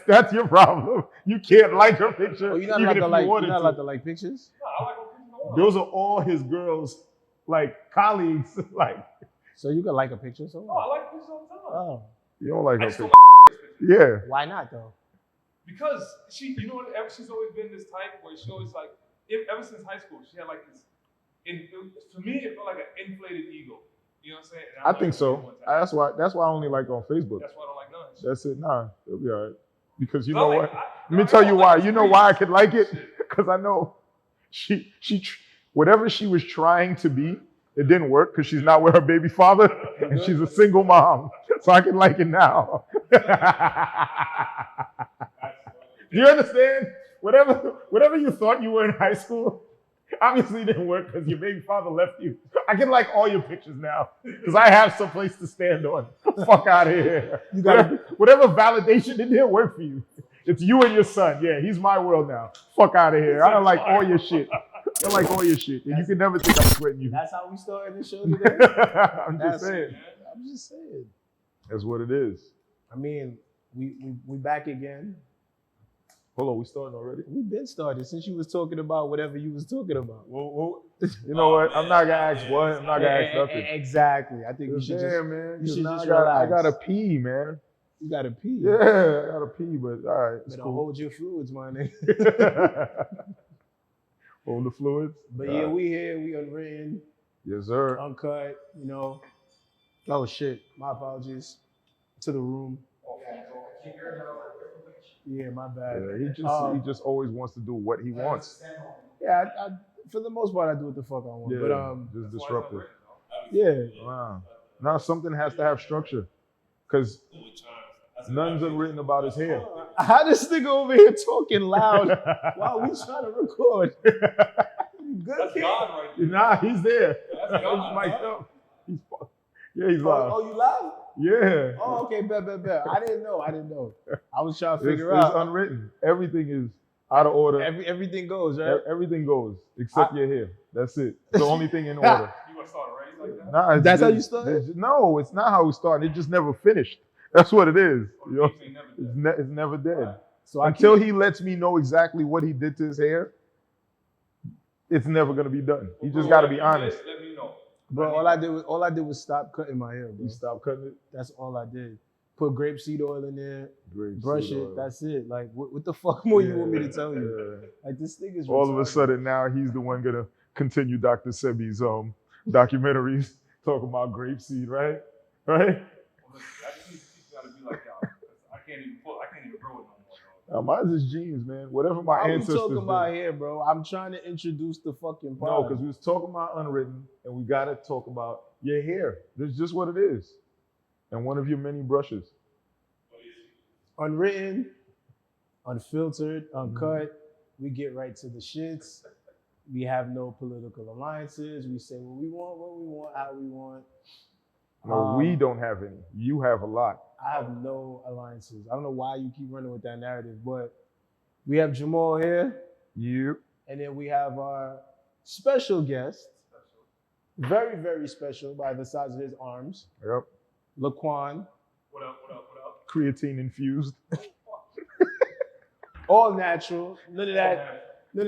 That's your problem. You can't like her picture. Oh, even if you wanted you're not allowed to like pictures? No, I like what people Those are all his girls, like colleagues. Like, So you can like a picture, so No, I like pictures all the time. Oh. you don't like I her just don't picture. like pictures. Yeah. Why not though? Because you know what? She's always been this type where she always like, ever since high school, she had like this. For me, it felt like an inflated ego. You know what I'm saying? And I think so. That's why I only like on Facebook. That's why I don't like guns. That's it. Nah, it'll be all right. Because you No, know like, what? Let me tell you why. You know why I could like it? Because I know she whatever she was trying to be, it didn't work because she's not with her baby father and she's a single mom. So I can like it now. Do you understand? Whatever you thought you were in high school, obviously didn't work because your baby father left you. I can like all your pictures now because I have some place to stand on. Fuck out of here. Whatever validation, it didn't work for you. It's you and your son. Yeah, he's my world now. Fuck out of here. I don't like all your shit. I like all your shit. And you can never think I'm sweating you. That's how we started the show today? I'm just saying. That's what it is. I mean, we back again. Hold on, we starting already? We've been started since you was talking about whatever you was talking about. Well, you know what? I'm not gonna ask what. I'm not gonna ask nothing. Exactly. I think you should just, man. you should just I relax. gotta pee, man. You gotta pee. Yeah, I gotta pee, but all right. Better Cool. hold your fluids, my nigga. Hold the fluids. But yeah, we here, we unwritten. Yes, sir. Uncut, you know. Oh shit, my apologies to the room. Yeah, my bad. Yeah, he just always wants to do what he wants. Yeah, I, for the most part, I do what the fuck I want. Yeah, But just disruptive. yeah. Wow. Now something has to have structure, because none's unwritten about his hair. How this nigga over here talking loud while we trying to record? Good That's kid. God right there. Nah, he's there. That's God. He's mic'd up. He's live. Oh, you live? Yeah. Oh, okay, bet. I didn't know. I was trying to It's figure out. unwritten. Everything is out of order. Everything goes, right? Everything goes except your hair. That's it. It's the only thing in order. You gonna start already like that? Nah, That's how you started? No, it's not how we started. It just never finished. That's what it is. You know? Things ain't never done. It's never dead. So Until he lets me know exactly what he did to his hair, it's never gonna be done. You just gotta be honest. Let me know. Bro, all I did was stop cutting my hair, bro. You stop cutting it. That's all I did. Put grapeseed oil in there, brush Grapeseed it. oil. That's it. Like, what the fuck more you want me to tell you? Yeah. Like, this thing is All of a retarded. sudden now he's the one gonna continue Dr. Sebi's documentaries talking about grapeseed, right? Right? Well, listen, you gotta be like y'all. I can't even grow it no more. Mine's is jeans, man. Whatever my Why we ancestors talking did. about here, bro? I'm trying to introduce the fucking No, pod. because we was talking about Unwritten, and we gotta talk about your hair. That's just what it is, and one of your many brushes. Unwritten, unfiltered, uncut. We get right to the shits. We have no political alliances. We say what we want, how we want. No, we don't have any. You have a lot. I have no alliances. I don't know why you keep running with that narrative, but we have Jarmel here, You. and then we have our special guest, very, very special by the size of his arms, Yep. Quan. What up? Creatine infused. All natural. None of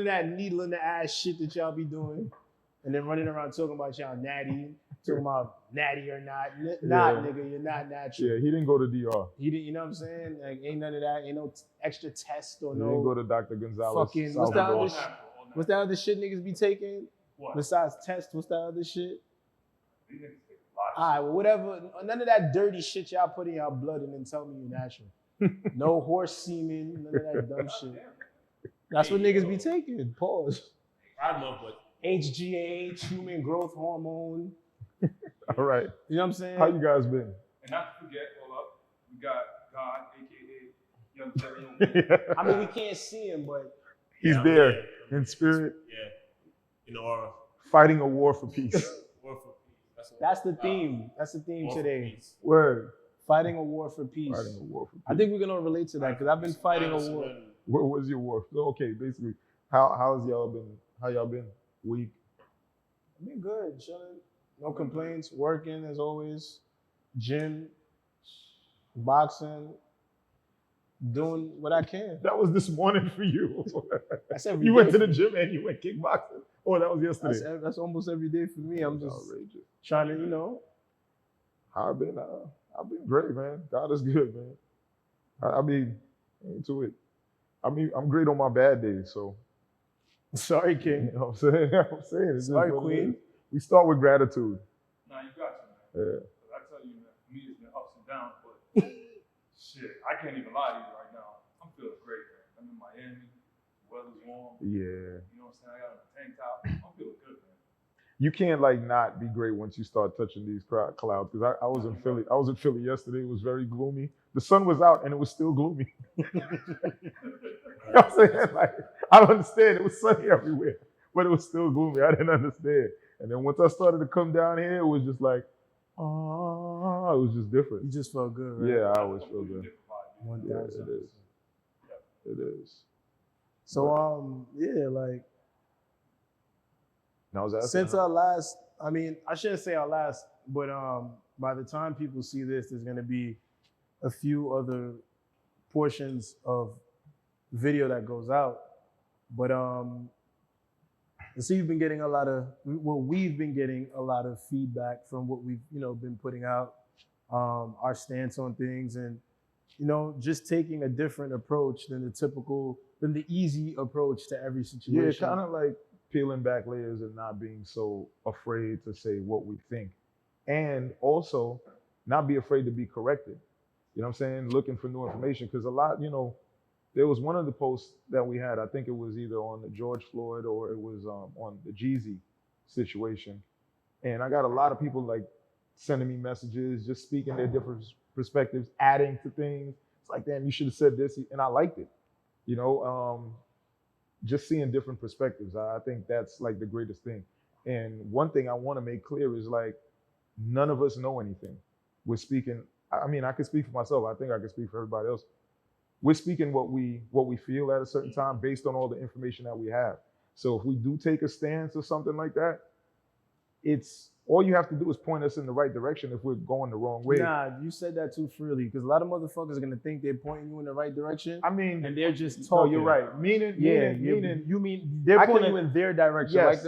that needle in the ass shit that y'all be doing. And then running around talking about y'all natty, talking about natty or not. Nigga, you're not natural. Yeah, he didn't go to DR. He didn't, you know what I'm saying? Like, ain't none of that. Ain't no extra test or He no. didn't go to Dr. Gonzalez. Fucking, Salvador. what's that other shit niggas be taking? What? Besides test, what's that other shit? These niggas take a lot of All right, well, whatever. None of that dirty shit y'all put in y'all blood and then tell me you're natural. No horse semen, none of that dumb shit. That's what niggas be taking. Pause. I love what. HGH, human growth hormone. All right. You know what I'm saying? How you guys been? And not to forget, hold up, we got God, aka Young Jerry. I mean, we can't see him, but He's Yeah, there yeah. in spirit, Yeah. You know, or fighting a war for peace. war for peace. that's the theme. That's the theme War for today. peace. Word. Fighting a war for peace. Fighting a war for peace. I think we're gonna relate to that because I've been fighting a war. What was your war? So, okay, basically, how's y'all been? How y'all been? Week? I've been good, chilling. No complaints. Working as always. Gym. Boxing. doing what I can. That was this morning for you. That's every You day went to for the me. gym and you went kickboxing. Oh, that was yesterday. That's almost every day for me. I'm just outrageous. trying to, you know. I've been great, man. God is good, man. I mean, into it. I mean, I'm great on my bad days, so. Sorry, King. You know what I'm saying? I'm saying it's just Sorry, what it Queen. is. We start with gratitude. Nah, you got to, man. Yeah. I tell you, man, for me, it's been ups and downs, but shit, I can't even lie to you right now. I'm feeling great, man. I'm in Miami. The weather's warm. Yeah. You know what I'm saying? I got on a tank top. I'm feeling good, man. You can't like not be great once you start touching these clouds. Because I was in Philly. I was in Philly yesterday. It was very gloomy. The sun was out and it was still gloomy. You know what I'm saying? Like, I don't understand. It was sunny everywhere, but it was still gloomy. I didn't understand. And then once I started to come down here, it was just like, it was just different. You just felt good, right? Yeah, I always feel good. 1,000%. Yeah, it is. It is. So, yeah, like, Now, was since our last, I mean, I shouldn't say our last, but by the time people see this, there's gonna be a few other portions of video that goes out. But so you've been getting we've been getting a lot of feedback from what we've, you know, been putting out, our stance on things, and, you know, just taking a different approach than the easy approach to every situation. Yeah, kind of like peeling back layers and not being so afraid to say what we think. And also not be afraid to be corrected. You know what I'm saying? Looking for new information. Because a lot, you know, there was one of the posts that we had, I think it was either on the George Floyd or it was on the Jeezy situation. And I got a lot of people like sending me messages, just speaking their different perspectives, adding to things. It's like, damn, you should have said this. And I liked it. You know, just seeing different perspectives. I think that's like the greatest thing. And one thing I want to make clear is like, none of us know anything. We're speaking, I mean, I can speak for myself. I think I can speak for everybody else. We're speaking what we feel at a certain time based on all the information that we have. So if we do take a stance or something like that, it's all you have to do is point us in the right direction if we're going the wrong way. Nah, you said that too freely, because a lot of motherfuckers are gonna think they're pointing you in the right direction. I mean, and they're just no, talking. you're right. Meaning, you mean they're pointing you in their direction, Yes.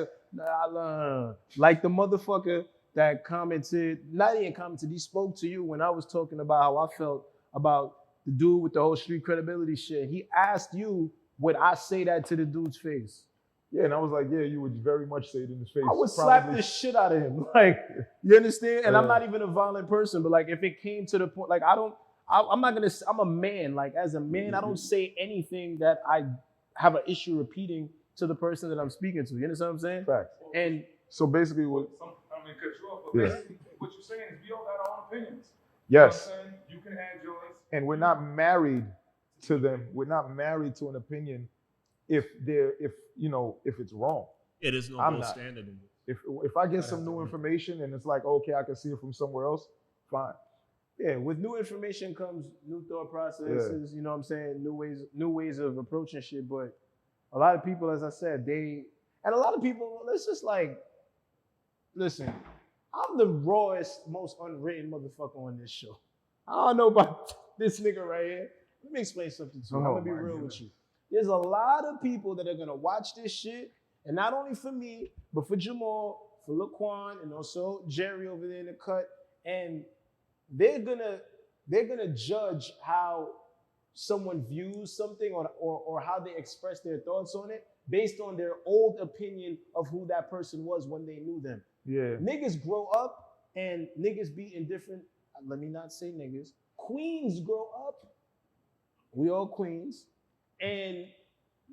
like the motherfucker that commented, not even commented, he spoke to you when I was talking about how I felt about the dude with the whole street credibility shit. He asked you, would I say that to the dude's face? Yeah, and I was like, yeah, you would very much say it in his face. I would slap the shit out of him. Like, you understand? And I'm not even a violent person, but like if it came to the point, like I'm a man. Like as a man, I don't say anything that I have an issue repeating to the person that I'm speaking to. You understand what I'm saying? Facts. And so basically what I mean, cut you off, but basically what you're saying is we all got our own opinions. yes. You know what I'm saying? You can add yours. And we're not married to them. We're not married to an opinion if it's wrong. It is no I'm gold not. standard in this. If I get some new information and it's like, okay, I can see it from somewhere else, fine. yeah, with new information comes new thought processes, you know what I'm saying? New ways of approaching shit. But a lot of people, as I said, let's just like, listen, I'm the rawest, most unwritten motherfucker on this show. I don't know about this nigga right here. Let me explain something to you. I'm gonna be real with you. There's a lot of people that are gonna watch this shit, and not only for me, but for Jarmel, for Quan, and also Jerry over there in the cut, and they're gonna judge how someone views something or how they express their thoughts on it based on their old opinion of who that person was when they knew them. Yeah. Niggas grow up and niggas be in different, let me not say niggas, queens grow up. We all queens. And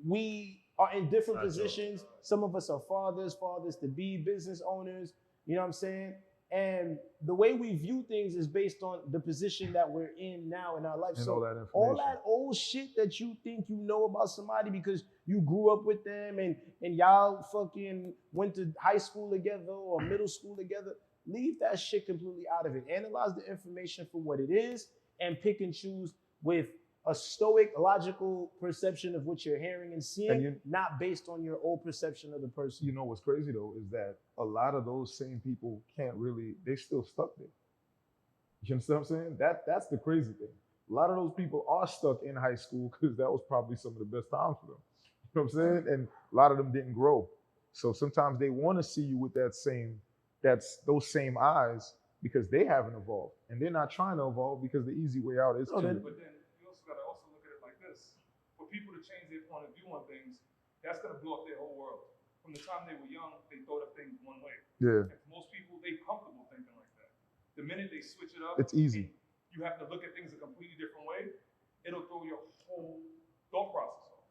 we are in different positions. Some of us are fathers to be, business owners, you know what I'm saying? And the way we view things is based on the position that we're in now in our life. And so all that old shit that you think you know about somebody because you grew up with them and y'all fucking went to high school together or middle school together, leave that shit completely out of it. Analyze the information for what it is and pick and choose with a stoic, logical perception of what you're hearing and seeing, not based on your old perception of the person. You know what's crazy though is that a lot of those same people they still stuck there. You understand what I'm saying? That's the crazy thing. a lot of those people are stuck in high school because that was probably some of the best times for them. You know what I'm saying? And a lot of them didn't grow. So sometimes they want to see you with those same eyes because they haven't evolved. And they're not trying to evolve because the easy way out is to. But then you also got to also look at it like this. For people to change their point of view on things, that's going to blow up their whole world. From the time they were young, they thought of things one way. Yeah. And for most people, they're comfortable thinking like that. The minute they switch it up, It's easy. You have to look at things a completely different way. It'll throw your whole thought process off.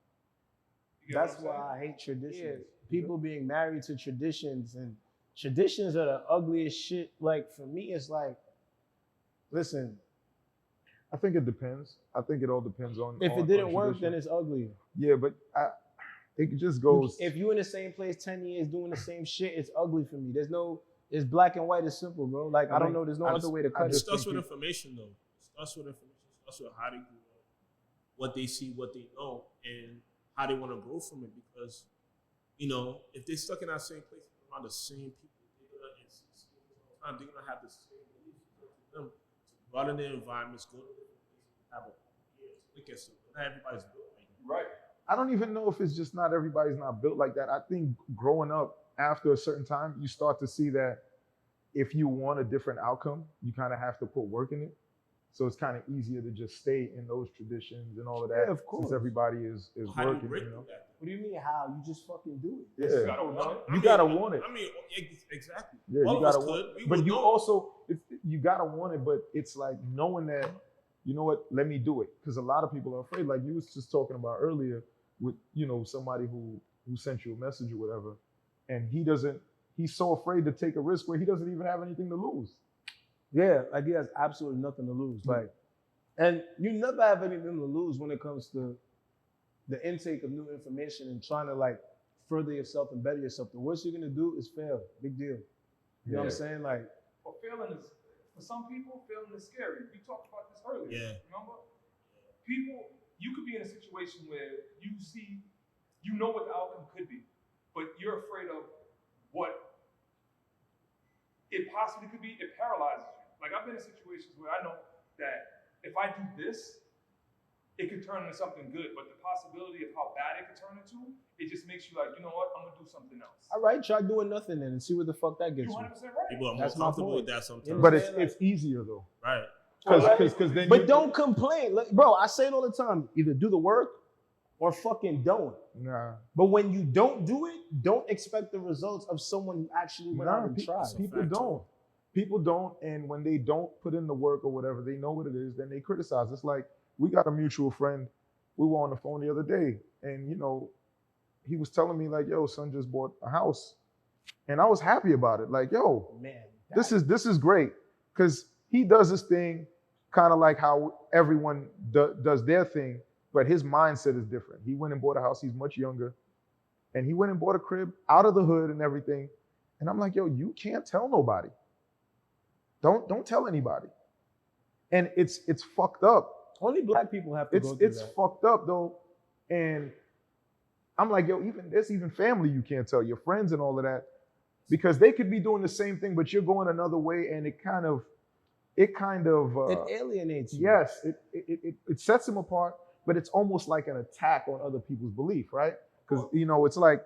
That's why I hate traditions. People being married to traditions, and traditions are the ugliest shit. Like, for me, it's like, listen. I think it depends. I think it all depends on. If it didn't work, then it's ugly. Yeah, but it just goes. If you're in the same place 10 years doing the same shit, it's ugly for me. It's black and white. It's simple, bro. Like, I don't know. There's no other way to cut it. It starts with information, though. It starts with information. It starts with how they grew up, what they see, what they know, and how they want to grow from it. Because, if they're stuck in that same place around the same people, they're gonna have the same beliefs to them. To go out in their environments, go to different places, have a look at stuff. Not everybody's built like that. Right. I don't even know if it's just not everybody's not built like that. I think growing up after a certain time, you start to see that if you want a different outcome, you kind of have to put work in it. So it's kind of easier to just stay in those traditions and all of that. Yeah, of course. Since everybody is How do working, you break you know. that? What do you mean how? You just fucking do it. Yeah. You gotta want it. You gotta want it. I mean, exactly. Yeah, All you of us gotta want could. it. But you also, you gotta want it, but it's like knowing that, you know what, let me do it. Because a lot of people are afraid, like you was just talking about earlier with, somebody who sent you a message or whatever, and he's so afraid to take a risk where he doesn't even have anything to lose. Yeah, like he has absolutely nothing to lose. Like, and you never have anything to lose when it comes to the intake of new information and trying to like further yourself and better yourself. The worst you're gonna do is fail. Big deal. You know what I'm saying? Like, Well, failing is, for some people, failing is scary. We talked about this earlier. Yeah. Remember? People, you could be in a situation where you know what the outcome could be, but you're afraid of what it possibly could be. It paralyzes you. Like, I've been in situations where I know that if I do this, it could turn into something good, but the possibility of how bad it could turn into, it just makes you like, you know what, I'm gonna do something else. all right, try doing nothing then and see what the fuck that gets You're you. 100% right. People are more That's my comfortable point. with that sometimes. But it's easier though. Right. Because then But don't complain. Like, bro, I say it all the time. Either do the work or fucking don't. Nah. But when you don't do it, don't expect the results of someone who actually went out and tried. People don't, and when they don't put in the work or whatever, they know what it is, then they criticize. It's like, we got a mutual friend. We were on the phone the other day, and he was telling me like, yo, son just bought a house. And I was happy about it. Like, yo, Man, this is great. Because he does this thing kind of like how everyone does their thing, but his mindset is different. He went and bought a house. He's much younger. And he went and bought a crib out of the hood and everything. And I'm like, yo, you can't tell nobody. Don't tell anybody. And it's fucked up. only black people have to go through It's that. fucked up though. And I'm like, yo, there's even family you can't tell, your friends and all of that, because they could be doing the same thing, but you're going another way, and it kind of It alienates you. yes, it sets them apart, but it's almost like an attack on other people's belief, right? Because it's like,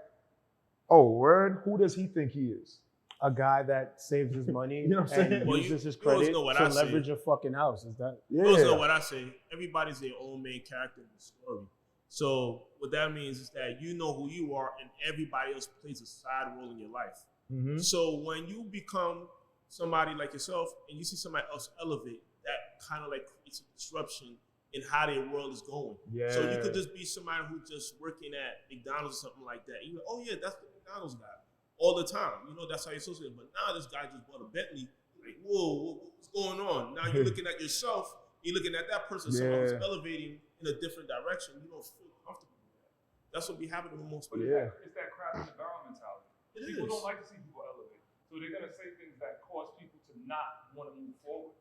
oh, word, who does he think he is? A guy that saves his money You know what I'm saying? and Well, uses his you always credit know what to I say. leverage a fucking house. Is that? Yeah. You also know what I say. Everybody's their own main character in the story. So what that means is that you know who you are, and everybody else plays a side role in your life. Mm-hmm. So when you become somebody like yourself and you see somebody else elevate, that kind of like creates a disruption in how their world is going. Yeah. So you could just be somebody who's just working at McDonald's or something like that. And you're like, oh yeah, that's the McDonald's guy. All the time. That's how you associate. But now this guy just bought a Bentley. Like, whoa, what's going on? Now you're looking at yourself, you're looking at that person, someone who's elevating in a different direction. You don't feel comfortable with that. That's what be happening with most But people. it's that crap in the barrel mentality. People don't like to see people elevate. So they're gonna say things that cause people to not want to move forward.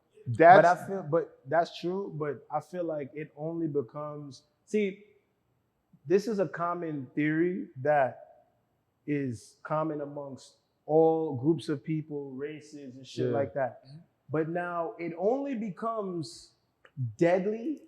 But that's true. But I feel like it only becomes. See, this is a common theory that is common amongst all groups of people, races, and shit like that. But now it only becomes deadly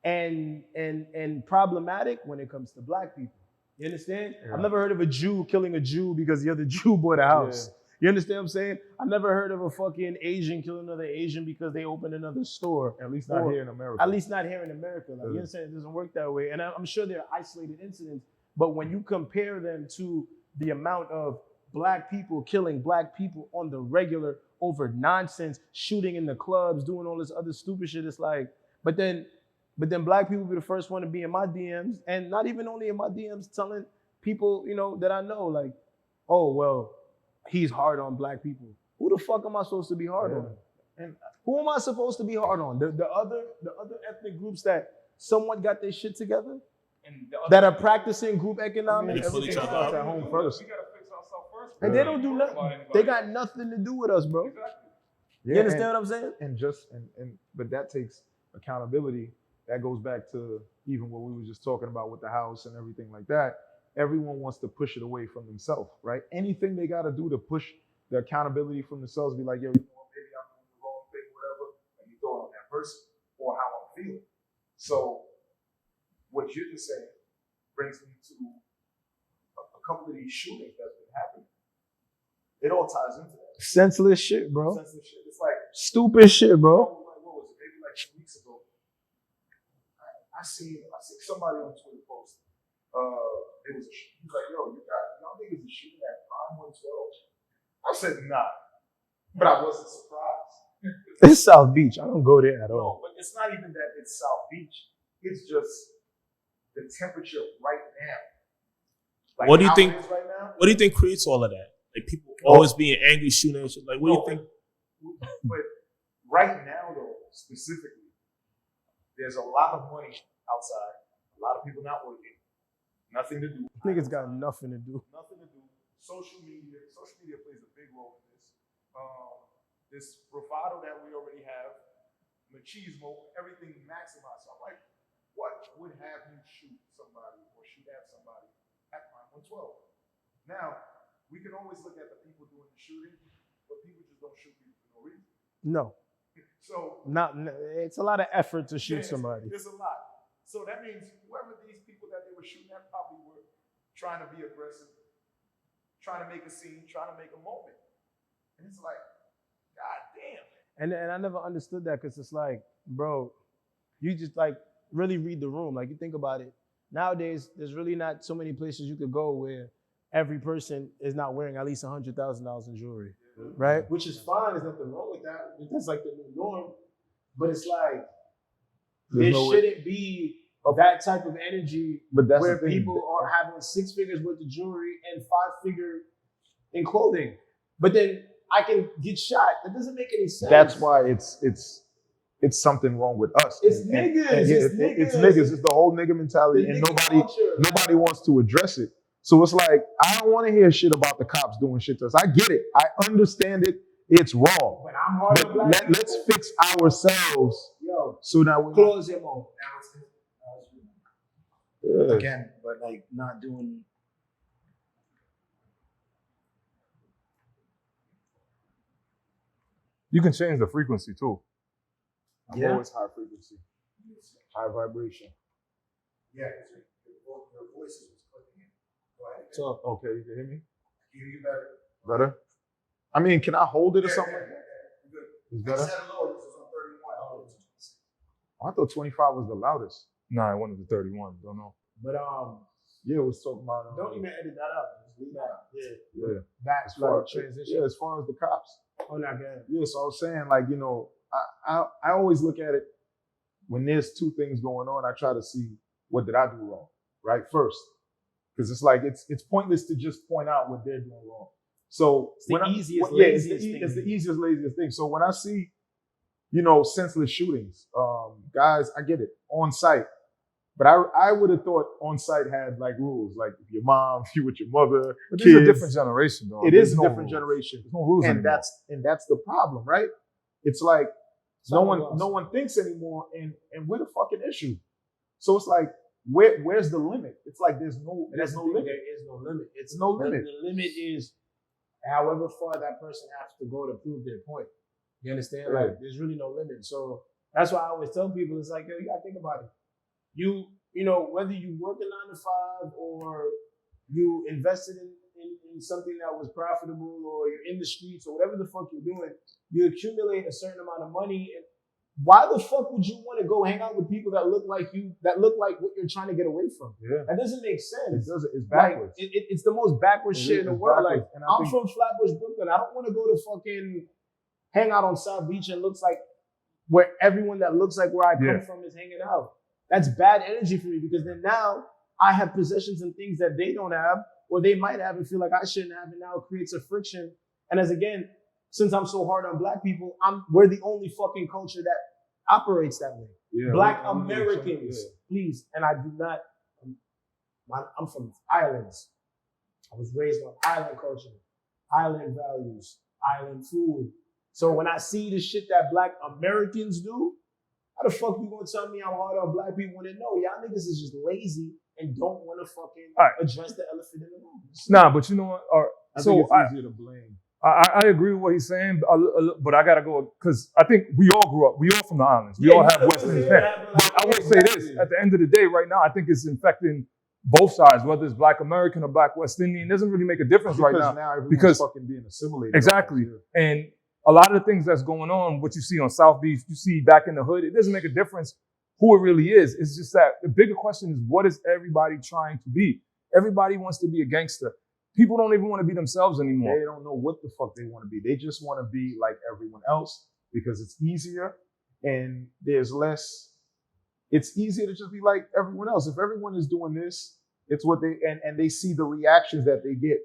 and problematic when it comes to black people. You understand? Yeah. I've never heard of a Jew killing a Jew because the other Jew bought a house. You understand what I'm saying? I've never heard of a fucking Asian killing another Asian because they opened another store. At least not here in America. At least not here in America. Like, you understand? It doesn't work that way. And I'm sure there are isolated incidents, but when you compare them to the amount of black people killing black people on the regular over nonsense, shooting in the clubs, doing all this other stupid shit, it's like, but then black people be the first one to be in my DMs, and not even only in my DMs, telling people, you know, that I know, like, oh, well, he's hard on black people. Who the fuck am I supposed to be hard on? And who am I supposed to be hard on? The other ethnic groups that somewhat got their shit together, And the other that are practicing group economics. They pull each other starts up. at home first. We gotta fix ourselves first. And they don't do nothing. They got nothing to do with us, bro. Exactly. You understand what I'm saying? But that takes accountability. That goes back to even what we were just talking about with the house and everything like that. Everyone wants to push it away from themselves, right? Anything they got to do to push the accountability from themselves, be like, yo, you know, maybe I'm doing the wrong thing, whatever, and you throw it on that person or how I'm feeling. So what you're just saying brings me to a couple of these shootings that's been happening. It all ties into that. Senseless shit, bro. Senseless shit. It's like, Stupid shit, bro. what was it? Maybe like 2 weeks ago. I seen somebody on Twitter post. It was he was like, yo, y'all niggas are shooting at Prime 112. I said, nah, but I wasn't surprised. It's South Beach. I don't go there at No, all. but it's not even that it's South Beach. It's just the temperature right now. Like What do you how think- it is right now? What do you think creates all of that? Like people always being angry, shooting and shit. Like, what do you think? But right now, though, specifically, there's a lot of money outside. A lot of people not working. Nothing to do. Niggas got nothing to do. Nothing to do. Social media plays a big role in this. This bravado that we already have, machismo, everything maximized. So I'm like, what would have you shoot somebody or shoot at somebody at Prime 112? Now, we can always look at the people doing the shooting, but people just don't shoot people for no reason. No. So It's a lot of effort to shoot yes, somebody. There's a lot. So that means whoever these people that they were shooting at probably were trying to be aggressive, trying to make a scene, trying to make a moment. And it's like, God damn. And I never understood that because it's like, bro, you just like really read the room. Like you think about it. Nowadays, there's really not so many places you could go where every person is not wearing at least $100,000 in jewelry, right? Which is fine. There's nothing wrong with that. That's like the new norm. But it's like, There's there no way- shouldn't be that type of energy But that's where the thing. people are having 6 figures worth of jewelry and 5-figure in clothing. But then I can get shot. That doesn't make any sense. That's why it's something wrong with us. It's niggas. It's niggas. It's the whole nigga mentality, The and nigga nobody culture. wants to address it. So it's like, I don't want to hear shit about the cops doing shit to us. I get it. I understand it. It's wrong. But I'm hard on black people. Let's fix ourselves Yo, so that we close him on. Again, but like not doing. You can change the frequency too. I'm Yeah. always high frequency, high vibration. Yeah, because your voices was clicking in. Go ahead. So, Okay, you can hear me Can you hear better? better? I mean, can I hold it or something? Good. It's I better. said lower. This is on 31. Oh, it's I thought 25 was the loudest. Nah, I wanted the 31. Don't know. but Yeah, it was talking about. don't even edit that out. Just leave that. Yeah. Yeah. That's As far, like transition. yeah, as far as the cops. Oh, not good. Yeah, so I was saying, like, you know, I always look at it when there's two things going on. I try to see what did I do wrong, right? First, because it's like it's pointless to just point out what they're doing wrong. So It's the when easiest, it's laziest thing. it's the easiest, laziest thing. So when I see, you know, senseless shootings, guys, I get it on site. But I would have thought on site had like rules, like if your mom, if you with your mother, But kids. this is a different generation, though. It There's is a no different rules. generation. There's no rules and anymore. that's the problem, right? It's like no Some of us. one thinks anymore, and we're the fucking issue. So it's like where's the limit? It's like there's no limit. There is no limit. It's No limit. The limit is however far that person has to go to prove their point. You understand? Right. Like, there's really no limit. So That's why I always tell people, it's like, yo, you gotta think about it. You know, whether you work a 9 to 5 or you invested in something that was profitable, or you're in the streets, or whatever the fuck you're doing, you accumulate a certain amount of money. And why the fuck would you want to go hang out with people that look like you, that look like what you're trying to get away from? Yeah. That doesn't make sense. It doesn't. It's backwards. Like, it's the most backwards shit in the world. Like, And I'm from Flatbush, Brooklyn. I don't want to go to fucking hang out on South Beach and looks like where everyone that looks like where I come from is hanging out. That's bad energy for me, because then now I have possessions and things that they don't have, or they might have and feel like I shouldn't have, and now it creates a friction. And as again, since I'm so hard on black people, we're the only fucking culture that operates that way. Yeah, Black Americans, please. And I do not, I'm from islands. I was raised on island culture, island values, island food. So when I see the shit that Black Americans do, how the fuck you gonna tell me I'm hard on black people when they know y'all niggas is just lazy and don't want to fucking address the elephant in the room? Nah, but you know what? I think it's easier to blame. I agree with what he's saying, but I gotta go, because I think we all grew up. We all from the islands. We all have Western intent. But I will say this: at the end of the day, right now, I think it's infecting both sides, whether it's Black American or Black West Indian. It doesn't really make a difference right now. Because fucking being assimilated. Exactly. And a lot of the things that's going on, what you see on South Beach, you see back in the hood, it doesn't make a difference who it really is. It's just that the bigger question is, what is everybody trying to be? Everybody wants to be a gangster. People don't even want to be themselves anymore. They don't know what the fuck they want to be. They just want to be like everyone else because it's easier and there's less. It's easier to just be like everyone else. If everyone is doing this, it's what they, and they see the reactions that they get.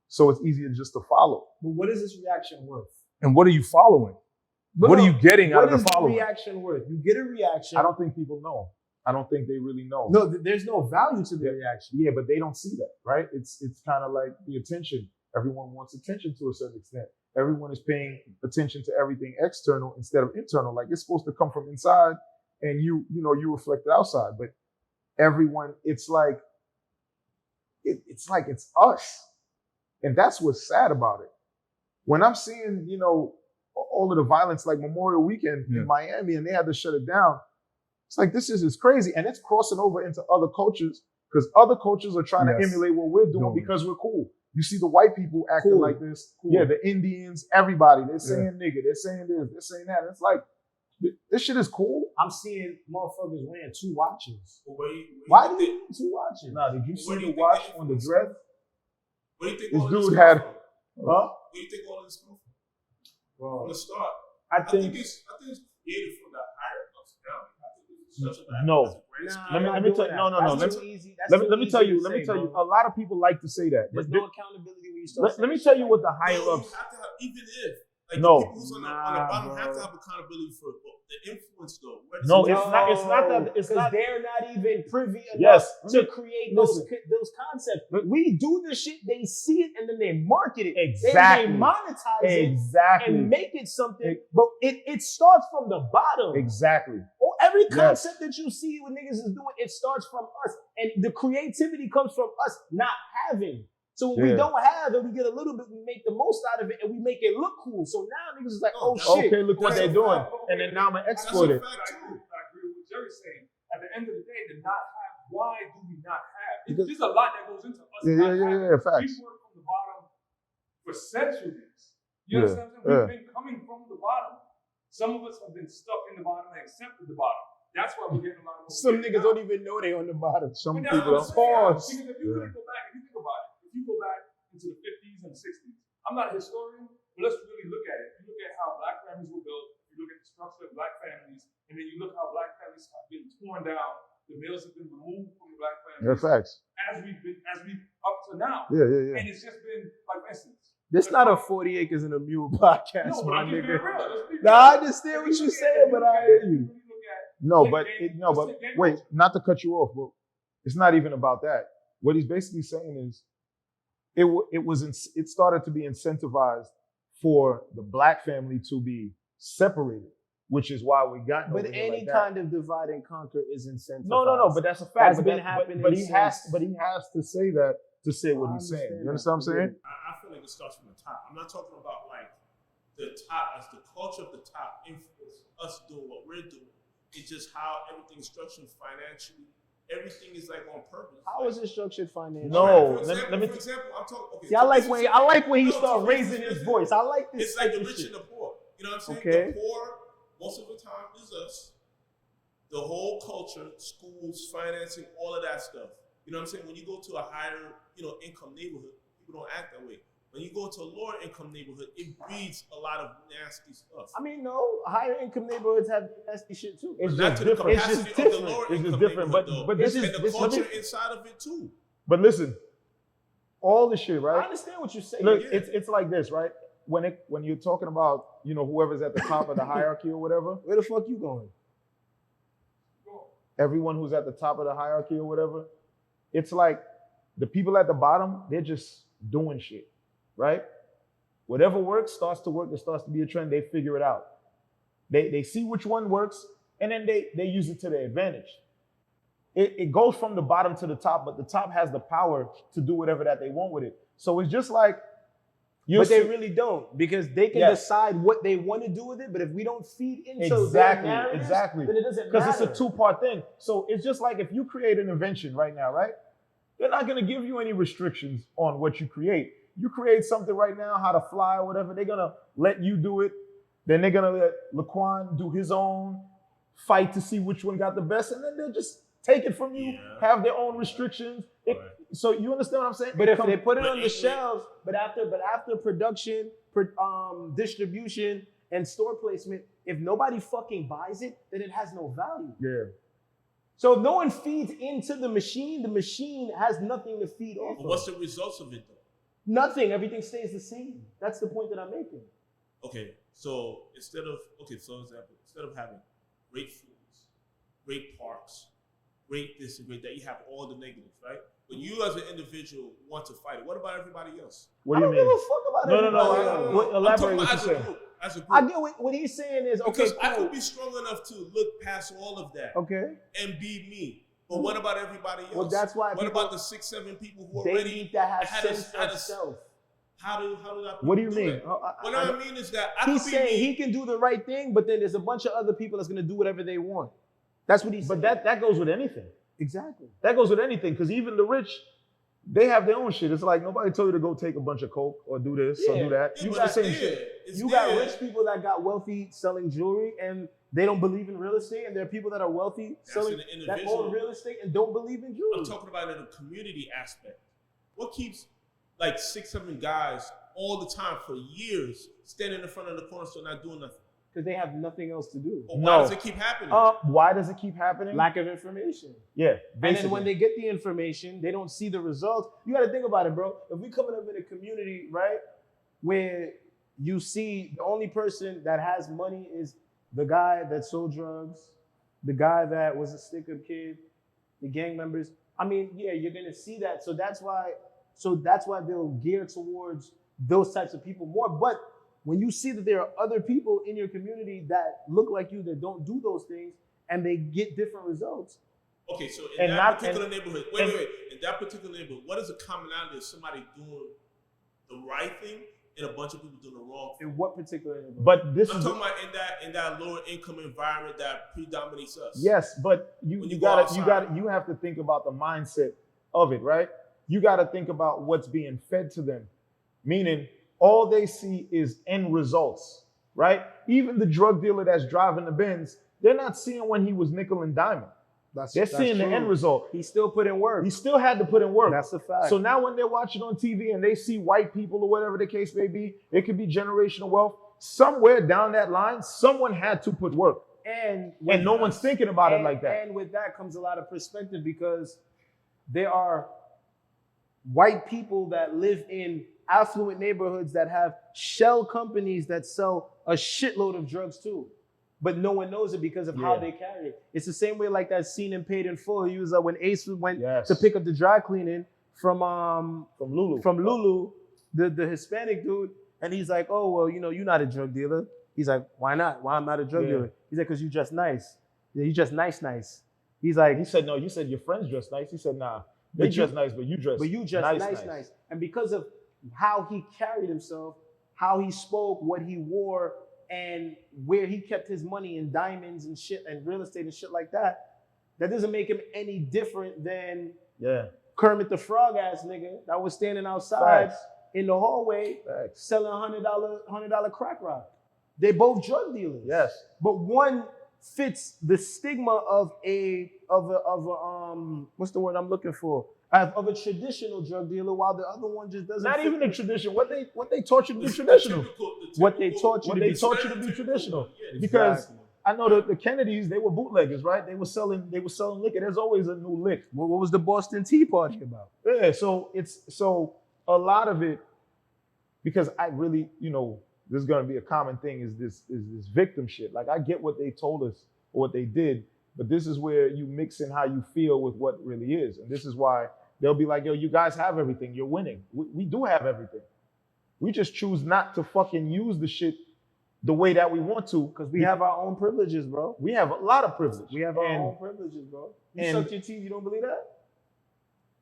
So it's easier just to follow. But what is this reaction worth? And what are you following? What are you getting out of the following? What is the reaction worth? You get a reaction. I don't think people know. I don't think they really know. No, there's no value to the reaction. Yeah, but they don't see that, right? It's kind of like the attention. Everyone wants attention to a certain extent. Everyone is paying attention to everything external instead of internal. Like, it's supposed to come from inside and you reflect it outside. But everyone, it's like it's us. And that's what's sad about it. When I'm seeing, all of the violence, like Memorial Weekend in Miami, and they had to shut it down, it's like, this is crazy. And it's crossing over into other cultures, because other cultures are trying to emulate what we're doing because we're cool. You see the white people acting like this. Cool. Yeah, the Indians, everybody. They're saying nigga, they're saying this, they're saying that. It's like, this shit is cool. I'm seeing motherfuckers wearing 2 watches. Why do you need 2 watches? Nah, did you see the watch on the dress? What do you think this dude had? Where do you think all of this come from? Well, From the start. I think it's created from the higher ups down. No. Let me tell you. No. Let me tell you. A lot of people like to say that. There's no accountability when you start. Let me tell you what the higher ups. Even if. Like, no. The people who's on the bottom have to have accountability for the influence, though. No, it's not that. It's not. They're not even privy enough to create those concepts. We do this shit, they see it, and then they market it. Exactly. They monetize it and make it something. But it starts from the bottom. Exactly. Every concept that you see what niggas is doing, it starts from us. And the creativity comes from us not having. So when we don't have and we get a little bit, we make the most out of it and we make it look cool. So now niggas is like, oh shit. Okay, look what they're doing. And then now I'm going to exploit it. I agree with what Jerry's saying. At the end of the day, to not have, why do we not have? There's a lot that goes into us not having. Facts. We work from the bottom for centuries. You understand what I'm saying? We've been coming from the bottom. Some of us have been stuck in the bottom and accepted the bottom. That's why we're getting a lot of. Some niggas don't even know they on the bottom. Some people don't. Pause. Because if you really go back, if you think about it, if you go back into the 50s and 60s, I'm not a historian, but let's really look at it. You look at how black families were built, you look at the structure of black families, and then you look how black families have been torn down, the males have been removed from the black families. Yeah, facts. As we up to now. Yeah. And it's just been, like, for instance. This not a 40 acres and a mule podcast, no, my but nigga. Nah, I understand what you're saying, but I hear you. But wait, not to cut you off, but it's not even about that. What he's basically saying is, it started to be incentivized for the black family to be separated, which is why we got. But any kind of divide and conquer is incentivized. No, but that's a fact. That's been happening. But he has to say that to say what he's saying. You understand what I'm saying? I feel like it starts from the top. I'm not talking about like the top, as the culture of the top influence us doing what we're doing. It's just how everything's structured financially. Everything is like on purpose. How is it structured financially? No, For example, I'm talking. Okay, See, I like when he start raising his voice. I like this. It's like the rich and the poor. You know what I'm saying? Okay. The poor, most of the time, is us. The whole culture, schools, financing, all of that stuff. You know what I'm saying? When you go to a higher, income neighborhood, people don't act that way. When you go to a lower income neighborhood, it breeds a lot of nasty stuff. I mean, no, higher income neighborhoods have nasty shit too. It's Not just to the different. capacity It's of just the lower It's income just different, neighborhood, but though. this and is the this. culture inside of it too. But listen, all the shit, I right? understand what you're saying. Look, it's like this, right? When you're talking about whoever's at the top of the hierarchy or whatever, Where the fuck you going? everyone who's at the top of the hierarchy or whatever, it's like the people at the bottom, they're just doing shit, right? Whatever works starts to work. There starts to be a trend. They figure it out. They see which one works, and then they use it to their advantage. It goes from the bottom to the top, but the top has the power to do whatever that they want with it. So it's just like But they really don't, because they can Yes. decide what they want to do with it. But if we don't feed into Exactly, their narratives, exactly. then it doesn't because matter. it's a two-part thing. So it's just like if you create an invention right now, right? They're not going to give you any restrictions on what you create. You create something right now, how to fly or whatever, they're going to let you do it. Then they're going to let Quan do his own fight to see which one got the best. And then they'll just take it from you, have their own restrictions. So you understand what I'm saying? But if they put it on the shelves, but after production, distribution, and store placement, if nobody fucking buys it, then it has no value. Yeah. So if no one feeds into the machine has nothing to feed off But of. what's the results of it though? Nothing. Everything stays the same. That's the point that I'm making. Okay, so instead of having great foods, great parks, great this and great that, you have all the negatives, right? But you as an individual want to fight it. What about everybody else? What do you I mean? don't give a fuck about No. everybody else. Elaborate what as you're a saying. group. As a group. I get what he's saying is, okay, Because I cool. could be strong enough to look past all of that Okay. and be me. But what about everybody else? Well, that's why What people- about the 6-7 people who They already need to have had a- sense had of a- self. How do that? What do you do mean? it? What I mean is that I He's could be saying me. he can do the right thing, but then there's a bunch of other people that's gonna do whatever they want. That's what he's But saying. that goes with anything. Exactly. That goes with anything, because even the rich, they have their own shit. It's like nobody told you to go take a bunch of coke or do this or Yeah. do that. Yeah, You but got the it's same there. shit. It's You got there. rich people that got wealthy selling jewelry and they don't believe in real estate, and there are people that are wealthy That's selling an that individual. own real estate and don't believe in jewelry. I'm talking about in a community aspect. What keeps like 6-7 guys all the time for years standing in front of the corner store not doing nothing? Because they have nothing else to do. Or why No. does it keep happening? Why does it keep happening? Lack of information. Yeah, And basically. then when they get the information, they don't see the results. You got to think about it, bro. If we coming up in a community, right, where you see the only person that has money is the guy that sold drugs, the guy that was a stick-up kid, the gang members. I mean, yeah, you're gonna see that. So that's why they'll gear towards those types of people more. But when you see that there are other people in your community that look like you that don't do those things and they get different results. Okay, so in And that not- particular and- neighborhood, and- wait. In that particular neighborhood, what is the commonality of somebody doing the right thing and a bunch of people doing the wrong thing? In what particular neighborhood? But this I'm is talking about in that lower income environment that predominates us. yes, but When you you go outside. have to think about the mindset of it, right? You got to think about what's being fed to them, meaning all they see is end results, right? Even the drug dealer that's driving the Benz, they're not seeing when he was nickel and diamond. They're seeing the true. end result. He still put in work. He still had to put in work. That's a fact. So now when they're watching on TV and they see white people or whatever the case may be, it could be generational wealth. Somewhere down that line, someone had to put work. and No one's thinking about it like that. And with that comes a lot of perspective, because there are white people that live in affluent neighborhoods that have shell companies that sell a shitload of drugs too. But no one knows it because of how Yeah. they carry it. It's the same way like that scene in Paid in Full. He was when Ace went Yes. to pick up the dry cleaning from Lulu. Lulu, the Hispanic dude, and he's like, oh, well, you're not a drug dealer. He's like, why not? Why I'm not a drug Yeah. dealer? He's like, because you dress nice. Yeah, you dress nice. He's like, He said, no, you said your friends dress nice. He said, nah, they But you- dress nice, but you dress nice. And because of how he carried himself, how he spoke, what he wore, and where he kept his money in diamonds and shit and real estate and shit like that, that doesn't make him any different than Kermit the Frog ass nigga that was standing outside in the hallway selling $100 crack rock. They both drug dealers. Yes. But one fits the stigma of a what's the word I'm looking for? Of a traditional drug dealer, while the other one just doesn't. Not fit even a tradition. What they taught you to be traditional. What they taught you to be traditional. Because I know the Kennedys, they were bootleggers, right? They were selling liquor. There's always a new lick. What was the Boston Tea Party about? Yeah, so a lot of it, because I really, this is gonna be a common thing, is this victim shit. Like, I get what they told us or what they did, but this is where you mix in how you feel with what really is. And this is why they'll be like, yo, you guys have everything, you're winning. We do have everything. We just choose not to fucking use the shit the way that we want to. Because we have our own privileges, bro. We have a lot of privilege. We have our own privileges, bro. You suck your teeth, you don't believe that?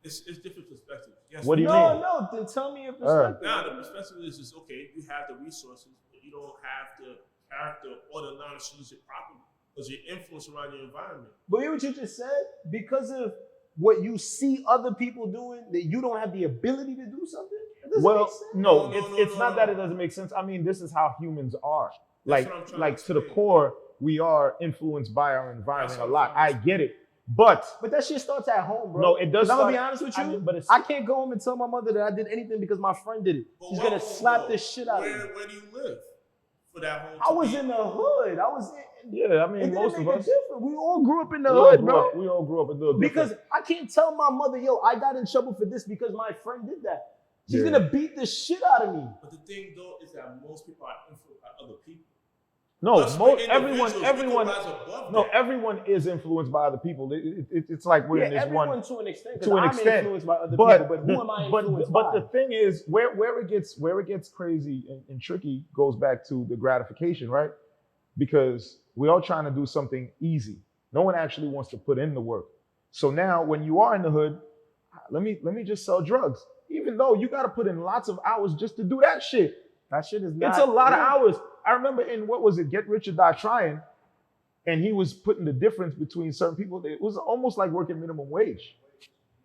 It's different perspectives. Yes, What do you mean? No, then tell me your perspective. Now, the perspective is okay, you have the resources, but you don't have the character or the knowledge to use it properly because you're influenced around your environment. But hear what you just said? Because of what you see other people doing, that you don't have the ability to do something? Well, no, it's not that it doesn't make sense. I mean, this is how humans are. Like to the core, we are influenced by our environment a lot. I get it. But that shit starts at home, bro. No, it does. I'm gonna be honest with you. I mean, but I can't go home and tell my mother that I did anything because my friend did it. She's gonna slap the shit out of me. Where do you live for that home? I was in the hood. Yeah, I mean, most of us. We all grew up in the hood, bro. We all grew up in the hood. Because I can't tell my mother, yo, I got in trouble for this because my friend did that. She's gonna beat the shit out of me. But the thing though is that most people are influenced by other people. No, everyone is influenced by other people. It's like we're in this everyone one to an extent. To an extent, influenced by other people, but who am I influenced by? But the thing is, where it gets crazy and tricky goes back to the gratification, right? Because we're all trying to do something easy. No one actually wants to put in the work. So now, when you are in the hood, let me just sell drugs, even though you got to put in lots of hours just to do that shit. That shit is not. It's a lot of hours. I remember in what was it, Get Rich or Die Trying, and he was putting the difference between certain people. It was almost like working minimum wage.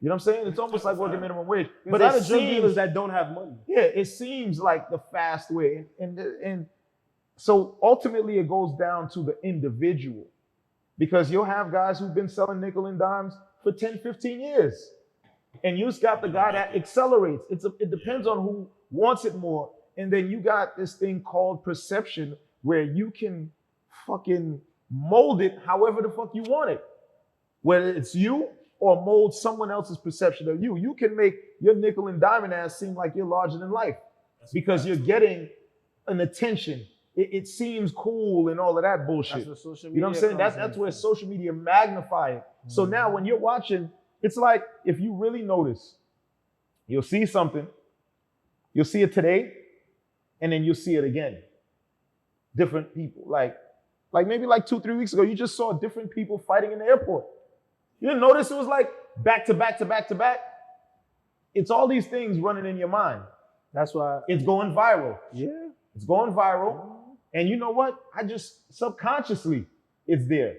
You know what I'm saying? It's almost like working minimum wage. But there's drug dealers that don't have money. Yeah, it seems like the fast way. And so ultimately it goes down to the individual. Because you'll have guys who've been selling nickel and dimes for 10, 15 years. And you just got the guy that accelerates. It depends on who wants it more. And then you got this thing called perception where you can fucking mold it however the fuck you want it. Whether it's you or mold someone else's perception of you. You can make your nickel and diamond ass seem like you're larger than life because you're getting an attention. It seems cool and all of that bullshit. That's what social media, you know what I'm saying? That's where social media magnify it. So now when you're watching, it's like if you really notice, you'll see something, you'll see it today, and then you'll see it again. Different people. Like maybe 2-3 weeks ago, you just saw different people fighting in the airport. You didn't notice it was like back to back to back to back? It's all these things running in your mind. That's why it's going viral. Yeah. It's going viral. And you know what? I just subconsciously, it's there.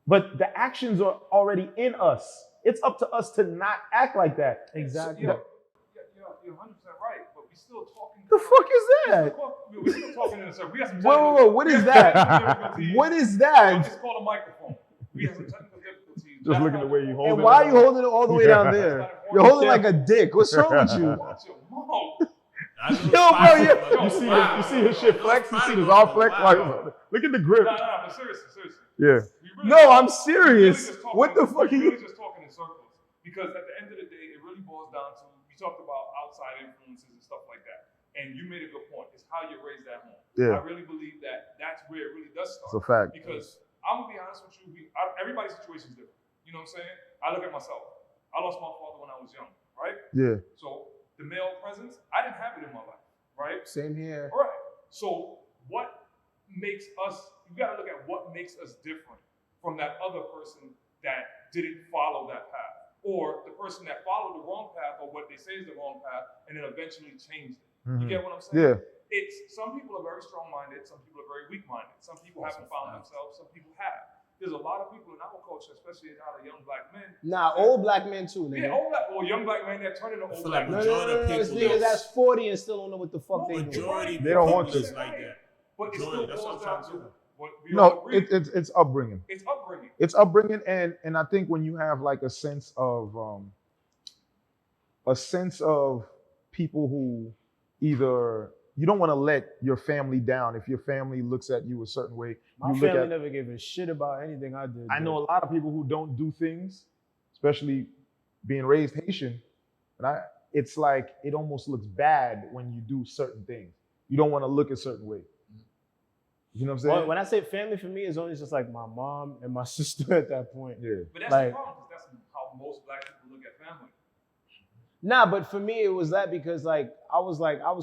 But the actions are already in us. It's up to us to not act like that. Exactly. You're 100% right, but we still talking. The fuck is that? We're still talking in a circle. We have some Whoa, what is that? What is that? It's called a microphone. We have some technical difficulties. Just look at the way you hold it. And why are you holding it all the way down there? You're holding it like a dick. What's wrong with you? Watch your mouth. Yo, bro, you see his shit flex? You see his arm flex? Like, look at the grip. Nah, but seriously. Yeah. No, I'm serious. What the fuck are you? We're really just talking in circles. Because at the end of the day, it really boils down to, we talked about outside influences and stuff like that. And you made a good point. It's how you raise that home. Yeah. I really believe that that's where it really does start. It's a fact. Because I'm going to be honest with you, everybody's situation is different. You know what I'm saying? I look at myself. I lost my father when I was young, right? Yeah. So the male presence, I didn't have it in my life, right? Same here. All right. So what makes us, you got to look at what makes us different from that other person that didn't follow that path. Or the person that followed the wrong path or what they say is the wrong path and then eventually changed it. Mhm. You get what I'm saying? Yeah. It's some people are very strong-minded, some people are very weak-minded. Some people haven't found themselves, some people have. There's a lot of people in our culture, especially a lot of young black men. Nah, old black men too, nigga. Yeah, old black, or young black men that turn into I old feel black like men. majority of This people niggas is- that's 40 and still don't know what the fuck they doing. Majority They don't want people to. is like that. But it still Majority, that's what boils I'm down trying to to say. what we all No, agree. it's upbringing. It's upbringing. It's upbringing, and I think when you have like a sense of people who either you don't want to let your family down. If your family looks at you a certain way, My you look family at. never gave a shit about anything I did. I bro. know a lot of people who don't do things, especially being raised Haitian, and it's like it almost looks bad when you do certain things. You don't want to look a certain way. You know what I'm saying? Well, when I say family, for me, it's only just like my mom and my sister at that point. Yeah. But that's like- the problem, because that's how most black people look at family. Nah, but for me, it was that because I was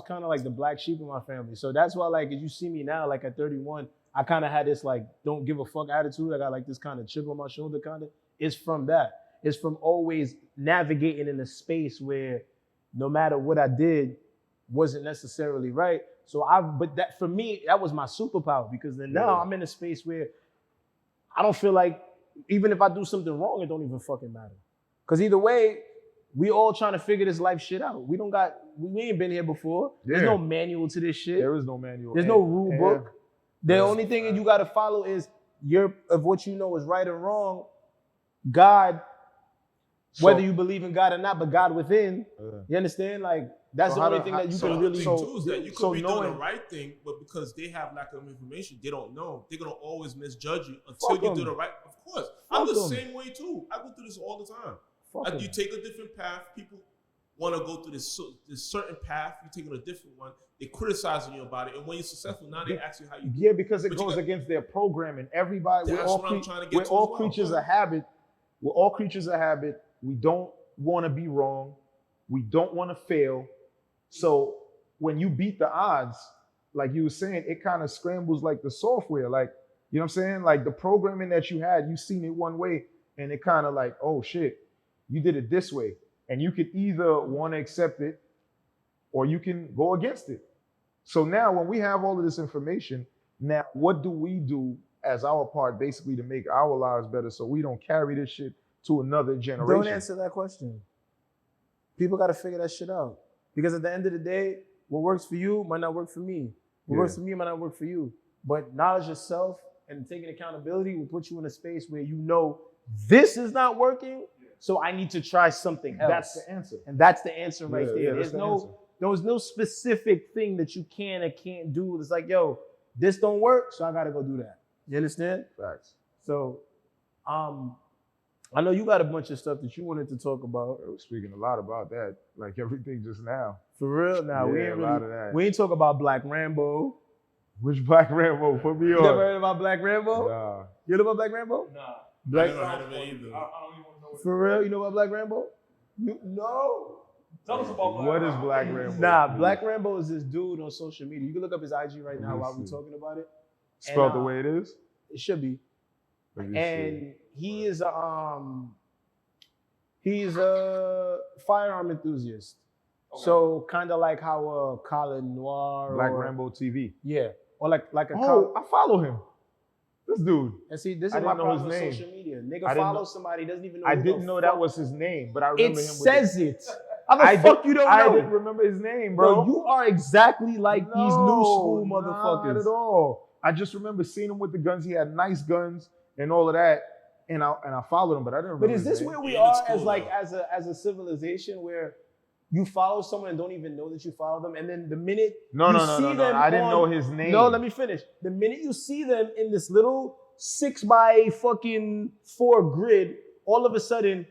kind of like the black sheep in my family. So that's why, like, as you see me now, like at 31, I kind of had this like don't give a fuck attitude. I got like this kind of chip on my shoulder, kind of. It's from that. It's from always navigating in a space where no matter what I did wasn't necessarily right. But that for me, that was my superpower, because then now I'm in a space where I don't feel like even if I do something wrong, it don't even fucking matter. Because either way, we all trying to figure this life shit out. We ain't been here before. There's Yeah. no manual to this shit. There is no manual. There's no rule book. The Yeah. only thing that you got to follow is of what you know is right or wrong. God, whether you believe in God or not, but God within. You understand? Like that's So the how only do- thing how- that you so- can The really. thing too is that you could so be doing knowing- the right thing, but because they have lack of information, they don't know. They're gonna always misjudge you until Fuck you 'em. do the right. Of course, I'm the Fuck 'em. same way too. I go through this all the time. Fuck Like 'em. you take a different path, people want to go through this certain path. You taking a different one. They criticizing you about it, and when you're successful, now they ask you how you. do Yeah, because it But you goes got- against their programming. Everybody, we're That's all, what I'm trying to get we're to all as well. creatures of habit. We're all creatures of habit. We don't want to be wrong. We don't want to fail. So when you beat the odds, like you were saying, it kind of scrambles like the software. Like, you know what I'm saying? Like the programming that you had, you seen it one way, and it kind of like, oh shit, you did it this way. And you could either want to accept it or you can go against it. So now when we have all of this information, now what do we do as our part basically to make our lives better so we don't carry this shit to another generation? Don't answer that question. People got to figure that shit out. Because at the end of the day, what works for you might not work for me. What works for me might not work for you. But knowledge yourself and taking accountability will put you in a space where you know this is not working, so I need to try something else. That's the answer. And that's the answer right Yeah, there. yeah, There's that's the answer. no specific thing that you can or can't do. It's like, yo, this don't work, so I gotta go do that. You understand? Facts. So, I know you got a bunch of stuff that you wanted to talk about. We're speaking a lot about that, like everything just now. For real, now we Yeah, ain't a really. lot of that. We ain't talk about Black Rambo. Which Black Rambo? Put me You on. never heard about Black Rambo? Nah. You know about Black Rambo? Nah. Black. I never heard of it either. I don't even want to know what For real, you know about Black Rambo? No. Tell us about Black What is Rambo. Black Rambo? Nah, Black Rambo is this dude on social media. You can look up his IG right now Let me while we're see. talking about it. Spelled the And, way it is? It should be. Let me And he's a firearm enthusiast. Okay. So kind of like how Colin Noir see. Black or, Rambo TV. yeah, or like a Oh, I follow him. This dude. and see, this I is my didn't know his problem with name. social media. Nigga I didn't follow know- somebody doesn't even know. I who didn't the know that fuck- was his name, but I It remember him. says it. How the I fuck did- you don't I know? didn't remember his name, bro. Bro, you are exactly like these new school Not motherfuckers. at all. I just remember seeing him with the guns. He had nice guns and all of that, and I followed him, but I didn't remember. But is his this name. where we Yeah, it looks are as cool, like though. as a civilization where you follow someone and don't even know that you follow them, and then the minute No, you no, no, see no, no. them I didn't on- know his name. No, let me finish. The minute you see them in this little 6x4 grid, all of a sudden,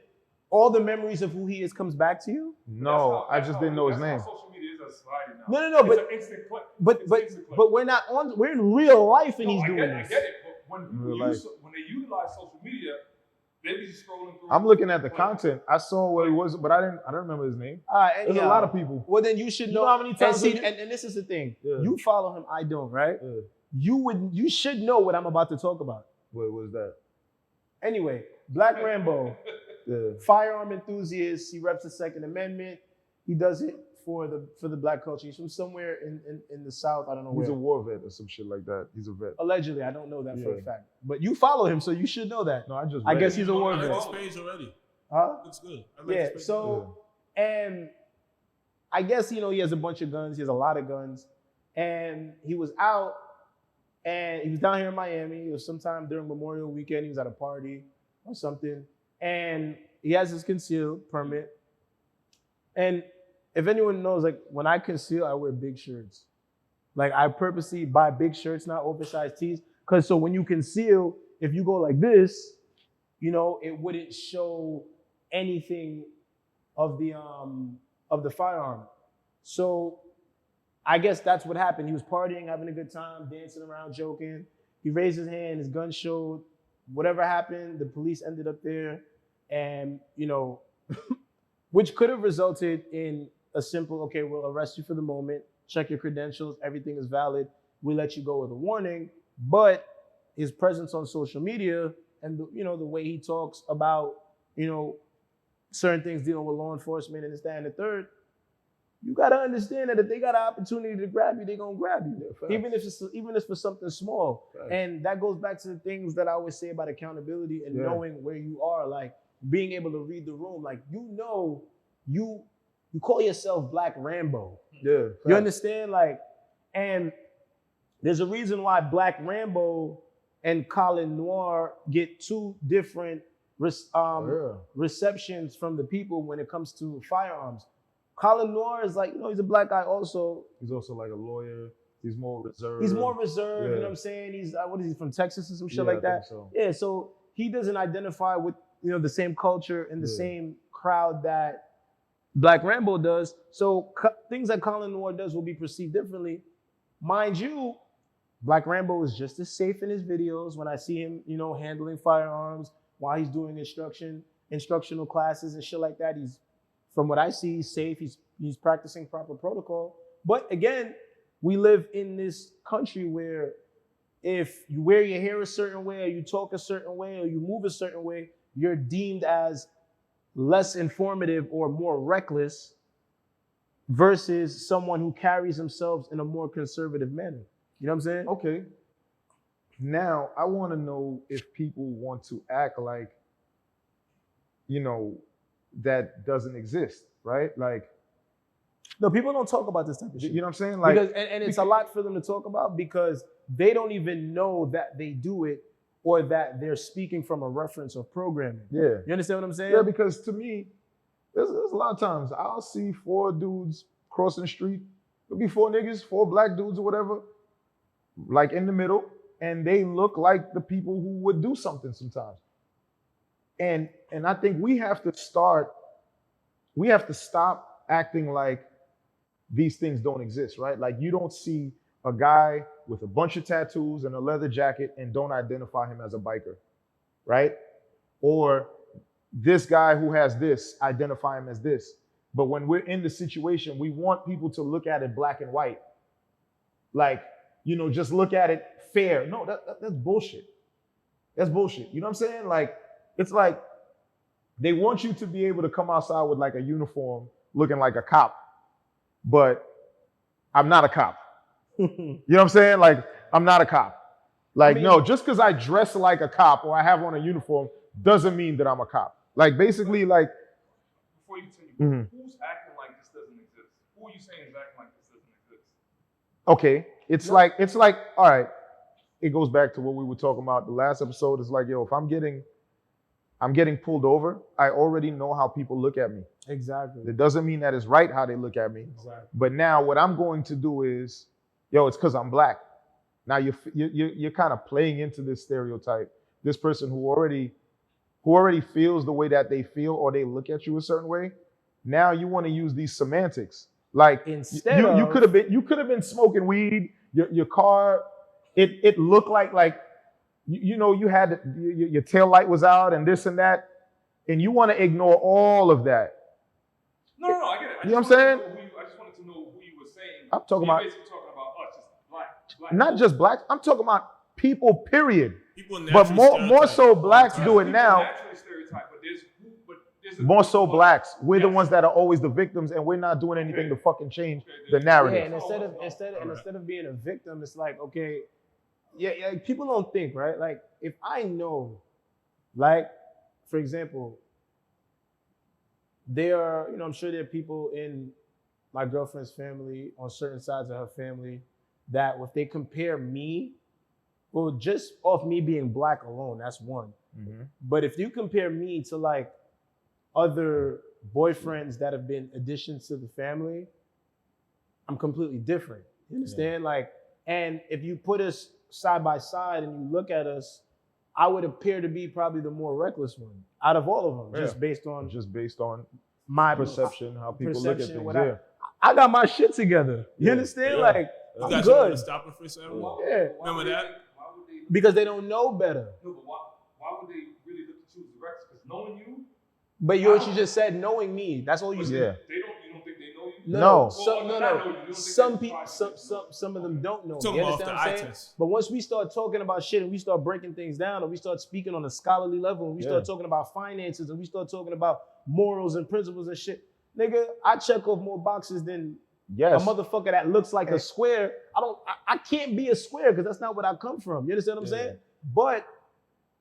all the memories of who he is comes back to you. No, I just didn't know his That's name. how social media is a sliding now. No, It's but an instant click. but It's but instant click. but we're not on. We're in real life, and No, he's I doing get, I this. get it, but when Real people life. when they utilize social media, they be just scrolling through. I'm looking at the content. I saw what he was, but I don't remember his name. All right, There's anyhow. a lot of people. Well, then you should You know. know how many and, times see, we- and this is the thing. Yeah. You follow him, I don't, right? Yeah. You should know what I'm about to talk about. What was that? Anyway, Black Rambo, Yeah. firearm enthusiast. He reps the Second Amendment. He does it for the black culture. He's from somewhere in the South. I don't know He's a where. war vet or some shit like that. He's a vet. Allegedly, I don't know that for a Yeah. fact. But you follow him, so you should know that. No, I just. I read guess it. he's a war I like vet. his page already. Huh? Looks good. I like Yeah. his page. So, and I guess he has a bunch of guns. He has a lot of guns, and he was out, and he was down here in Miami. It was sometime during Memorial Weekend. He was at a party or something, and he has his concealed permit. And if anyone knows, like when I conceal, I wear big shirts. Like I purposely buy big shirts, not oversized tees, because so when you conceal, if you go like this, it wouldn't show anything of the firearm. So I guess that's what happened. He was partying, having a good time, dancing around, joking. He raised his hand, his gun showed. Whatever happened, the police ended up there, and which could have resulted in a simple, okay, we'll arrest you for the moment, check your credentials, everything is valid, we let you go with a warning. But his presence on social media and the way he talks about certain things dealing with law enforcement and this, that, and the third, you gotta understand that if they got an opportunity to grab you, they're gonna grab you. Yeah, even if for something small. Facts. And that goes back to the things that I always say about accountability and knowing where you are, like being able to read the room. Like you call yourself Black Rambo. Yeah. You facts. understand? Like, and there's a reason why Black Rambo and Colin Noir get two different receptions from the people when it comes to firearms. Colin Noir is like, he's a black guy also. He's also like a lawyer. He's more reserved. He's more reserved, you Yeah. know what I'm saying? He's, what is he, from Texas or some shit Yeah, like I that? think so. Yeah, so he doesn't identify with, the same culture and the same crowd that Black Rambo does. So things that Colin Noir does will be perceived differently. Mind you, Black Rambo is just as safe in his videos when I see him, handling firearms while he's doing instructional classes and shit like that. He's, from what I see, he's safe. He's practicing proper protocol. But again, we live in this country where if you wear your hair a certain way, or you talk a certain way, or you move a certain way, you're deemed as less informative or more reckless versus someone who carries themselves in a more conservative manner. You know what I'm saying? Okay. Now, I want to know if people want to act like, that doesn't exist, right? Like, No, people don't talk about this type of shit. you know what I'm saying? Like, Because, and it's a lot for them to talk about because they don't even know that they do it or that they're speaking from a reference of programming. yeah. You understand what I'm saying? Yeah, because to me, there's a lot of times I'll see 4 dudes crossing the street. There'll be 4 niggas, 4 black dudes or whatever, like in the middle, and they look like the people who would do something sometimes. And I think we have to stop acting like these things don't exist, right? Like you don't see a guy with a bunch of tattoos and a leather jacket and don't identify him as a biker, right? Or this guy who has this, identify him as this. But when we're in the situation, we want people to look at it black and white. Like, just look at it fair. No, that's bullshit. That's bullshit. You know what I'm saying? Like, it's like they want you to be able to come outside with like a uniform looking like a cop, but I'm not a cop. You know what I'm saying? Like, I'm not a cop. Like, no, just because I dress like a cop or I have on a uniform doesn't mean that I'm a cop. Like, basically, like. Before you continue, who's acting like this doesn't exist? Who are you saying is acting like this doesn't exist? Okay, it's like, all right, it goes back to what we were talking about the last episode. It's like, yo, if I'm getting pulled over, I already know how people look at me. Exactly. It doesn't mean that it's right how they look at me. Exactly. But now what I'm going to do is, yo, it's because I'm black. Now you're kind of playing into this stereotype. This person who already feels the way that they feel or they look at you a certain way. Now you want to use these semantics. Like Instead you could have been smoking weed. Your car, it looked like you had your tail light was out and this and that, and you want to ignore all of that. No, I get it. You know what I'm saying? I just wanted to know who you were saying. I'm talking You're about basically talking about us, just black. not just blacks. I'm talking about people, period. People But naturally more so stereotype. blacks do it People now. naturally stereotype, but there's It's a More group so of us. blacks. We're the Yes. ones that are always the victims, and we're not doing anything to fucking change the Yeah, narrative. and instead of being a victim, it's like, okay, yeah, people don't think, right? Like, if I know, like, for example, there are, I'm sure there are people in my girlfriend's family, on certain sides of her family, that if they compare me, well, just off me being black alone, that's one. But if you compare me to like other boyfriends that have been additions to the family, I'm completely different. You understand? Like, and if you put us side by side and you look at us, I would appear to be probably the more reckless one out of all of them, Yeah. just based on Just based on my perception, how people look at perception, things. what Yeah. I got my shit together. You Yeah. understand? Yeah. Like, You I'm guys remember good. the Stop and Frisk era? Yeah. Why Remember would that? Why would they? Because they don't know better. No, but why would they really look at you as the reckless? Because knowing you, But what you just said, knowing me, that's all you Yeah. said. they don't. You don't think they know you? No. No. Well, Some, not no. know you. You don't think Some they people, try to some of them don't know. Talking You about understand the what I'm eye saying? test. But once we start talking about shit and we start breaking things down and we start speaking on a scholarly level and we start talking about finances and we start talking about morals and principles and shit, nigga, I check off more boxes than Yes. a motherfucker that looks like a square. I can't be a square because that's not what I come from. You understand what I'm saying? But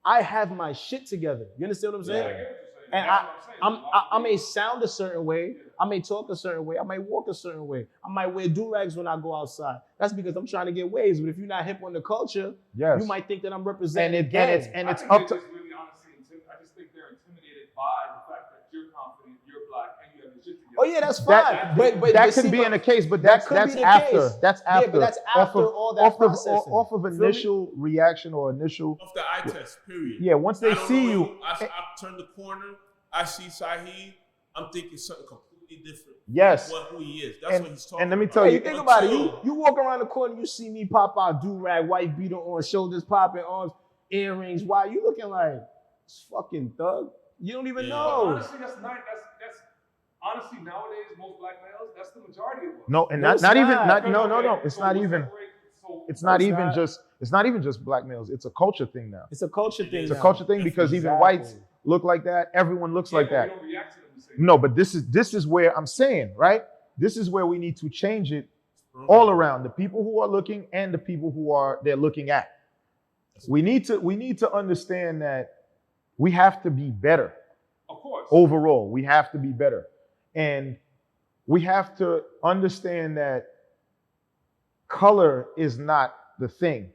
I have my shit together. You understand what I'm saying? I get what you're saying. And That's what I'm saying. I may sound a certain way, I may talk a certain way, I may walk a certain way, I might wear do-rags when I go outside. That's because I'm trying to get waves. But if you're not hip on the culture, Yes. you might think that I'm and representing it, the and gang. it's and I it's think up they're to just really honestly I just think they're intimidated by the fact that you're confident, you're black, and you have your shit together. Oh yeah, that's fine. that. but that but could see, be but in the case, but that that's could be the after. case. That's after. Yeah, but that's after all that processing. Off of Feel me? initial reaction or initial. Off the eye test, period. Yeah. Once they I don't see know you. I turn the corner, I see Saheed, I'm thinking something completely different. Yes. Who he is. That's And- what he's talking and let me about. tell Yeah, you- you think about it. Until- You walk around the corner, you see me pop out do-rag, white beater on, shoulders popping, arms, earrings. Why you looking like this fucking thug? You don't even Yeah. know. Honestly, that's honestly nowadays most black males. That's the majority of us. No, and No, not, it's not even not. not no Okay, no no. It's so not what even. separate- so It's not it's even not. just. It's not even just black males. It's a culture thing now. It's a culture thing. It's a now. culture thing because even Exactly. whites look like that. Everyone looks yeah, like but that. we don't react to them the same. No, but this is where I'm saying, right? This is where we need to change it all around. The people who are looking and the people who are they're looking at. We need to understand that we have to be better. Of course. Overall, we have to be better. And we have to understand that color is not the thing.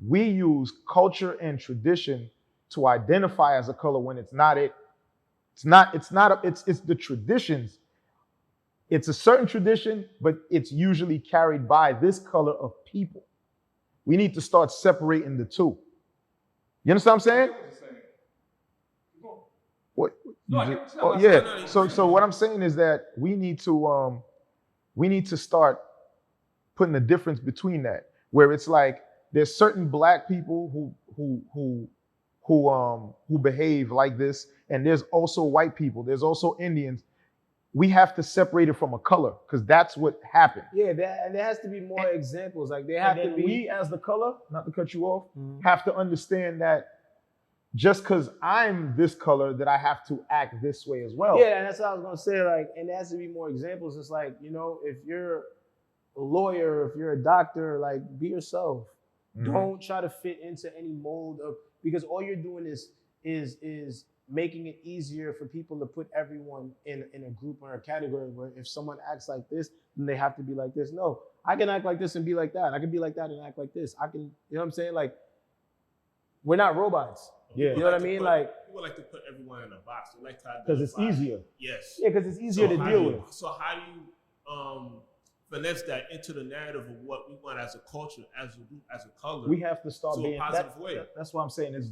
We use culture and tradition to identify as a color when it's not it. It's the traditions. It's a certain tradition, but it's usually carried by this color of people. We need to start separating the two. You understand what I'm saying? I get what you're saying. Keep going. What? No, I get what Oh you're saying. yeah. So what I'm saying is that we need to start putting a difference between that, where it's like there's certain black people who behave like this, and there's also white people. There's also Indians. We have to separate it from a color because that's what happened. Yeah, and there has to be more examples. Like they have And to then be. we, as the color, not to cut you off, Mhm. have to understand that just because I'm this color, that I have to act this way as well. Yeah, and that's what I was gonna say. Like, and there has to be more examples. It's like, if you're a lawyer, if you're a doctor, like be yourself. Mhm. Don't try to fit into any mold of, because all you're doing is making it easier for people to put everyone in a group or a category where if someone acts like this, then they have to be like this. No, I can act like this and be like that. I can be like that and act like this. I can, you know what I'm saying? Like, we're not robots. Yeah. You know what I mean? Like, people like to put everyone in a box. They like to Because it's identify. easier. Yes. yeah, because it's easier to how deal do with. you- So how do you finesse that into the narrative of what we want as a culture, as a group, as a color? We have to start So a being positive way. That's what I'm saying. It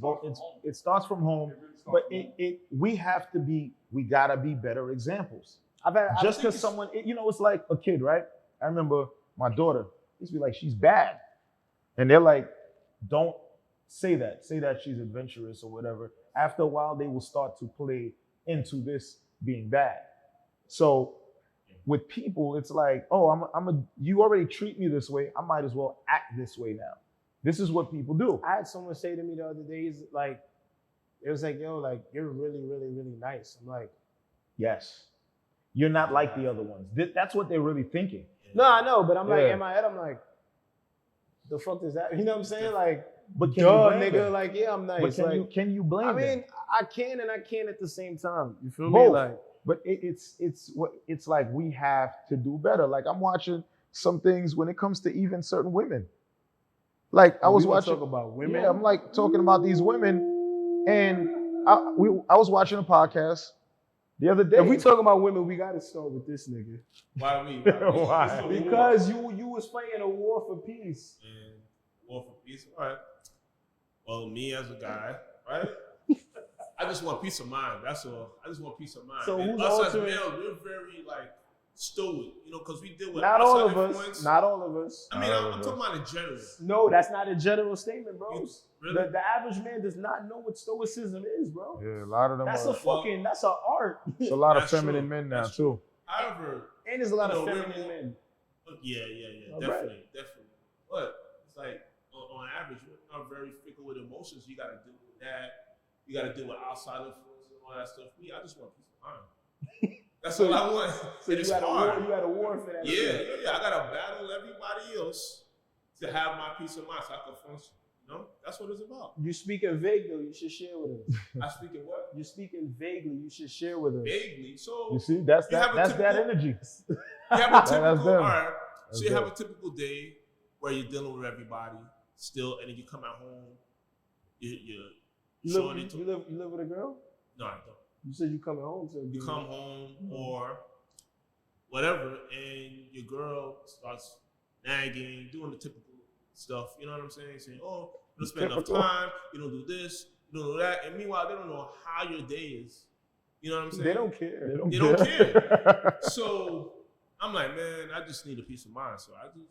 starts from home, It really starts but from home. we gotta be better examples. I've had, Just because someone, it's like a kid, right? I remember my daughter used to be like, she's bad, and they're like, don't say that. Say that she's adventurous or whatever. After a while, they will start to play into this being bad. So with people, it's like, oh, you already treat me this way. I might as well act this way now. This is what people do. I had someone say to me the other day, it was like, yo, like, you're really, really, really nice. I'm like, Yes. You're not like the other ones. That's what they're really thinking. No, I know, but I'm like, Yeah. in my head, I'm like, the fuck is that? You know what I'm saying? Like, But can duh, you blame nigga. them? Like, yeah, I'm nice. But Like, can you blame I them? mean, I can and I can't at the same time. You feel me? Both. Like, But it's like we have to do better. Like I'm watching some things when it comes to even certain women. Like I was we gonna watching. talk about women. Yeah, I'm like talking about these women, and I was watching a podcast the other day. If we talking about women, we gotta start with this nigga. Why me? Why? Because you was fighting a war for peace. And war for peace. All right. Well, me as a guy, right? I just want peace of mind. That's all. I just want peace of mind. So and who's us as altering- males, we're very like stoic, you know, because we deal with Not all outside of us. influence. Not all of us. I mean, Not all I'm of talking about in general. No, that's not a general statement, bro. Really? The average man does not know what stoicism is, bro. Yeah, a lot of them. That's are, a fucking, that's an art. it's a lot of That's feminine true. men now That's too. However, And there's a lot You of know, we're feminine more- men. yeah, All definitely. But it's like on average, we're not very fickle with emotions. You got to deal with that. You got to deal with outside influence and all that stuff. I just want peace of mind. That's all I want. So And you it's had hard. you had a war for that. shit. Yeah. I gotta battle everybody else to have my peace of mind so I can function. You know, that's what it's about. You speaking vague though, you should share with us. I speak in what? You're speaking vaguely, you should share with us. Vaguely. So You see, that's You have a that typical- energy. you have a That's typical. them. All right. That's So you have them. a typical day where you're dealing with everybody still, and then you come at home. You're You showing live, it to. you live with a girl? No, I don't. You said you coming home to You come home or whatever, and your girl starts nagging, doing the typical stuff. You know what I'm saying? Saying, "Oh, you don't spend enough Typical. time. You don't do this. You don't do that." And meanwhile, they don't know how your day is. You know what I'm saying? They don't care. They don't care. So I'm like, man, I just need a peace of mind. So I just,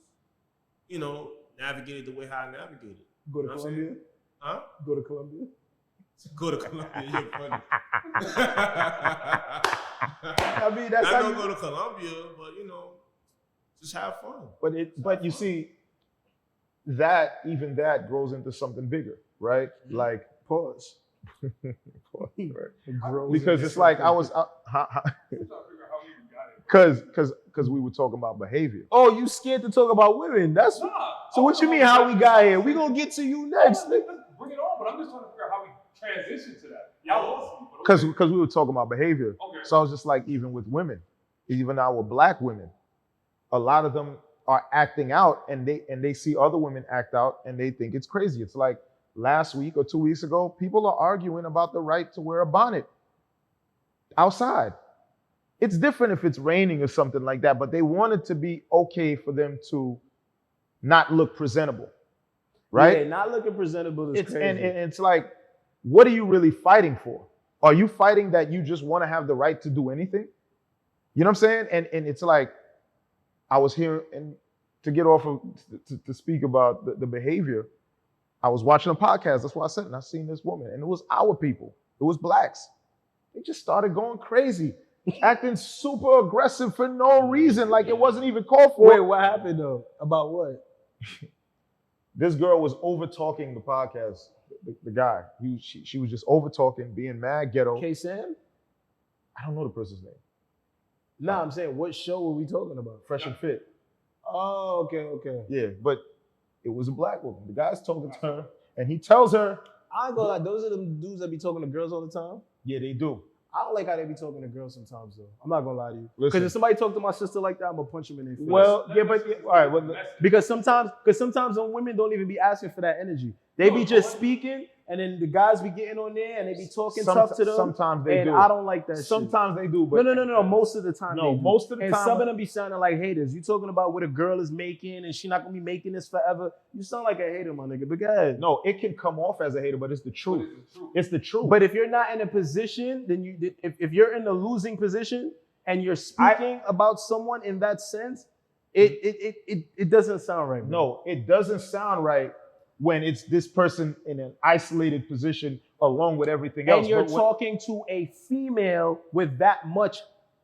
you know, navigated the way how I navigated. Go to You know what I'm Colombia? saying? Huh? Go to Colombia? Go to Colombia. You're funny. I mean, that's I how don't you go to Colombia, but you know, just have fun. But you see, even that grows into something bigger, right? Mm-hmm. Like pause. Right. Because it's like I was, I'm trying to figure out how we even got it. because we were talking about behavior. Oh, you scared to talk about women? That's Nah, so. What you mean? How we got here? We gonna get to you next. Let's bring it on, but I'm just trying to figure out how we transition to that. Y'all lost me, but okay. Because we were talking about behavior. Okay. So I was just like, even with women, even our black women, a lot of them are acting out, and they see other women act out, and they think it's crazy. It's like last week or 2 weeks ago, people are arguing about the right to wear a bonnet outside. It's different if it's raining or something like that, but they want it to be okay for them to not look presentable, right? Yeah, not looking presentable is It's crazy. and it's like, what are you really fighting for? Are you fighting that you just want to have the right to do anything? You know what I'm saying? And it's like, I was here, and to get off of to speak about the behavior, I was watching a podcast. That's what I said, and I seen this woman, and it was our people. It was blacks. They just started going crazy, acting super aggressive for no reason, like it wasn't even called for. Wait, what happened though? About what? This girl was over talking the podcast. The guy, she was just over talking, being mad ghetto. K Sam? I don't know the person's name. Nah, I'm saying, what show were we talking about? Fresh and Fit. Oh, okay. Yeah, but it was a black woman. The guy's talking to her, and he tells her, I ain't gonna lie, those are them dudes that be talking to girls all the time. yeah, they do. I don't like how they be talking to girls sometimes though. I'm not gonna lie to you. Listen. Because if somebody talk to my sister like that, I'm gonna punch him in their face. Well, yeah, but all right. Well, because sometimes some women don't even be asking for that energy. They be just speaking, and then the guys be getting on there and they be talking tough to them. Sometimes they and do. I don't like that shit. Sometimes they do, but No. Most of the time, No, they do. most of the and time- some of them be sounding like haters. You talking about what a girl is making, and she not gonna be making this forever. You sound like a hater, my nigga. But go ahead. no, it can come off as a hater, but it's the truth. It's the truth. But if you're not in a position, then if you're in a losing position and you're speaking about someone in that sense, it doesn't sound right. Bro. no, it doesn't sound right when it's this person in an isolated position along with everything else. And you're But when- talking to a female with that much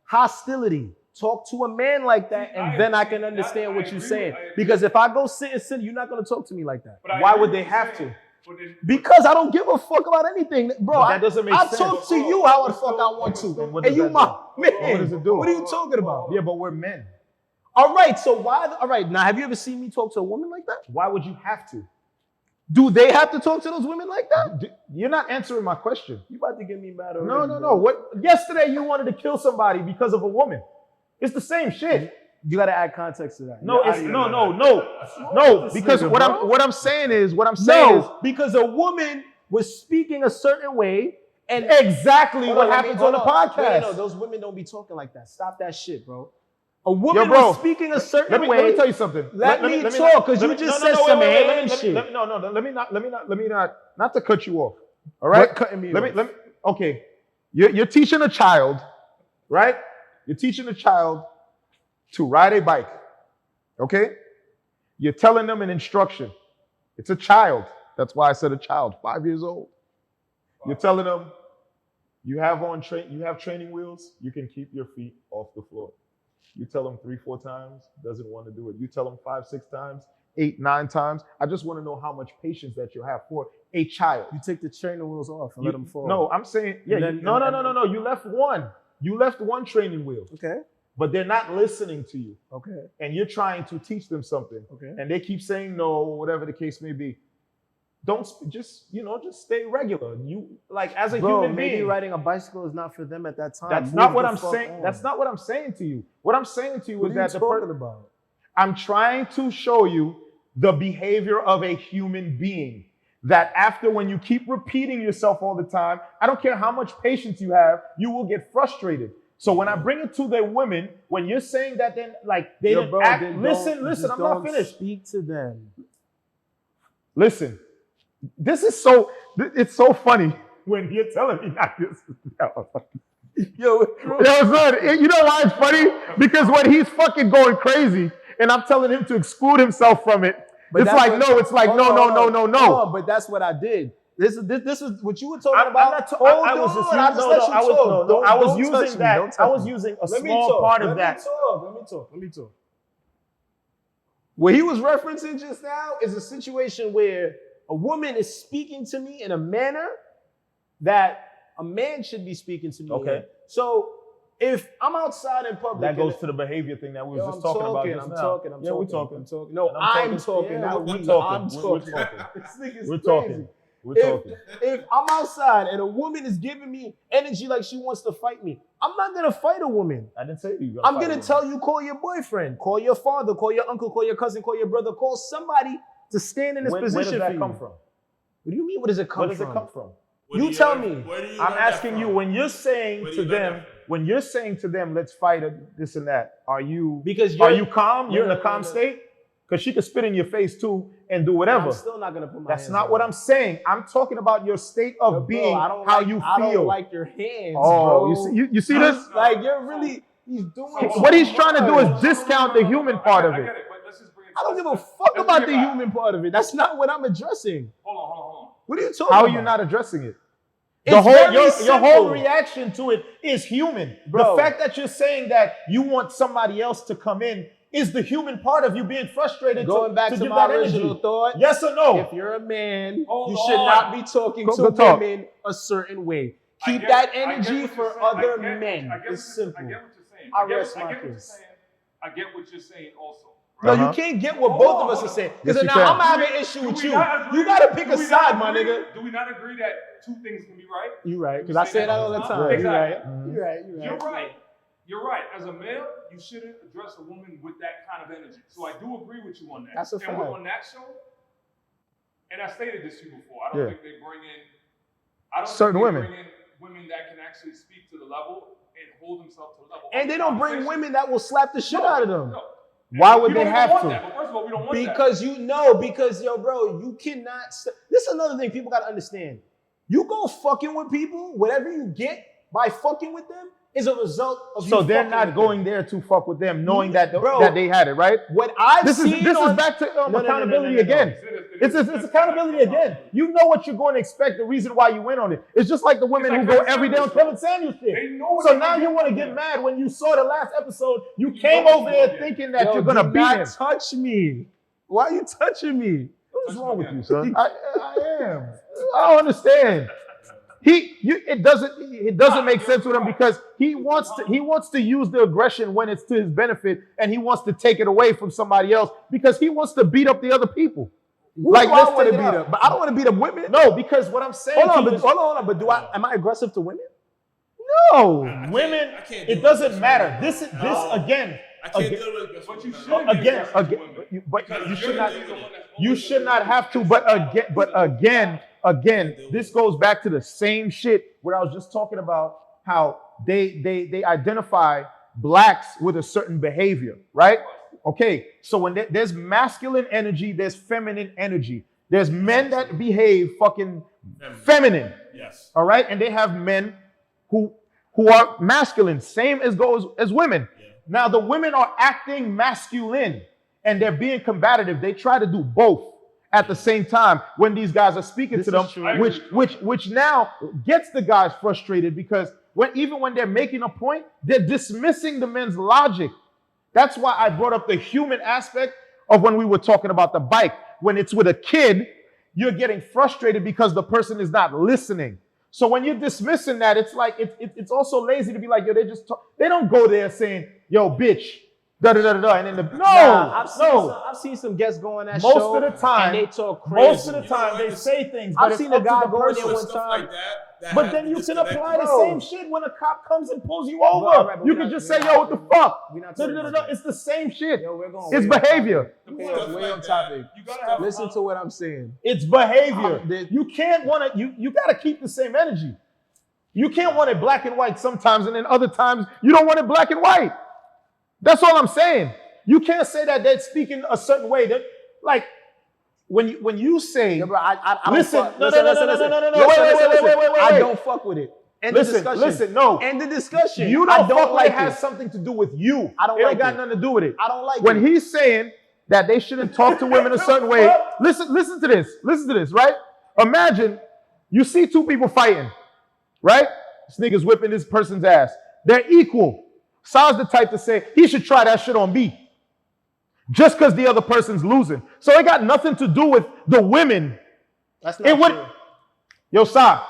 hostility. Talk to a man like that, and then I can understand what you're saying. Because if I go sit, you're not going to talk to me like that. But I Why agree would with they what have you're to? saying. But then, Because I don't give a fuck about anything, bro. But that doesn't make I sense. talk to you how the fuck I want to, what and does you that my do? man. What does it do? What are you talking about? Yeah, but we're men. All right, so why? All right, now have you ever seen me talk to a woman like that? Why would you have to? Do they have to talk to those women like that? You're not answering my question. You about to get me mad already? No. What? Yesterday you wanted to kill somebody because of a woman. It's the same shit. You gotta add context to that. No, You're it's out of no. This Because nigga, what bro. I'm saying is is because a woman was speaking a certain way, and exactly Hold what on, let me- happens on the hold on. podcast. No, those women don't be talking like that. Stop that shit, bro. A woman Yo, bro, was speaking a certain let me way. tell you something. Let me talk, 'cause you just said some hand shit. Let me not to cut you off. All Right? right? Cutting me Let off. me okay. You're teaching a child, right? You're teaching a child to ride a bike. Okay? You're telling them an instruction. It's a child. That's why I said a child, 5 years old. You're telling them you have training wheels, you can keep your feet off the floor. You tell them 3-4 times, doesn't want to do it. You tell them 5-6 times, 8-9 times. I just want to know how much patience that you have for a child. You take the training wheels off and let them fall. No, I'm saying, yeah. No. You left one. You left one training wheel, Okay. but they're not listening to you. Okay. And you're trying to teach them something. Okay. And they keep saying no, whatever the case may be. Don't just stay regular. You like as a human maybe being. riding a bicycle is not for them at that time. That's Move not what the I'm fuck saying. on. That's not what I'm saying to you. What I'm saying to you What is are you that talking about? I'm trying to show you the behavior of a human being. That after when you keep repeating yourself all the time, I don't care how much patience you have, you will get frustrated. So when I bring it to the women, when you're saying that, then like they didn't act. Listen, I'm not finished. Speak to them. Listen, it's so funny when you're telling me not this. Yo, son, you know why it's funny? Because when he's fucking going crazy and I'm telling him to exclude himself from it, But it's that's like, what- no, it's like, hold no, on, no, hold no, on. no, no. Hold on, but that's what I did. This is what you were talking I'm about. not Hold I was on, just I using, just no, let no, you I was, talk. no, no, Don't- I was don't touch using me, that. don't touch I was me. using a Let me small talk, part of that. Let me talk. What he was referencing just now is a situation where a woman is speaking to me in a manner that a man should be speaking to me Okay. in. So if I'm outside in public, That goes and- to the behavior thing that we Yo, was just I'm talking about talking, just I'm now. talking. Yeah, we're talking. No, And I'm talking. Yeah, Not we're we. talking. I'm We're talking. talking. This nigga's We're crazy. talking. We're talking. If I'm outside and a woman is giving me energy like she wants to fight me, I'm not gonna fight a woman. I didn't say you. I'm gonna tell you, call your boyfriend, call your father, call your uncle, call your cousin, call your brother, call somebody to stand in this Where position does that for you. come from? What do you mean? Where does it come Where does from? it come from? Where You do tell learn- me. where do you I'm learn that asking from? you, when you're saying Where do to you learn them, that from? when you're saying to them, let's fight this and that, are you Because are you're- you calm? No, You're in no, a calm no, no. state? Because she could spit in your face too and do whatever. I'm still not gonna put my That's hands not on what her. I'm saying. I'm talking about your state of Yo, bro, being, I don't how like, you I feel. don't like your hands, Oh, bro. you see this? Like you're really, he's doing. What he's trying to do is much. discount the human part of I it. get it, but let's just bring it. I don't give a let's- fuck let's about bring the it back. human part of it. That's not what I'm addressing. Hold on. What are you talking How about? are you not addressing it? It's The whole very your simple. whole reaction to it is human. Bro. The fact that you're saying that you want somebody else to come in is the human part of you being frustrated. Going back to give my that original energy. thought. Yes or no? If you're a man, Hold you should on. not be talking Go to talk. women a certain way. I Keep get- that I get energy what for you're saying. other I get- men. I get It's what you're- simple. I get what you're saying. I I get rest what my you're case. saying. I get what you're saying also. No, Right? you can't get what Hold both of on, us hold are on. saying. Yes, Because you now can. I'm having an issue Do with we you. not agree- You gotta pick do a we side, not my agree- nigga. Do we not agree that two things can be right? You right, We because I say that all the time. time. Exactly. You're right. You're right. You're right. As a male, you shouldn't address a woman with that kind of energy. So I do agree with you on that. That's a And we're fact. on that show, and I stated this to you before, I don't Yeah. think they bring in, I don't Certain think they women. bring in women that can actually speak to the level and hold themselves to the level. And of they the don't bring conversation. women that will slap the shit No, out of them. no. Why would We they don't have want to? that, but first of all, we don't want that. Because you know, because yo, bro, you cannot. This is another thing people gotta understand. You go fucking with people, whatever you get by fucking with them is a result of you So they're fucking not with going them. there to fuck with them, knowing that Bro. that they had it, right? What I've This seen is on, back to no, accountability no. again. It's accountability again. You know what you're going to expect. The reason why you went on it. It's just like the women It's who like go Kevin every day on Samuels. Kevin Samuels shit. They know what So they now can you do want to with get them. mad when you saw the last episode. You You came know over there what- thinking that Yo, you're gonna do beat not him. touch me. Why are you touching me? What's wrong with you, son? I am. I don't understand. It doesn't make sense with him because he wants to use the aggression when it's to his benefit, and he wants to take it away from somebody else because he wants to beat up the other people. Like, I want to beat up, but I don't want to beat up women. No, because what I'm saying. Hold on. But am I aggressive to women? No, women. It doesn't matter. This again. I can't deal with it. But you should but you should not have to. But again, this goes back to the same shit where I was just talking about how they identify blacks with a certain behavior, right? Okay, so when there's masculine energy, there's feminine energy. There's men that behave fucking feminine. Yes. All right, and they have men who are masculine, same as goes as women. Yeah. Now the women are acting masculine and they're being combative. They try to do both at the same time when these guys are speaking to them, which now gets the guys frustrated because even when they're making a point, they're dismissing the men's logic. That's why I brought up the human aspect of when we were talking about the bike. When it's with a kid, you're getting frustrated because the person is not listening. So when you're dismissing that, it's like it's also lazy to be like, yo, they don't go there saying, yo, bitch, da da da da, and then I've seen some guests go on that show. Most of the time, and they talk crazy. Most of the time, they say things. I've seen a guy go there one time. Like that but then you can apply the same shit when a cop comes and pulls you over. You can just say, yo, what the fuck? It's the same shit. It's behavior. Way on topic. Listen to what I'm saying. It's behavior. You can't want to, you got to keep the same energy. You can't want it black and white sometimes, and then other times you don't want it black and white. That's all I'm saying. You can't say that they're speaking a certain way. That, like, when you say, I don't listen, fuck. Listen. Wait. I don't fuck with it. End the discussion. End the discussion. You don't fuck with it. It has something to do with you. I don't it like ain't got nothing to do with it. I don't like when he's saying that they shouldn't talk to women a certain way. Listen to this, right? Imagine you see two people fighting, right? This nigga's whipping this person's ass. They're equal. Sa's the type to say, he should try that shit on me. Just because the other person's losing. So it got nothing to do with the women. That's not true. Yo, Sa,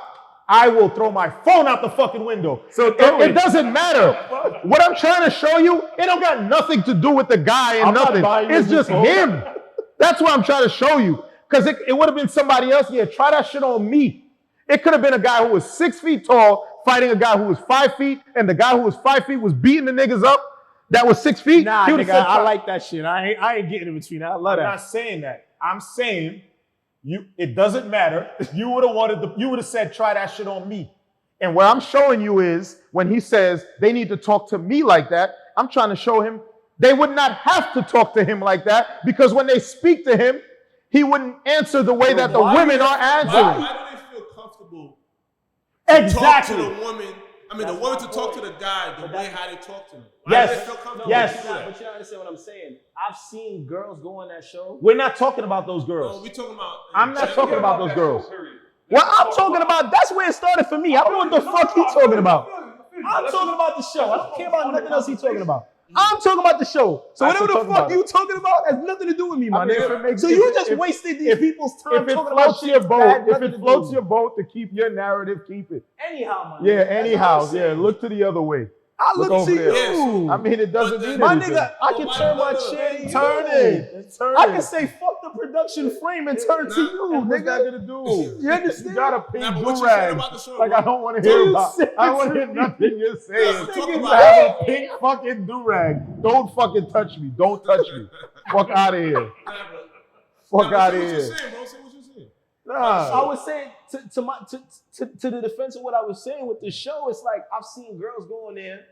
I will throw my phone out the fucking window. So it doesn't matter. What I'm trying to show you, it don't got nothing to do with the guy and nothing. It's just him. That's what I'm trying to show you. Because it would have been somebody else. Yeah, try that shit on me. It could have been a guy who was 6 feet tall fighting a guy who was 5 feet, and the guy who was 5 feet was beating the niggas up that was 6 feet. Nah, nigga, I like that shit. I ain't getting in between. I love that. I'm not saying that. I'm saying it doesn't matter. You would have said, try that shit on me. And what I'm showing you is when he says they need to talk to me like that, I'm trying to show him they would not have to talk to him like that because when they speak to him, he wouldn't answer the way that the women are answering. Why do they feel comfortable exactly to talk to the woman? I mean, the woman to talk to the guy the way how they talk to him. Yes. Yes. But you don't understand what I'm saying. I've seen girls go on that show. We're not talking about those girls. No, we talking about. I'm not talking about those girls. Well, I'm talking about, that's where it started for me. I don't know what the fuck he's talking about. I'm talking about the show. I don't care about nothing else he's talking about. I'm talking about the show. So whatever the fuck you talking about has nothing to do with me, my nigga. So you just wasted these people's time talking about shit. If it floats your boat to keep your narrative, keep it. Anyhow, man. Yeah, anyhow. Yeah, look to the other way. I look to you. Yes. I mean, it doesn't mean my anything. nigga, I can turn my chair. Turn it. I can say fuck the production frame and turn to you, What's that nigga. gonna do? You understand? You got a pink Nah, but what you do-rag. saying about the show, Like, bro? I don't want to hear about. I don't want to hear nothing you're saying. talk You about have a pink fucking do-rag. Don't fucking touch me. Don't touch me. Fuck out of here. Fuck out of here. Say what you saying. Nah. I was saying to the defense of what I was saying with the show, it's like I've seen girls go in there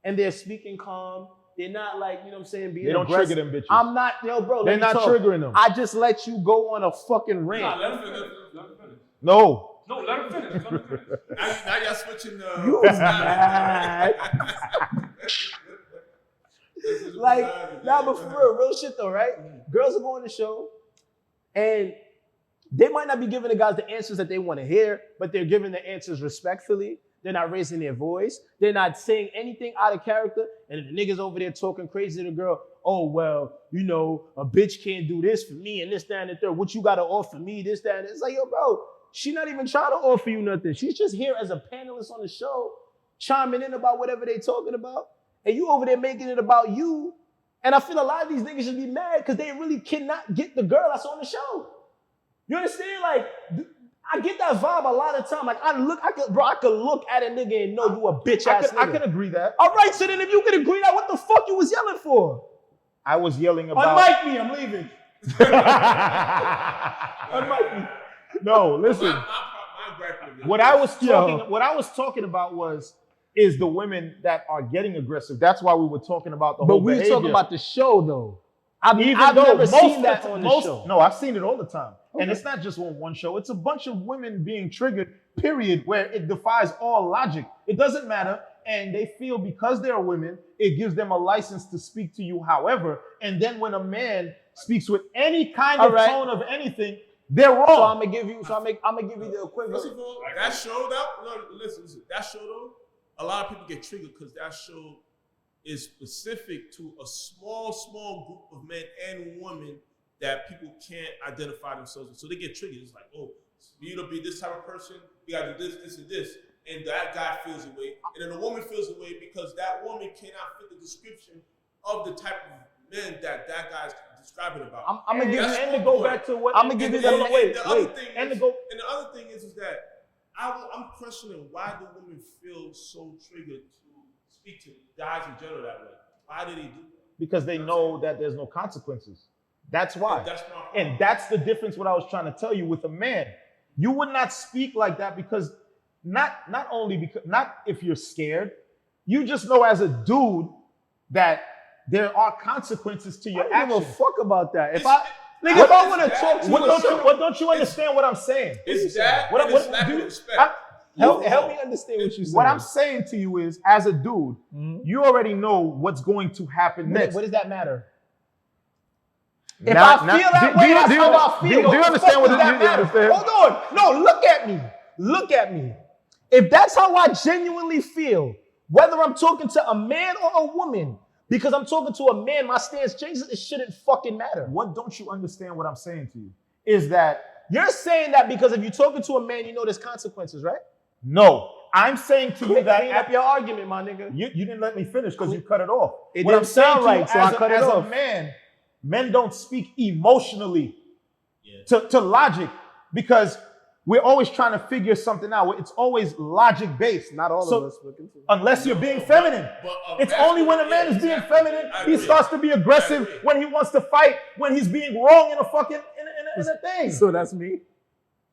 and they're speaking calm. They're not like, you know what I'm saying, being They don't aggressive. trigger them bitches. I'm not, yo, bro. They're not triggering them. I just let you go on a fucking rant. Nah, let him finish. No. No, let him finish. Now y'all switching the. You was mad. Like, nah, but for real shit though, right? Girls are going to the show, and they might not be giving the guys the answers that they want to hear, but they're giving the answers respectfully. They're not raising their voice. They're not saying anything out of character. And the niggas over there talking crazy to the girl. Oh, well, you know, a bitch can't do this for me and this, that, and the third. What you got to offer me, this, that, and it's like, yo, bro, she not even trying to offer you nothing. She's just here as a panelist on the show, chiming in about whatever they talking about. And you over there making it about you. And I feel a lot of these niggas should be mad because they really cannot get the girl that's on the show. You understand? Like, I get that vibe a lot of time. Like, I could look at a nigga and know you a bitch ass nigga. I can agree that. All right, so then if you can agree that, what the fuck you was yelling for? I was yelling about. Unmic me, I'm leaving. Unmic me. No, listen. What I was talking about is the women that are getting aggressive. That's why we were talking about the whole behavior. But we talking about the show though. I've never seen that on the show. No, I've seen it all the time. Okay. And it's not just on one show. It's a bunch of women being triggered, period, where it defies all logic. It doesn't matter. And they feel because they're women, it gives them a license to speak to you however. And then when a man speaks with any kind of tone of anything, they're wrong. So I'm gonna give you the equivalent. First of all, that show that show though, a lot of people get triggered because that show is specific to a small group of men and women that people can't identify themselves with. So they get triggered. It's like, oh, for you to be this type of person, you gotta do this, and this. And that guy feels a way. And then the woman feels a way because that woman cannot fit the description of the type of men that guy's describing about. I'm gonna give you, and to go back to what I'm gonna give you the other thing is that I'm questioning why do women feel so triggered to speak to guys in general that way? Why do they do that? Because they know that there's no consequences. That's why. And that's the difference what I was trying to tell you with a man. You would not speak like that because not if you're scared. You just know as a dude that there are consequences to your actions. I don't give a fuck about that. If I want to talk to you, don't you understand what I'm saying? It's that. It's lack of respect. Help me understand what you're saying. What I'm saying to you is, as a dude, you already know what's going to happen next. What does that matter? If I feel that way, that's how I feel. Do you understand what that matters? Hold on. No, look at me. Look at me. If that's how I genuinely feel, whether I'm talking to a man or a woman, because I'm talking to a man, my stance changes, it shouldn't fucking matter. What don't you understand what I'm saying to you? Is that you're saying that because if you're talking to a man, you know there's consequences, right? No. I'm saying to you that clean up your argument, my nigga. You didn't let me finish because you cut it off. It didn't sound right, so I cut it off. As a man, men don't speak emotionally to logic because we're always trying to figure something out. It's always logic based. Not all of us. Unless you're being feminine. It's only when a man is being feminine, he starts to be aggressive when he wants to fight, when he's being wrong in a fucking in a thing. So that's me.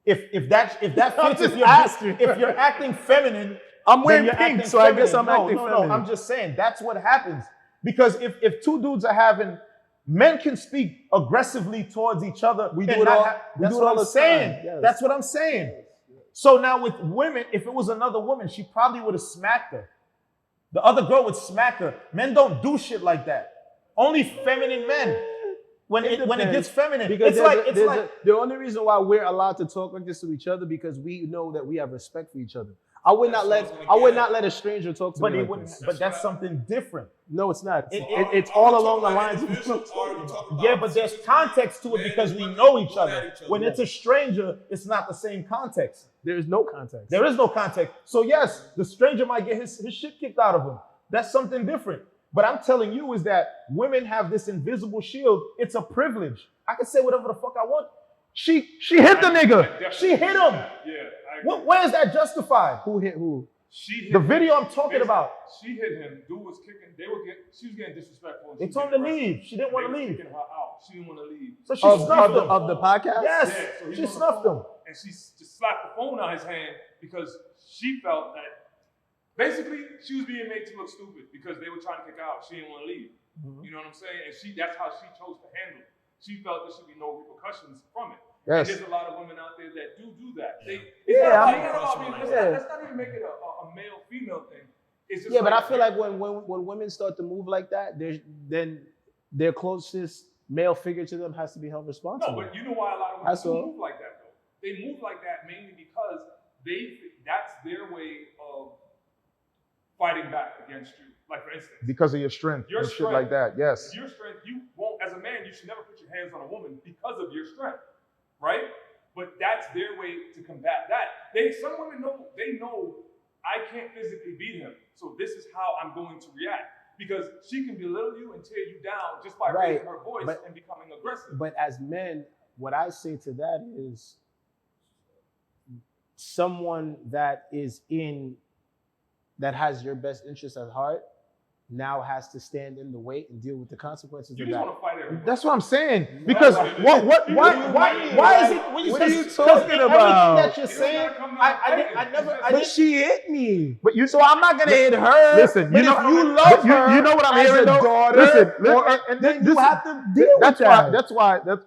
If that fits, if you're acting feminine, I'm wearing pink, so I guess I'm acting feminine. No, I'm just saying that's what happens. Because if two dudes are having, men can speak aggressively towards each other. We do it all the time. Yes. That's what I'm saying. So now with women, if it was another woman, she probably would have smacked her. The other girl would smack her. Men don't do shit like that. Only feminine men. When it gets feminine, because the only reason why we're allowed to talk like this to each other because we know that we have respect for each other. I would not let a stranger talk to me like this. But that's something different. No, it's not. It's all along the lines of yeah, but there's context to it because we know each other. When it's a stranger, it's not the same context. There is no context. There is no context. So yes, the stranger might get his shit kicked out of him. That's something different. But I'm telling you is that women have this invisible shield. It's a privilege. I can say whatever the fuck I want. She hit the nigga. She hit him. Yeah. Where is that justified? Who hit who? She hit the video I'm talking about. She hit him. Dude was kicking. She was getting disrespectful. They told him to leave. She didn't want to leave. Kicking her out. She didn't want to leave. So she snuffed him. Of the podcast? Yes. Yeah, so she snuffed him. And she just slapped the phone out of his hand because she felt that basically she was being made to look stupid because they were trying to kick her out. She didn't want to leave. Mm-hmm. You know what I'm saying? And that's how she chose to handle it. She felt there should be no repercussions from it. Yes. And there's a lot of women out there that do that. Let's not even make it a male-female thing. It's just but I feel like when women start to move like that, then their closest male figure to them has to be held responsible. No, but you know why a lot of women move like that, though? They move like that mainly because that's their way of fighting back against you. Like for instance, Because of your strength Your and shit like that. Yes. your strength, you won't, as a man, you should never put your hands on a woman because of your strength, right? But that's their way to combat that. Some women know, they know I can't physically beat him, so this is how I'm going to react. Because she can belittle you and tear you down just by raising her voice and becoming aggressive. But as men, what I say to that is someone that has your best interest at heart now has to stand in the way and deal with the consequences You of just that. want to fight everybody. That's what I'm saying. Because why is it when you What say are you talking about? everything that you're saying? But she hit me. But you So I'm not gonna hit her. Listen, but you know, if you love her, you know what I'm as hearing a though? daughter, Listen, then this you have to deal with that.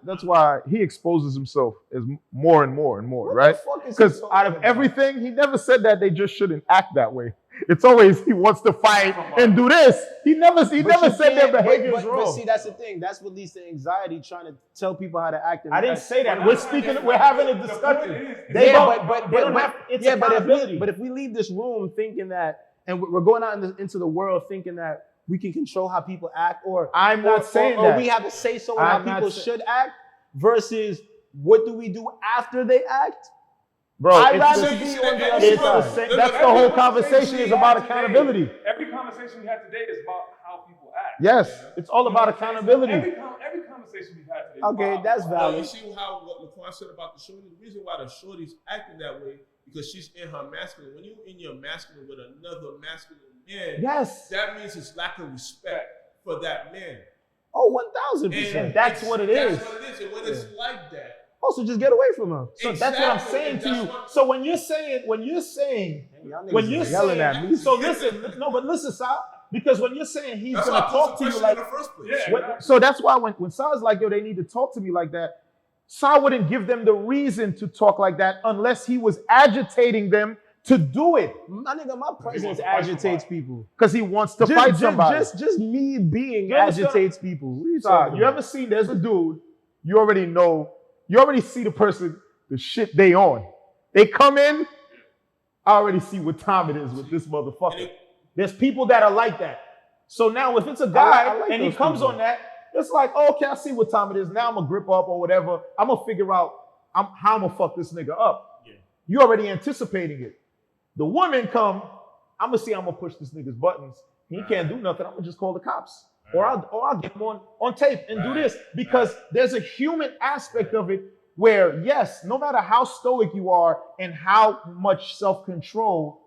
That's why he exposes himself as more and more and more, What right? the fuck is he Because talking out of about? everything, he never said that they just shouldn't act that way. It's always he wants to fight and do this. He never said their behavior is wrong. But see, that's the thing. That's what leads to anxiety, trying to tell people how to act. I didn't say that. But We're having a the discussion. point is- They But don't have. It's accountability. but if we leave this room thinking that, and we're going out into the world thinking that we can control how people act, or I'm not saying or that. we have to say so on I'm how not people sa- should act, versus what do we do after they act? Bro, I'd it's rather the- be it's on the the other it's the side. same. That's the whole conversation is about accountability. Every conversation we had today is about how people act. Yes, it's all about accountability. Every conversation we've had today. Is Okay, about that's how people valid. You see how what Laquan said about the shorty? The reason why the shorty's acting that way because she's in her masculine. When you're in your masculine with another masculine man, Yes. that means it's lack of respect for that man. Oh, 1,000%. That's what it is. That's what it is. And when it's like that, Also, just get away from her. So that's what I'm saying to you. So when you're saying, Y'all niggas when you're is yelling saying, at me. so listen, no, but listen, Sal, because when you're saying he's that's gonna why I posed talk the to you question like, in the first place. Yeah. so that's why when Sal's like, yo, they need to talk to me like that, Sal wouldn't give them the reason to talk like that unless he was agitating them to do it My nigga, my presence agitates people. because he wants to fight somebody. Just me being You understand? agitates people. What are you Sal, talking you about? ever seen there's a dude, you already see the person, the shit they on. They come in, I already see what time it is with this motherfucker. There's people that are like that. So now if it's a guy I like and he those comes people. on that, it's like, oh, okay, I see what time it is. Now I'm gonna grip up or whatever. I'm gonna figure out how I'm gonna fuck this nigga up. Yeah. You already anticipating it. The woman come, I'm gonna see I'm gonna push this nigga's buttons. He can't do nothing. I'm gonna just call the cops. Or I'll get him on tape and do this. Because there's a human aspect of it where, yes, no matter how stoic you are and how much self-control,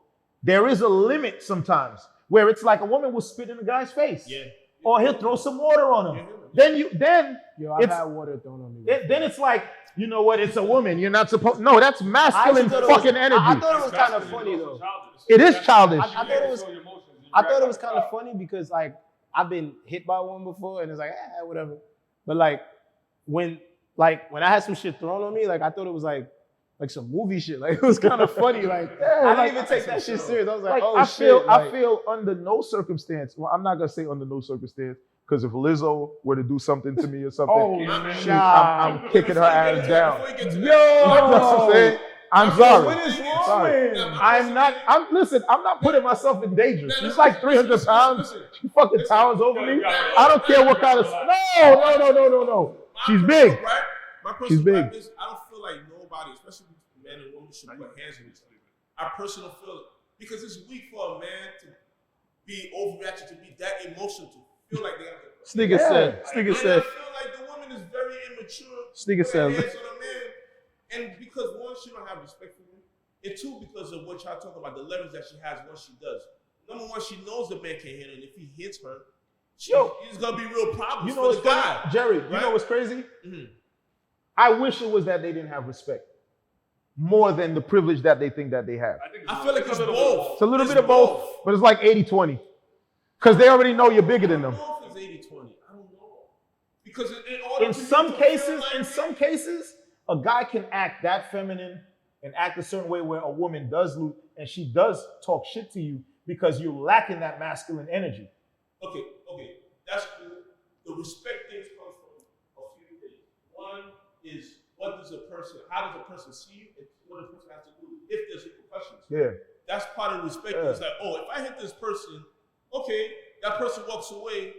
there is a limit sometimes where it's like a woman will spit in a guy's face. Yeah. Or he'll throw some water on him. Yeah. Then Yo, I've it's had water thrown on me. then it's like, you know what, it's a woman. You're not supposed. No, that's masculine thought it fucking was- energy. I thought it was kind of funny though. It is childish. I thought it was kind of funny because like I've been hit by one before and it's like whatever. But like when I had some shit thrown on me, like I thought it was like some movie shit. Like it was kind of funny. Like I didn't even take that shit serious. I was like, oh shit. I feel under no circumstance. Well, I'm not gonna say under no circumstance because if Lizzo were to do something to me or something, I'm kicking her ass down. Yo, I'm sorry. what is wrong Sorry. with? I'm not putting myself in danger. She's like 300 pounds. She fucking towers over me. I don't care what kind of. No. She's big. Right? My She's personal big. gripe is I don't feel like nobody, especially men and women, should put hands on each other. I personally feel because it's weak for a man to be overreacted, to be that emotional, to feel like they have to. Sneaker said. And I feel like the woman is very immature. Sneaker put said. hands on a man, and because one, she don't have respect for him, and two, because of what y'all talk about, the leverage that she has once she does. Number one, she knows the man can't hit her, and if he hits her, it's gonna be real problems You know what's for the guy. funny, Jerry? You right? know what's crazy? Mhm. I wish it was that they didn't have respect more than the privilege that they think that they have. I feel like it's both. It's a little bit of both, but it's like 80-20. Because they already know you're bigger than them. I don't know if it's 80-20. I don't know. Because In some cases, a guy can act that feminine and act a certain way where a woman does lose and she does talk shit to you because you're lacking that masculine energy. Okay, that's cool. The respect things comes from a few things. One is how does a person see you, and what does a person have to do if there's repercussions. Yeah. that's part of respect. Yeah. It's like, oh, if I hit this person, okay, that person walks away.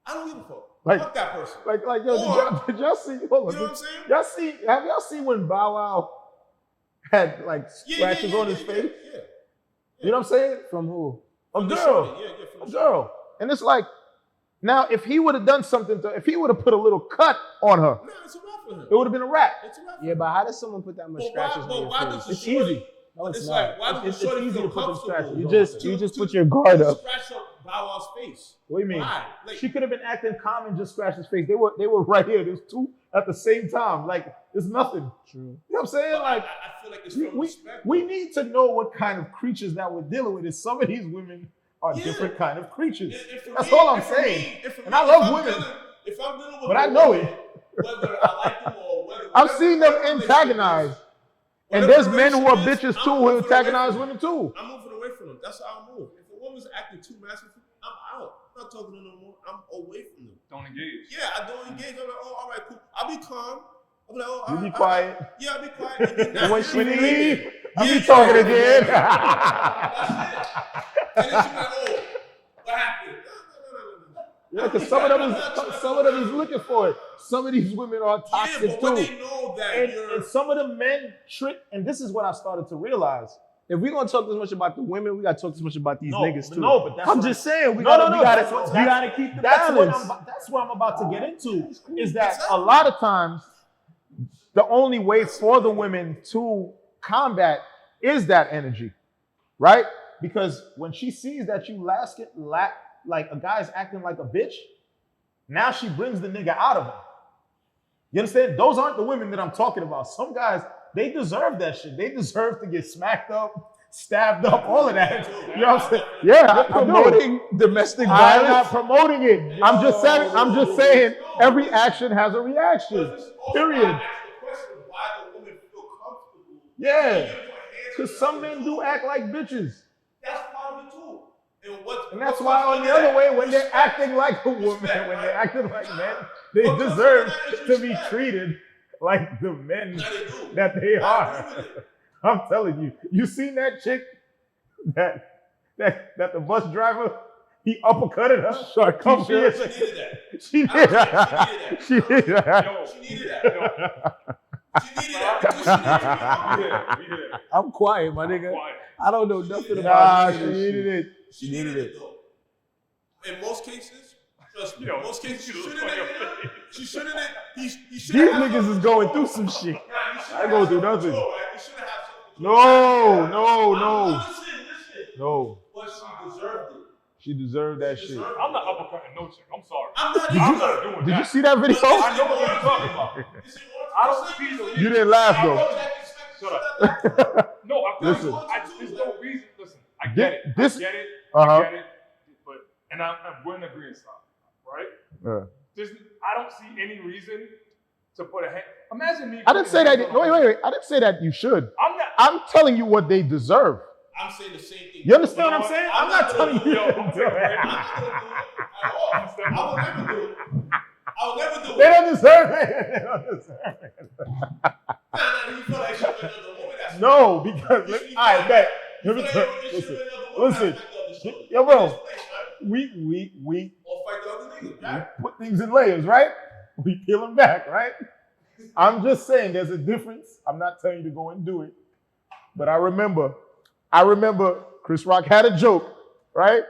I don't give a fuck. Like- Fuck that person. Like, yo, did y'all see? Hold on. You know what I'm saying? Y'all see? Have y'all seen when Bow Wow had like scratches on his face? Yeah. You know what I'm saying? From who? A From the girl. shorty. Yeah, from A the girl. And it's like, now if he would have done something to, if he would have put a little cut on her, shorty. Nah, it's a wrap for him. it would have been a wrap. It's a wrap for Yeah, him. but how does someone put that much scratches on why your does face? the It's shorty, easy. No, it's It's not. like, why does It's the shorty easy feel to put them scratches comfortable? on. You just put your guard up. Scratch up Bow Wow's face. What do you mean? Why? Like, She could have been acting calm and just scratched his face. They were right here. There's two at the same time. Like, it's nothing. True. You know what I'm saying? but Like, I feel like it's from respect. we need to know what kind of creatures that we're dealing with. And some of these women are Yeah. different kind of creatures. And for That's me- all I'm and for saying. me- and for And me, I if love I'm women. if I'm dealing with But a I know woman, it. whether I like them or whether I've seen them whatever antagonize. And whatever there's the men who are relationship bitches is, too I'm who moving away antagonize from women it. too. I'm moving away from them. That's how I move. If a woman's acting too masculine, I'm out. I'm not talking to them no more. I'm away from them. Don't engage. Yeah, I don't engage. I'm like, oh, all right, cool. I'll be calm. I'm like, oh, You all be right, quiet. Yeah, I'll be quiet. And then And when that's she it. leave, I Yeah, be talking yeah. again. That's it. And then she's like, oh, what happened? Yeah, because some of them is looking for it. Some of these women are toxic Yeah, but when too. they know that And some of the men trick, and this is what I started to realize. If we're gonna talk this much about the women, we gotta talk this much about these niggas too. No, but that's I'm what just saying, we No, gotta, no, we gotta, that's what- we gotta keep the That's balance. what I'm about to get into. Is that a lot of times the only way for the women to combat is that energy, right? Because when she sees that you like a guy's acting like a bitch, now she brings the nigga out of him. You understand? Those aren't the women that I'm talking about. Some guys, they deserve that shit. They deserve to get smacked up, stabbed up, all of that. You know what I'm saying? Yeah, I do. Promoting domestic I'm violence. not promoting it. I'm just saying every action has a reaction. Period. Ask the question of why the women feel comfortable. Yeah. Because some men do act like bitches. That's part of it too. And that's why on the other way, when they're acting like a woman, when they're acting like men, they deserve to be treated like the men that they are. I'm telling you. You seen that chick that the bus driver, he uppercutted her? She needed that. She did that. She did that. Yo, She needed that. She needed that because she needed we did. I'm quiet, my nigga. Quiet. I don't know nothing Nah, about she this shit. needed it. She needed it though. In most cases, trust me. Yo, In most cases, she she shouldn't was have. on your She shouldn't have. He These shouldn't have. niggas is going through some shit. I go through nothing. He should have had some. No. Listen. No. But she deserved it. She deserved that shit. I'm not uppercutting no chick. I'm sorry. I'm not I'm either. not doing Did that. you see that video? I know what you're talking about. I don't see the You didn't laugh though. Shut up. No, I feel Listen. there's no reason. Listen, I get it. This- I get it. Uh-huh. I get it. But we're in agreement, right? Yeah. I don't see any reason to put a hand. Imagine me. I didn't say that. Wait. I didn't say that you should. I'm not. I'm telling you what they deserve. I'm saying the same thing. You understand what I'm saying? I'm not telling you. Yo, I'm gonna take a break. I'm not gonna do it at all. I will never do it. I will never do They it. don't deserve it. They don't deserve it. You feel like she was another woman. That's No, because I bet. Let me tell listen. Yo, bro. We Or fight the other nigga, right? put things in layers, right? We peel them back, right? I'm just saying there's a difference. I'm not telling you to go and do it. But I remember Chris Rock had a joke, right?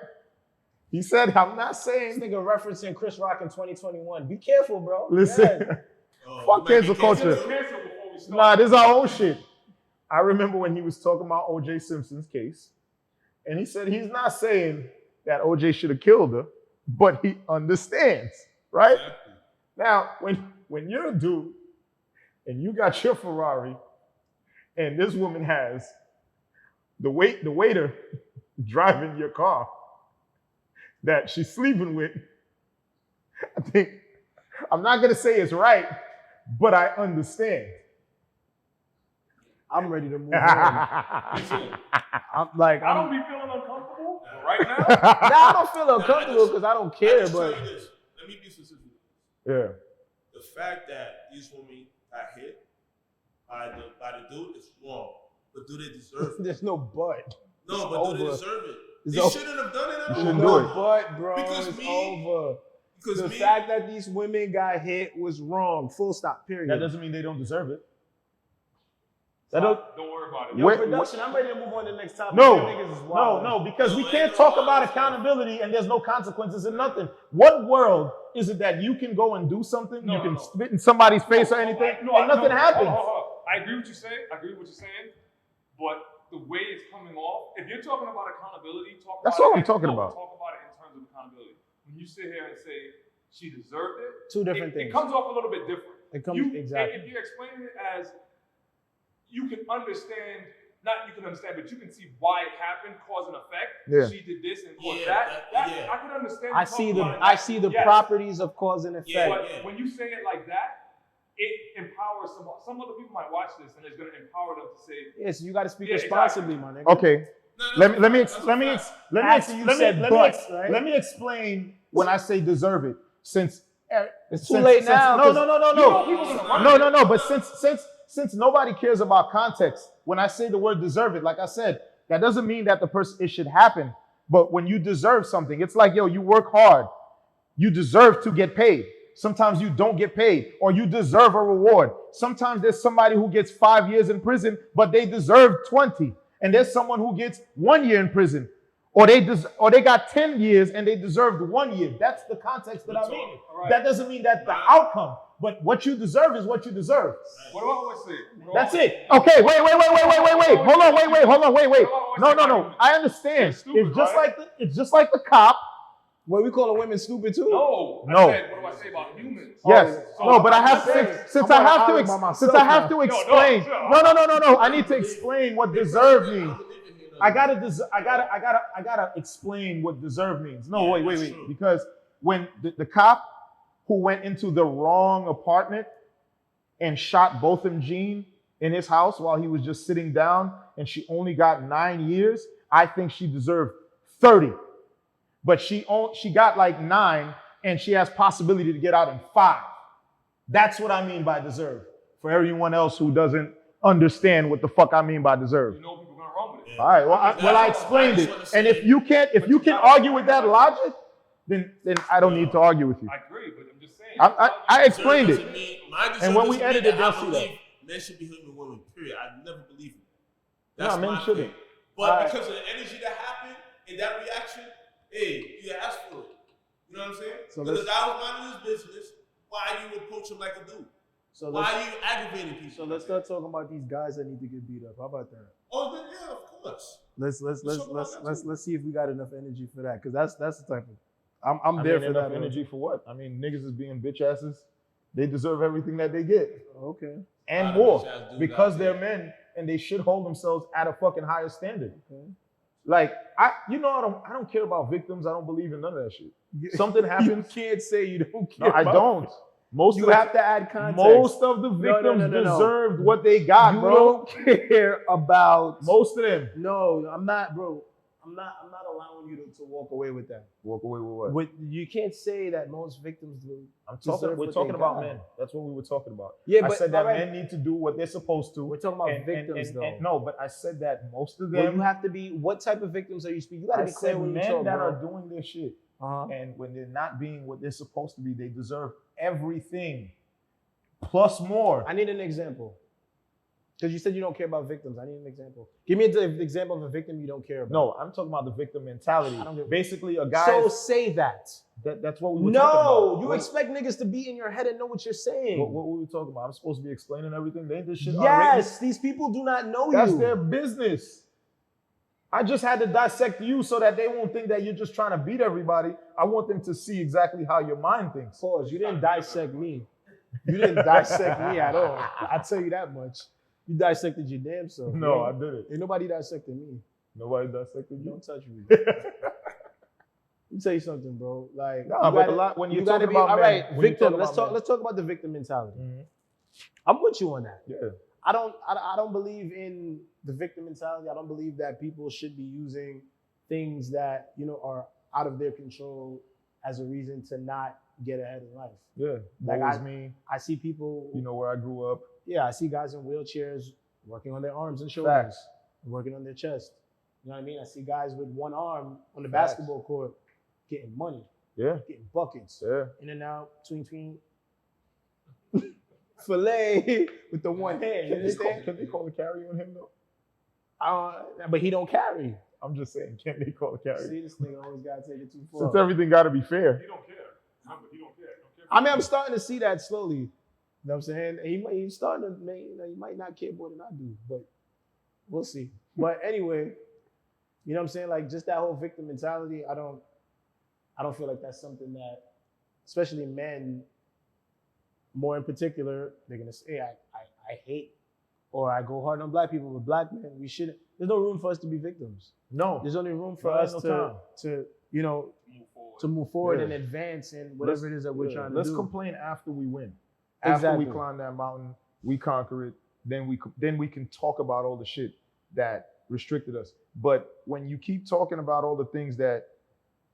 He said, I'm not This saying, nigga referencing Chris Rock in 2021. Be careful, bro. listen, fuck cancel culture. Cancel before we start. Nah, this is our own shit. I remember when he was talking about O.J. Simpson's case, and he said he's not saying that O.J. should have killed her, but he understands, right? Now, when you're a dude and you got your Ferrari, and this woman has the waiter driving your car that she's sleeping with, I think, I'm not gonna say it's right, but I understand. I'm ready to move on. I'm like, I don't I'm, be feeling uncomfortable right now. I don't feel uncomfortable because I don't care, but Let me be specific. Yeah. The fact that these women got hit by the dude is wrong. But do they deserve it? there's no but. No, but do they deserve it? It's They over. shouldn't have done it at all. shouldn't do it. But bro, Because it's me- over. Because The me, fact that these women got hit was wrong. Full stop. Period. That doesn't mean they don't deserve it. Don't worry about it. Yo, Where- production, I'm ready to move on to the next topic. No, Them niggas is wild. no, because we No, can't ain't talk no about wild. accountability and there's no consequences and nothing. What world is it that you can go and do something, you can spit in somebody's face or anything, and nothing happens? I agree with you saying. I agree with what you're saying, but the way it's coming off, if you're talking about accountability, That's about all it I'm talking about. Talk about it in terms of accountability. When you sit here and say she deserved it, Two different it things. comes off a little bit different. It comes exactly. If you're explaining it as you can understand, not you can understand, but you can see why it happened, cause and effect. Yeah. She did this and caused Yeah, that. yeah. I can understand. I you see talking the about it I that- see the yes. properties of cause and effect. Yeah. But when you say it like that, it empowers some other people might watch this and it's going to empower them to say, Yes, you got to speak Yeah, responsibly, my nigga. Okay, No, let that's me a fact. That's a fact. After you said butts, right? let me explain when I say deserve it. Since It's too late now, No, 'cause no, no, no, you know no, people gonna run no, it. no, no. But since nobody cares about context, when I say the word deserve it, like I said, that doesn't mean that the person it should happen. But when you deserve something, it's like, yo, you work hard, you deserve to get paid. Sometimes you don't get paid, or you deserve a reward. Sometimes there's somebody who gets 5 years in prison, but they deserve 20, and there's someone who gets 1 year in prison, or they got 10 years and they deserved 1 year. That's the context that I mean. Alright. That doesn't mean that the outcome, but what you deserve is what you deserve. what do I always say? That's it. Okay, wait. Hold on, wait. No. I understand. It's stupid, right? It's just like the cop. What, we calling women stupid too? No. No. I said, what do I say about humans? Yes. So No, but I have saying, since I'm I have gonna to argue by since myself I have now. to explain. No. I need to explain what deserve means. I don't believe in it. I gotta explain what deserve means. No, Yeah, wait. that's true. Because when the cop who went into the wrong apartment and shot Botham Jean in his house while he was just sitting down, and she only got 9 years, I think she deserved 30. But she got like 9, and she has possibility to get out in 5. That's what I mean by deserve. For everyone else who doesn't understand what the fuck I mean by deserve. You know people are gonna run with it. All right. Well, I explained it. And if you can argue with that logic, then I don't need to argue with you. I agree, but I'm just saying. I explained Deserve it. doesn't mean- my deserve And when we doesn't mean edited, that they'll I see believe that. men should be human women. Period. I never believe it. No, That's men my shouldn't. thing. But Alright. because of the energy that happened and that reaction, hey, you asked for it. You know what I'm saying? So Because let's- the guy was minding his business. Why you approach him like a dude? So Why let's are you aggravating people? so let's start talking about these guys that need to get beat up. How about that? Oh, then, yeah, of course. Let's talk about that too. let's see if we got enough energy for that, because that's the type of I'm I there mean, for enough that energy for what? I mean, niggas is being bitch asses. They deserve everything that they get Okay. and A lot of more bitch ass dudes because out they're there. men and they should hold themselves at a fucking higher standard. Okay. Like I don't care about victims. I don't believe in none of that shit. Something You happens. can't say you don't No, care. I about- don't. Most You of the, have to add context. most of the No, victims no. deserved what they got, you bro. don't care about Most of them. No, I'm not, bro. I'm not allowing you to walk away with that. Walk away with what? But you can't say that most victims do. We're talking about men. That's what we were talking about. Yeah, I but said that alright. men need to do what they're supposed to. We're talking about victims, though. No, but I said that most of Well, them. you have to be. What type of victims are you speaking? You got to I be clear said when you men talk, that bro. are doing their shit, Uh-huh. and when they're not being what they're supposed to be, they deserve everything plus more. I need an example. Because you said you don't care about victims. I need an example. Give me an example of a victim you don't care about. No, I'm talking about the victim mentality. I don't give- Basically, a guy. So say that. That's what we were talking No, about. you What- expect niggas to be in your head and know what you're saying. What were we talking about? I'm supposed to be explaining everything. They ain't this shit Yes, these people do not know unwritten. That's you. their business. I just had to dissect you so that they won't think that you're just trying to beat everybody. I want them to see exactly how your mind thinks. Pause. You didn't dissect me. You didn't dissect me at all. I'll tell you that much. You dissected your damn self. No, bro. I didn't. Ain't nobody dissected me. Nobody dissected you. Don't touch me. Let me tell you something, bro. Like, Nah, you but gotta- a lot when you you're gotta talking be about all men, right. when you Victim. talk Let's about talk. men. Let's talk about the victim mentality. Mhm. I'm with you on that. Yeah. I don't believe in the victim mentality. I don't believe that people should be using things that are out of their control as a reason to not get ahead in life. Yeah. Like Woe is me. I see people. You know where I grew up. Yeah, I see guys in wheelchairs working on their arms and shoulders, Facts. working on their chest. You know what I mean? I see guys with one arm on the Facts. basketball court getting money, Yeah, getting buckets, yeah. in and out, tween. Filet with the one hand. You understand? Can they call a carry on him though? But he don't carry. I'm just saying, can they call a carry? See, this nigga always gotta take it too far. Since everything got to be fair. He don't care. Remember, he don't care. He don't care. I mean, I'm starting to see that slowly. You know what I'm saying? He's starting to, he might not care more than I do, but we'll see. But anyway, you know what I'm saying? Like, just that whole victim mentality, I don't feel like that's something that, especially men, more in particular, they're gonna say, I hate, or I go hard on black people. But black men, we shouldn't. There's no room for us to be victims. No. There's only room for No, us no time. to move forward and advance in whatever it is that we're trying to do. Let's complain after we win. After Exactly. we climb that mountain, we conquer it. Then we can talk about all the shit that restricted us. But when you keep talking about all the things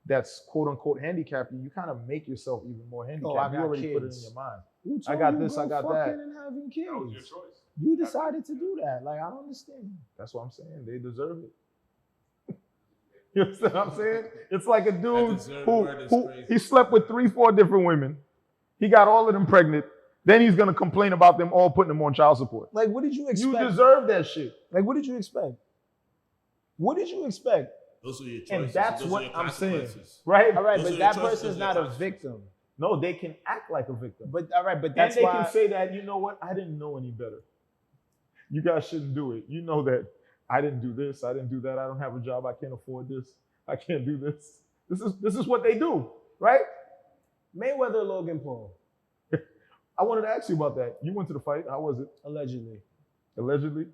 that's quote unquote handicapped you, you kind of make yourself even more handicapped. I you got already put it in kids. your mind. Who I told got you this, go I got fucking that. and having kids? That was your choice. You decided to do that. Like, I don't understand. That's what I'm saying. They deserve it. You understand what I'm saying? It's like a dude deserve who word is crazy. he slept with 3-4 different women. He got all of them pregnant. Then he's gonna complain about them all putting him on child support. Like, what did you expect? You deserve that shit. Like, what did you expect? What did you expect? Those are your choices. And that's Those are what your I'm saying. consequences. Right? All right, Those are but your that choices, person's those are not your a consequences. victim. No, they can act like a victim. But all right, but And that's they why. can say that, you know what, I didn't know any better. You guys shouldn't do it. You know that I didn't do this, I didn't do that, I don't have a job, I can't afford this, I can't do this. This is what they do, right? Mayweather or Logan Paul, I wanted to ask you about that. You went to the fight. How was it? allegedly. Allegedly?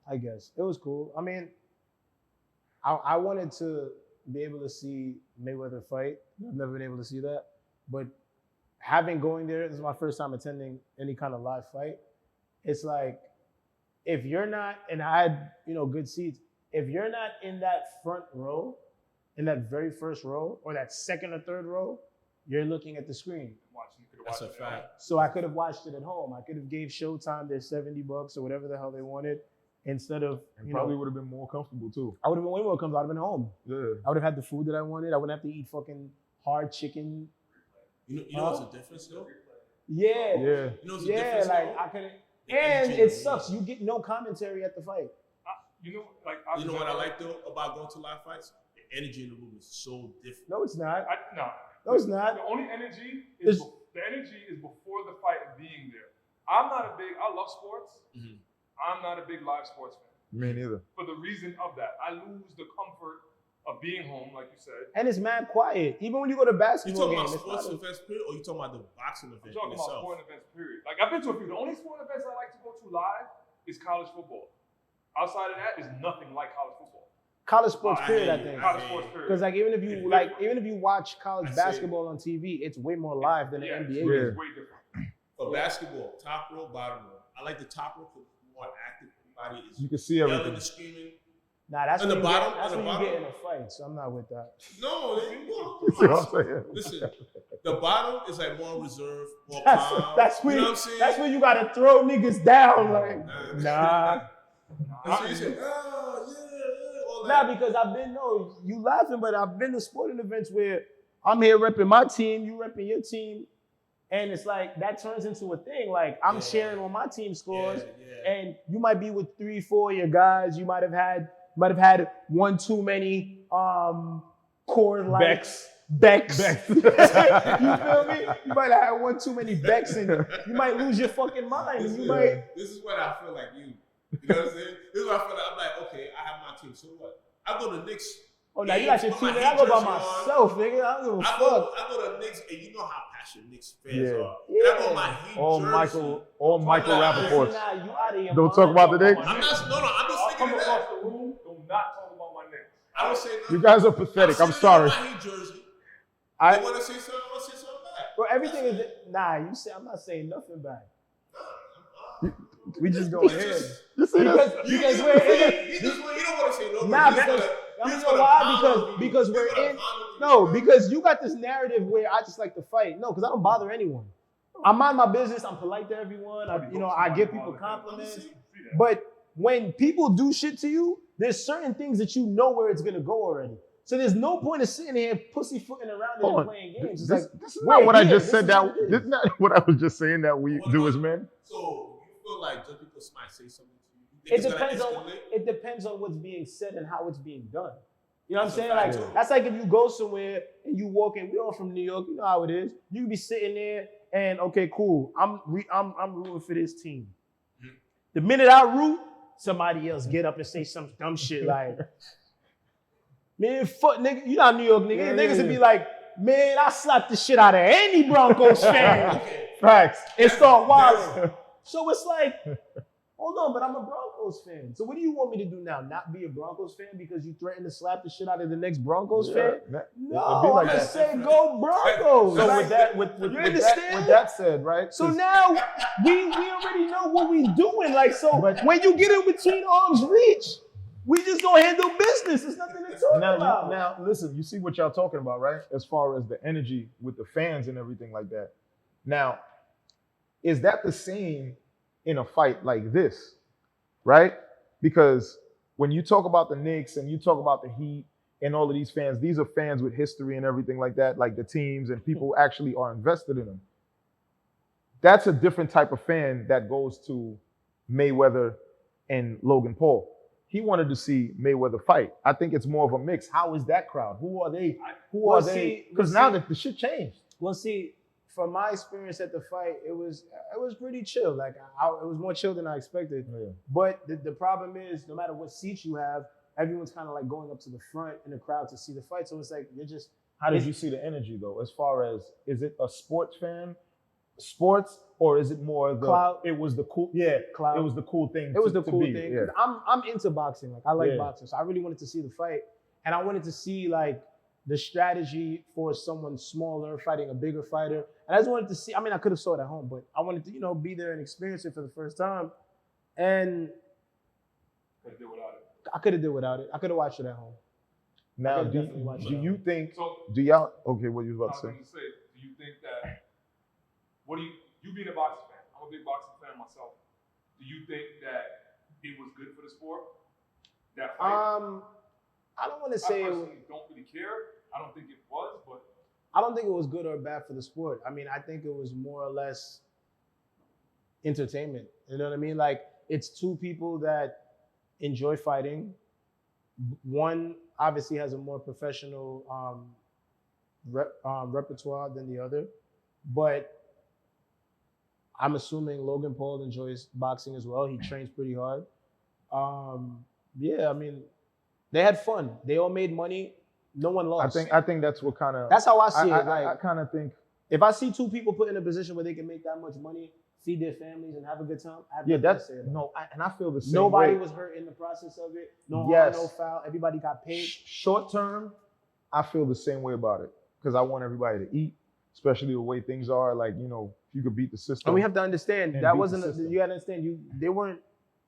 I guess it was cool. I mean, I wanted to be able to see Mayweather fight. I've never been able to see that, but going there, this is my first time attending any kind of live fight. It's like, if you're not, and I had, good seats, if you're not in that front row, in that very first row, or that second or third row, you're looking at the screen. That's a fact. So I could have watched it at home. I could have gave Showtime their $70 or whatever the hell they wanted, instead of, And probably would have been more comfortable too. I would have been way more comfortable. I would have been home. Yeah. I would have had the food that I wanted. I wouldn't have to eat fucking hard chicken. You know what's the difference though? Yeah. Yeah. You know what's the Yeah, difference like though? I couldn't. The And energy in it the sucks. room. You get no commentary at the fight. You know, like You know what I like though about going to live fights? The energy in the room is so different. No, it's not. No. No, it's not. The only energy is before the fight and being there. I love sports. Mhm. I'm not a big live sports fan Me neither. for the reason of that. I lose the comfort of being home, like you said. And it's mad quiet. Even when you go to You basketball talking games, about it's sports not events period, or you talking about the boxing I'm event talking in about itself? sporting events, period. Like, I've been to a few. The only sporting events I like to go to live is college football. Outside of that, is nothing like college football. college sports I period, hear I you. think. College sports, period. Because like even if you watch college I see. basketball on TV, it's way more live than the Yeah, NBA. Yeah. it's way different. For basketball, top row, bottom row. I like the top row because it's more active. Everybody is You can see yelling everything. and screaming. Nah, that's On when the you bottom- get, that's on when the you get in bottom? a fight. So I'm not with that. No, You see what I'm saying? listen. The bottom is like more reserved, more That's calm. that's when you know what I'm saying? that's when you gotta throw niggas down. Like, nah. That's what you say. Oh yeah, all Nah, that. because you laughing, but I've been to sporting events where I'm here repping my team, you repping your team, and it's like that turns into a thing. Like I'm Yeah. sharing on my team scores, Yeah. and you might be with 3-4 of your guys. You might have had one too many core lights. Becks. You feel me? You might have had one too many Becks, and you might lose your fucking mind. And you might. This is what I feel like you. You know what I'm saying? This is what I feel like. I'm like, okay, I have my team. So what? I go to Knicks. Oh, now you got your Put team. my I go by Heat jersey on. myself, nigga. I don't give a fuck. I go to Knicks, and you know how passionate Knicks fans Yeah. are. And I Yeah. go my Heat All jersey. Michael Rappaports. Nah, you out of your Don't mind. talk about the Knicks. I'm just I'll thinking come of across that. the room. Do not talk about my Knicks. I don't say nothing. You guys are pathetic. I'm sorry. My Heat jersey. I- They want to say something. I want to say something back. Bro, everything is you say I'm not saying nothing back. We just going It's ahead. just- You see this? Because you we're in. you don't want to say no. Nah, but he's because gonna- I'm he's gonna gonna why pound on you. because He's we're gonna in. pound on you. No, because you got this narrative where I just like to fight. No, because I don't bother anyone. I mind my business. I'm polite to everyone. I give people compliments. But when people do shit to you, there's certain things that you know where it's gonna go already. So there's no point of sitting here pussyfooting around Hold and on. playing games. It's This, like, this is not we're what I here. just This said. is That what it is. this is not what I was just saying that we do as men. So you feel like just because somebody say something to you, you It think it's depends gonna on escalate? it depends on what's being said and how it's being done. You know what I'm That's a saying? fact, Like too. that's like if you go somewhere and you walk in. We all from New York. You know how it is. You can be sitting there and okay, cool. I'm rooting for this team. Mhm. The minute I root, somebody else get up and say some dumb shit like, man, fuck nigga. You not New York nigga. Yeah, Niggas yeah, would be yeah. like, man, I slapped the shit out of any Broncos fan Facts. and start wilding. So it's like, hold on, but I'm a Broncos fan. So what do you want me to do now? Not be a Broncos fan because you threatened to slap the shit out of the next Broncos fan? It'd be No, like I'm gonna that. say go Broncos. So Like, with that, with you that, understand? with that said, right? So 'cause- now we already know what we doing. Like so, But- when you get in between arm's reach, we just gonna handle business. There's nothing to talk about. now, listen. You see what y'all talking about, right? As far as the energy with the fans and everything like that. Now, is that the same in a fight like this, right? Because when you talk about the Knicks and you talk about the Heat and all of these fans, these are fans with history and everything like that, like the teams and people actually are invested in them. That's a different type of fan that goes to Mayweather and Logan Paul. He wanted to see Mayweather fight. I think it's more of a mix. How is that crowd? Who are they? Who Well, are they? see- Because well, now see- that the shit changed. Well, see, from my experience at the fight, it was pretty chill. Like it was more chill than I expected. Yeah. But the problem is, no matter what seat you have, everyone's kind of like going up to the front in the crowd to see the fight. So it's like you're just. How did you see the energy though? As far as, is it a sports fan, sports, or is it more the Clout. It was the cool. Yeah, Clout. it was the cool thing. It was to the cool be, thing. Yeah. 'Cause I'm into boxing. Like I like Yeah. boxing, so I really wanted to see the fight, and I wanted to see like the strategy for someone smaller fighting a bigger fighter. And I just wanted to see. I mean, I could have saw it at home, but I wanted to, be there and experience it for the first time. And Could've did without it. I could have did without it. I could have watched it at home. Now, could do definitely watch do that. you think? So Do y'all? Okay, what you I was was about to going say? to say, do you think that, what do you being a boxing fan, I'm a big boxing fan myself, do you think that it was good for the sport? That fight? I don't want to I say. personally don't really care. I don't think it was, but I don't think it was good or bad for the sport. I mean, I think it was more or less entertainment. You know what I mean? Like, it's two people that enjoy fighting. One obviously has a more professional repertoire than the other, but I'm assuming Logan Paul enjoys boxing as well. He trains pretty hard. Yeah, I mean, they had fun. They all made money. No one lost. I think that's what kind of. That's how I see it. I Like, kind of think. if I see two people put in a position where they can make that much money, feed their families, and have a good time, I have Yeah, nothing to that's say about it. no, and I feel the same Nobody way. was hurt in the process of it. No Yes. harm, no foul. Everybody got paid. Short term, I feel the same way about it because I want everybody to eat, especially the way things are. Like, if you could beat the system. And we have to understand And that beat the wasn't. system. You gotta understand. They weren't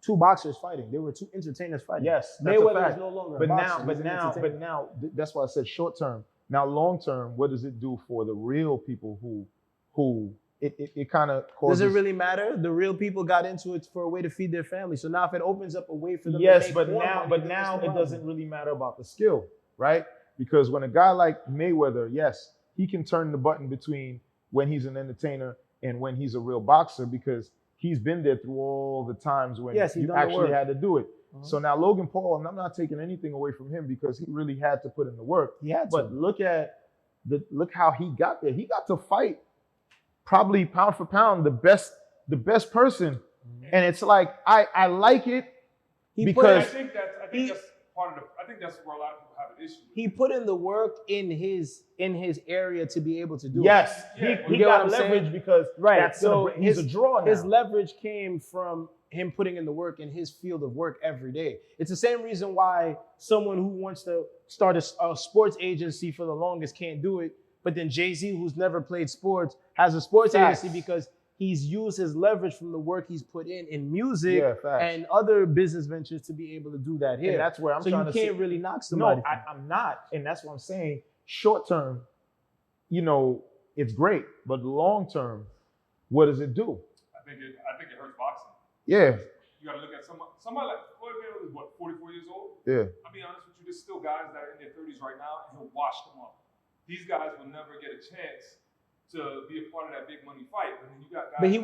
two boxers fighting. They were two entertainers fighting. Yes, that's a Mayweather fact. is no longer. But a boxer. now, He's but an now, entertainer. but now, that's why I said short term. Now, long term, what does it do for the real people who it kind of causes? Does it really matter? The real people got into it for a way to feed their family. So now, if it opens up a way for them, Yes, to make but more now, money, but then now what's the it problem? doesn't really matter about the skill, right? Because when a guy like Mayweather, yes, he can turn the button between when he's an entertainer and when he's a real boxer because he's been there through all the times when Yes, he's you done the actually work. had to do it. Uh-huh. So now Logan Paul, and I'm not taking anything away from him because he really had to put in the work. He had to. But look how he got there. He got to fight probably pound for pound the best person. And it's like I like it He I because think that's part of the. I think that's where a lot of people have an issue. With he put in the work in his area to be able to do yes, it. Yeah, he you get what got I'm leverage saying? because Right. that's So he's a draw now. His leverage came from him putting in the work in his field of work every day. It's the same reason why someone who wants to start a sports agency for the longest can't do it. But then Jay-Z, who's never played sports, has a sports Facts. agency because he's used his leverage from the work he's put in music Yeah, facts. and other business ventures to be able to do that here. And that's where I'm so trying you to can't say, really knock no, somebody. I'm not, and that's what I'm saying. Short term, it's great, but long term, what does it do? I think it hurts boxing. Yeah, You got to look at somebody like Floyd Mayweather is what, 44 years old? Yeah. I'll be honest with you, there's still guys that are in their 30s right now, and he'll wash them up. These guys will never get a chance to be a part of that big money fight. But then you got guys. But he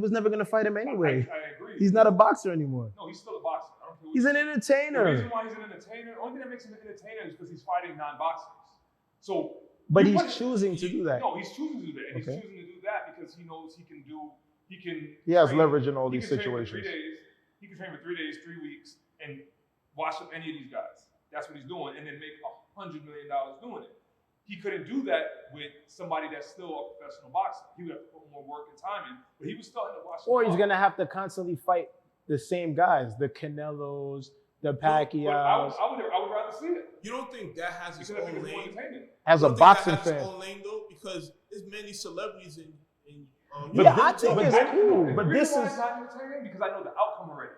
was never gonna fight him anyway. I agree. He's not a boxer anymore. No, he's still a boxer. I don't care what He's you an say. The entertainer. reason why he's an entertainer, the only thing that makes him an entertainer is because he's fighting non-boxers. So. But you he's put it- choosing to do that. No, he's choosing to do that. And Okay. he's choosing to do that because he knows he can do. He has train- leverage in all he these can train for situations. 3 days. He can train for 3 days, 3 weeks, and wash up any of these guys. That's what he's doing, and then make $100 million doing it. He couldn't do that with somebody that's still a professional boxer. He would have to put more work and time in, but he was starting to watch. Or he's gonna have to constantly fight the same guys, the Canelos, the Pacquiaos. I would rather see it. You don't think that has its Because I think own it's more lane? entertaining. As You a don't think boxing that has its fan. own lane though, because there's many celebrities in Yeah, I think but it's then- cool. The But reason this why is it's not entertaining because I know the outcome already.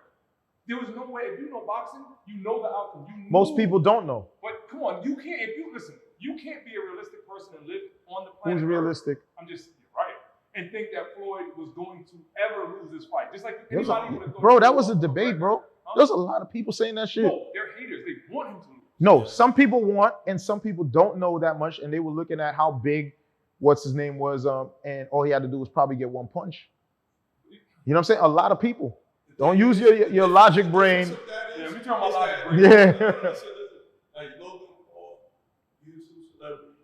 There was no way. If you know boxing, you know the outcome. You Most knew- people don't know. But come on, you can't. If you listen, you can't be a realistic person and live on the planet. Who's Earth. realistic? I'm just right, and think that Floyd was going to ever lose this fight. Just like There's anybody a- would have thought. Bro, he that would was a lose. debate, bro. Huh? There's a lot of people saying that shit. No, they're haters. They want him to lose. No, some people want and some people don't know that much, and they were looking at how big what's his name was, and all he had to do was probably get one punch. You know what I'm saying? A lot of people. Don't use your logic brain. Yeah, we talking about logic brain. Yeah. Like Logan Paul, YouTube celebrity,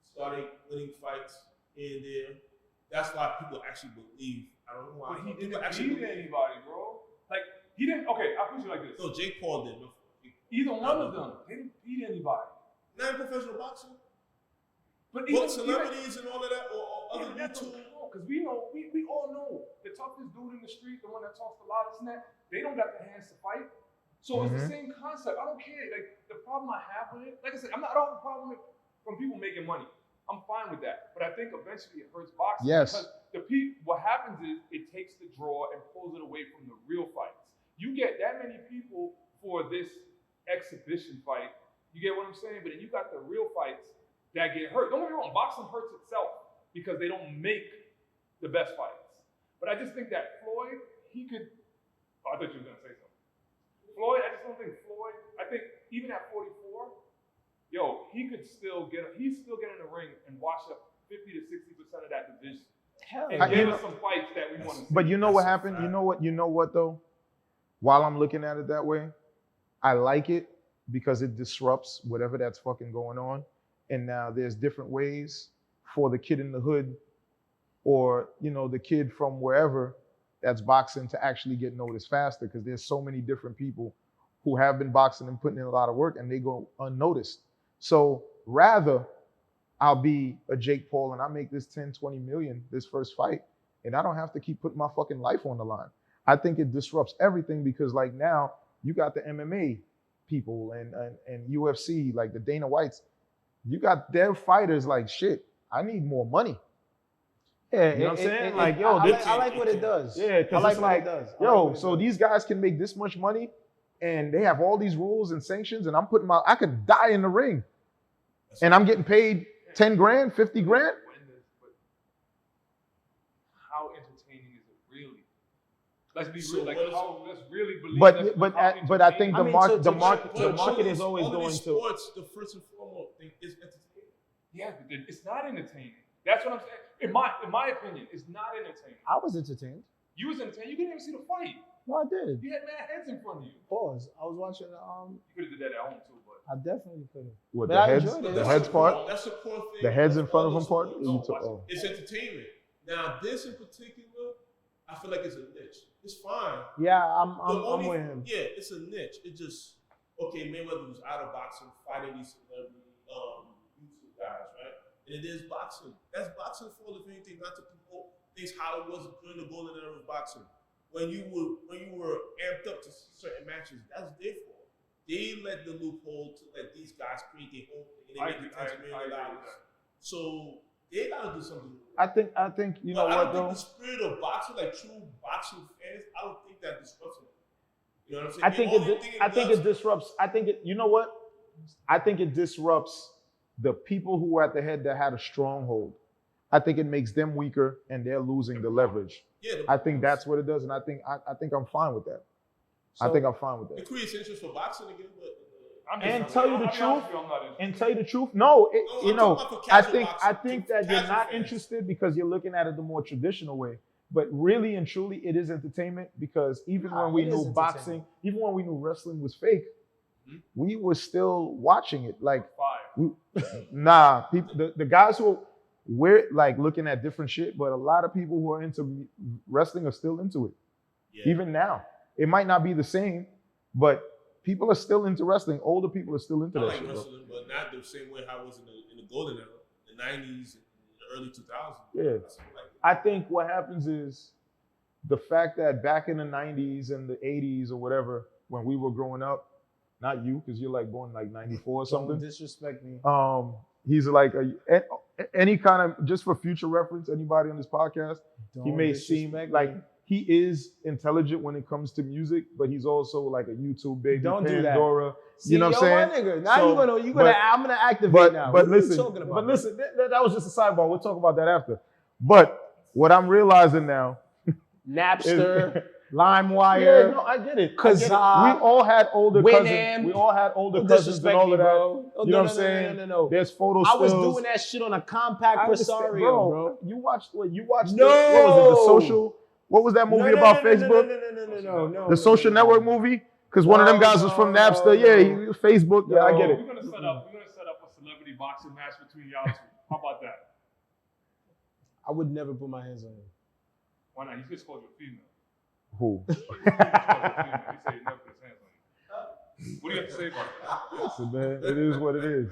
started winning fights here and there. That's why people actually believe. I don't know why. But he people didn't actually beat believe. anybody, bro. Like he didn't. Okay, I'll put you like this. No, Jake Paul did. Either one of them, they didn't beat anybody. Not in professional boxing. But Both celebrities and all of that, or other YouTube. Because we know, we all know the toughest dude in the street, the one that talks the loudest, and that they don't got the hands to fight. So it's the same concept. I don't care. Like the problem I have with it, like I said, I don't have a problem with from people making money. I'm fine with that. But I think eventually it hurts boxing. Yes. Because what happens is it takes the draw and pulls it away from the real fights. You get that many people for this exhibition fight. You get what I'm saying? But then you got the real fights that get hurt. Don't get me wrong, boxing hurts itself because they don't make the best fights. But I just think that Floyd, he could. Oh, I thought you were gonna say something. Floyd, I just don't think Floyd. I think even at 44, he could still get. He's still get in the ring and wash up 50 to 60% of that division and give us some fights that we want to see. But you know what That's a happened? fact. You know what though? While I'm looking at it that way, I like it because it disrupts whatever that's fucking going on. And now there's different ways for the kid in the hood or, the kid from wherever that's boxing to actually get noticed faster because there's so many different people who have been boxing and putting in a lot of work and they go unnoticed. So rather I'll be a Jake Paul and I make this 10, 20 million this first fight and I don't have to keep putting my fucking life on the line. I think it disrupts everything because like now you got the MMA people and UFC, like the Dana Whites, you got their fighters like shit. I need more money. Yeah, You know what I'm saying? I like what it does. Yeah, I because like it's what like, it does. so these guys can make this much money and they have all these rules and sanctions and I could die in the ring and I'm getting paid 10 grand, 50 grand. How entertaining is it really? Let's be So real. Like, what is- let's really believe. But I think I mean, the to- market is all always of going these to. sports, the first and foremost thing is entertainment. Yeah, but it's not entertaining. That's what I'm saying. In my opinion, it's not entertaining. I was entertained. You was entertained. You couldn't even see the fight. No, I did. You had mad heads in front of you. Pause. I was watching. You could have did that at home too, but I definitely could have. What, But the I heads, enjoyed it. the heads part, That's the core thing. the heads in front of All them those part. sports. Oh. It's entertainment. Now, this in particular, I feel like it's a niche. It's fine. Yeah, I'm The with him. Yeah, it's a niche. It just Mayweather was out of boxing, fighting these celebrity YouTube guys, right? And it is boxing. That's boxing for if anything, not to promote things how it was during the golden era of boxing. When you were amped up to certain matches, that's their fault. They let the loophole to let these guys create their own thing and they make $10 million. So they gotta do something. I think you know But I what don't though. think the spirit of boxing, like true boxing fans, I don't think that disrupts it. You know what I'm saying? I think The only thing it disrupts. You know what? I think it disrupts the people who were at the head that had a stronghold. I think it makes them weaker and they're losing the leverage. Yeah, I think that's what it does, and I think I'm fine with that. I think I'm fine with it that. creates interest for boxing again, but And tell you the I'll be truth, honest with you, I'm not interested. and tell you the truth, no, No, you I'm know, talking about for I casual think boxing, that you're casual not fans. interested because you're looking at it the more traditional way. But really and truly, it is entertainment because even when we it is knew entertainment. boxing, even when we knew wrestling was fake, Mhm. we were still watching it. Like, Five. nah, people, the guys who we're like looking at different shit, but a lot of people who are into wrestling are still into it. yeah. Even now, it might not be the same, but people are still into wrestling. Older people are still into I that like shit, bro. wrestling, but not the same way how it was in the golden era, the 90s and the early 2000s. Yeah. That's what I like. I think what happens is the fact that back in the 90s and the 80s or whatever, when we were growing up, not you, because you're like born like 94 or Don't something. disrespect me. He's like any kind of, just for future reference, anybody on this podcast, he Don't may seem disrespect like me. he is intelligent when it comes to music, but he's also like a YouTube baby, Don't do that. Pandora. See, You know what I'm saying? my nigga. Now So, I'm gonna activate but, now. But What are you listen, talking about? but listen, that was just a sidebar. We'll talk about that after. But what I'm realizing now Napster, yeah, LimeWire, no, I get it. Kazaa, We all had older Winamp. cousins. We all had older Don't cousins and disrespect all me, of that. bro. You know what I'm saying? No. There's photo I was stills. doing that shit on a compact I understand, Presario, bro. You watched what? You watched No. what was it? The Social. What was that movie about Facebook? No. The Social Network movie? Because one of them guys was from Napster. Yeah, he was Facebook. Yeah, I get it. We're gonna set up a celebrity boxing match between y'all two. How about that? I would never put my hands on him. Why not? He's just called you a female. Who? He said he never put his hands on you. What do you have to say about that? Listen, man, it is what it is.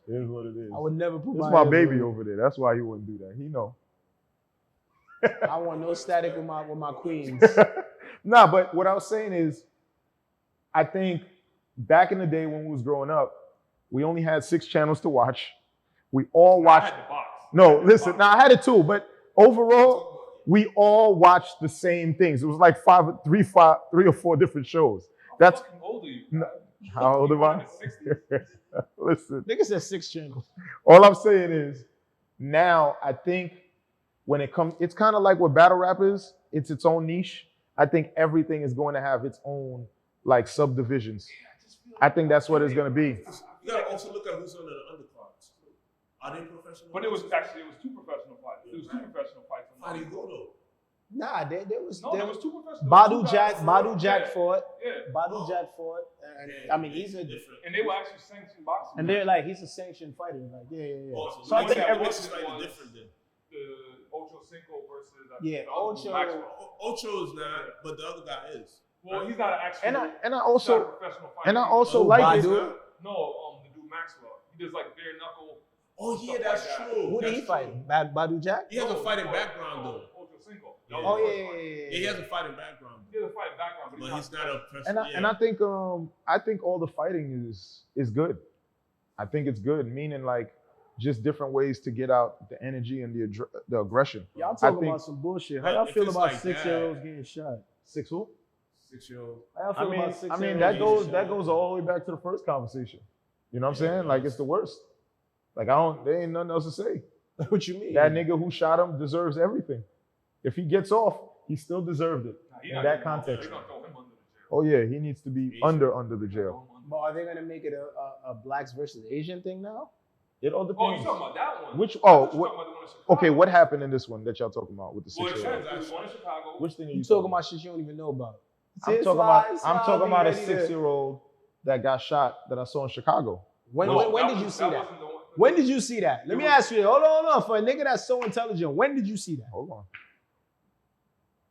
It is what it is. I would never put It's my my hands baby on him. over there. That's why he wouldn't do that. He know. I want no static with my queens. Nah, but what I was saying is, I think back in the day when we was growing up, we only had 6 channels to watch. We all I watched. had the box. No, listen. Now I had it too, but overall, we all watched the same things. It was like 3 or 4 different shows. That's How fucking old are you? No, how old am You I? in the 60s? Listen. Nigga said 6 channels. All I'm saying is, now I think when it comes, it's kind of like what battle rap is. It's its own niche. I think everything is going to have its own like subdivisions. I think that's what it's going to be. You gotta also look at who's on the undercards. Are they professional? But it was 2 professional fights. It was 2 professional fights. How do you go though? Nah, there was. No, there was 2 professional. Badu 2 guys. Jack fought. Yeah. Badu Jack fought. And, Yeah, I mean, he's a. different. And they were actually sanctioned boxing. And they're like, he's a sanctioned fighter. Like, yeah. Oh, So I think that every- was slightly different then. the Ocho Cinco versus Yeah, the other Ocho- Maxwell. Ocho's not, but the other guy is. Well, he's not an actual. And I he's not a also professional fighter. and I also Oh, like it. Badu? No, the dude Maxwell. He does like bare knuckle. Oh yeah, Stuff that's like that. true. Who did he That's fight? true. Badu Jack? He has a No, fighting no, background no, though. Ocho Cinco. Yeah. That was Oh the yeah, first yeah, fight. yeah, Yeah, he has a fighting background, He has a fighting background, but he's not a professional. And yeah. and I think all the fighting is good. I think it's good, meaning like just different ways to get out the energy and the aggression. Y'all I talking think- about some bullshit. How But y'all if feel it's about like 6-year-olds getting shot? 6 who? 6-year-old. How y'all I feel mean, about 6-year-olds? that goes all the way back to the first conversation. You know what I'm Yeah, saying? it Like does. it's the worst. Like there ain't nothing else to say. What you mean? That nigga who shot him deserves everything. If he gets off, he still deserved it. Nah, he In not that getting context. They're gonna throw him under the jail. Oh yeah, he needs to be under the jail. But are they gonna make it a blacks versus Asian thing now? It all Oh, you depends. talking about that one? Which- I thought oh, you were what- talking about the one in Chicago. Okay, what happened in this one that y'all talking about with the Well, 6-year-old? there was one in Chicago. Which thing are You you talking about shit you don't even know about? I'm talking about a 6-year-old that got shot that I saw in Chicago. When No, when that did you was- see that? wasn't the one- When did you see that? Let me ask you. Hold on. For a nigga that's so intelligent, when did you see that? Hold on.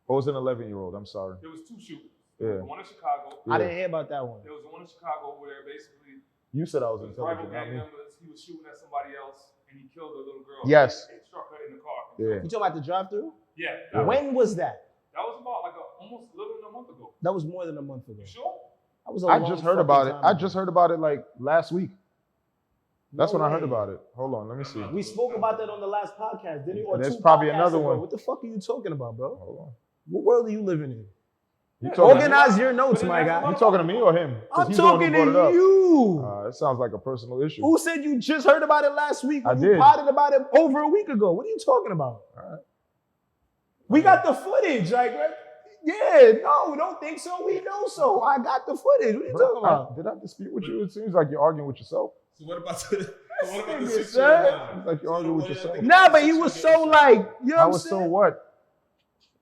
I was an 11-year-old. I'm sorry. There was 2 shooters. There was Yeah. the one in Chicago. Yeah. I didn't hear about that one. There was the one in Chicago where basically You said I was it was rival intelligent, not gang me. members. He was shooting at somebody else and he killed a little girl. Yes. And struck her in the car. Yeah. You talking about the drive-through? Yeah. Yeah. When was that? That was about like almost a little than a month ago. That was more than a month ago. You sure? That was a I long just heard fucking about it. time I ago. just heard about it like last week. That's No when I heard way. about it. Hold on, let me see. We spoke about that on the last podcast, didn't we? Or There's 2 probably podcasts another ago. one. What the fuck are you talking about, bro? Hold on. What world are you living in? You talking to me? Organize your notes, my guy. You talking to me or him? 'Cause I'm he's the one who talking brought it to up. you. It sounds like a personal issue. Who said you just heard about it last week? I When you did. potted about it over a week ago. What are you talking about? All right. We got the footage. Like, yeah, no, we don't think so. We know so. I got the footage. What are you talking about? Did I dispute with you? It seems like you're arguing with yourself. So what about the nigga, 6-year-old son. now? It's like you're arguing with yourself. Nah, but he was so like, you know I what was I'm so saying? what?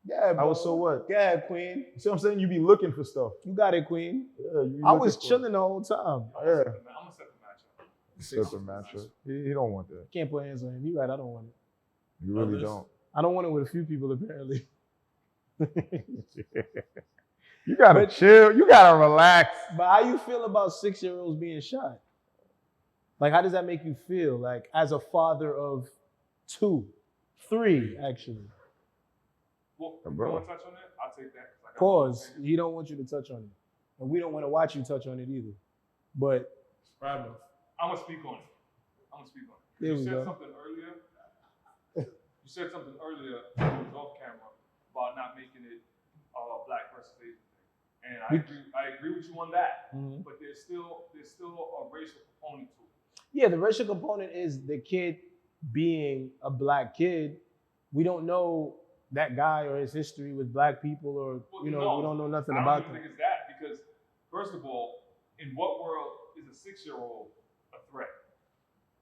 Yeah, I was so what? Go ahead, Queen. You see what I'm saying? You be looking for stuff. You got it, Queen. Yeah, you be I looking was for it. chilling the whole time. Yeah. I'm gonna set the matchup. Set the matchup. He don't want that. Can't put hands on him. You right, I don't want it. You really Others? don't. I don't want it with a few people, apparently. You gotta But- chill. You gotta relax. But how you feel about 6-year-olds being shot? Like, how does that make you feel? Like, as a father of 2, 3, actually. Well, you Bro. want to touch on that? I'll take that. 'Cause I got Pause. my opinion. He don't want you to touch on it. And we don't want to watch you touch on it either. But Problem. I'm gonna speak on it. There You we said go. something earlier. You said something earlier when it was off camera about not making it black versus Asian thing, and I agree with you on that. Mhm. But there's still a racial component to it. yeah, the racial component is the kid being a black kid. We don't know that guy or his history with black people, or Well, we don't know nothing I don't about even them. think it's that, because first of all, in what world is a 6-year-old a threat?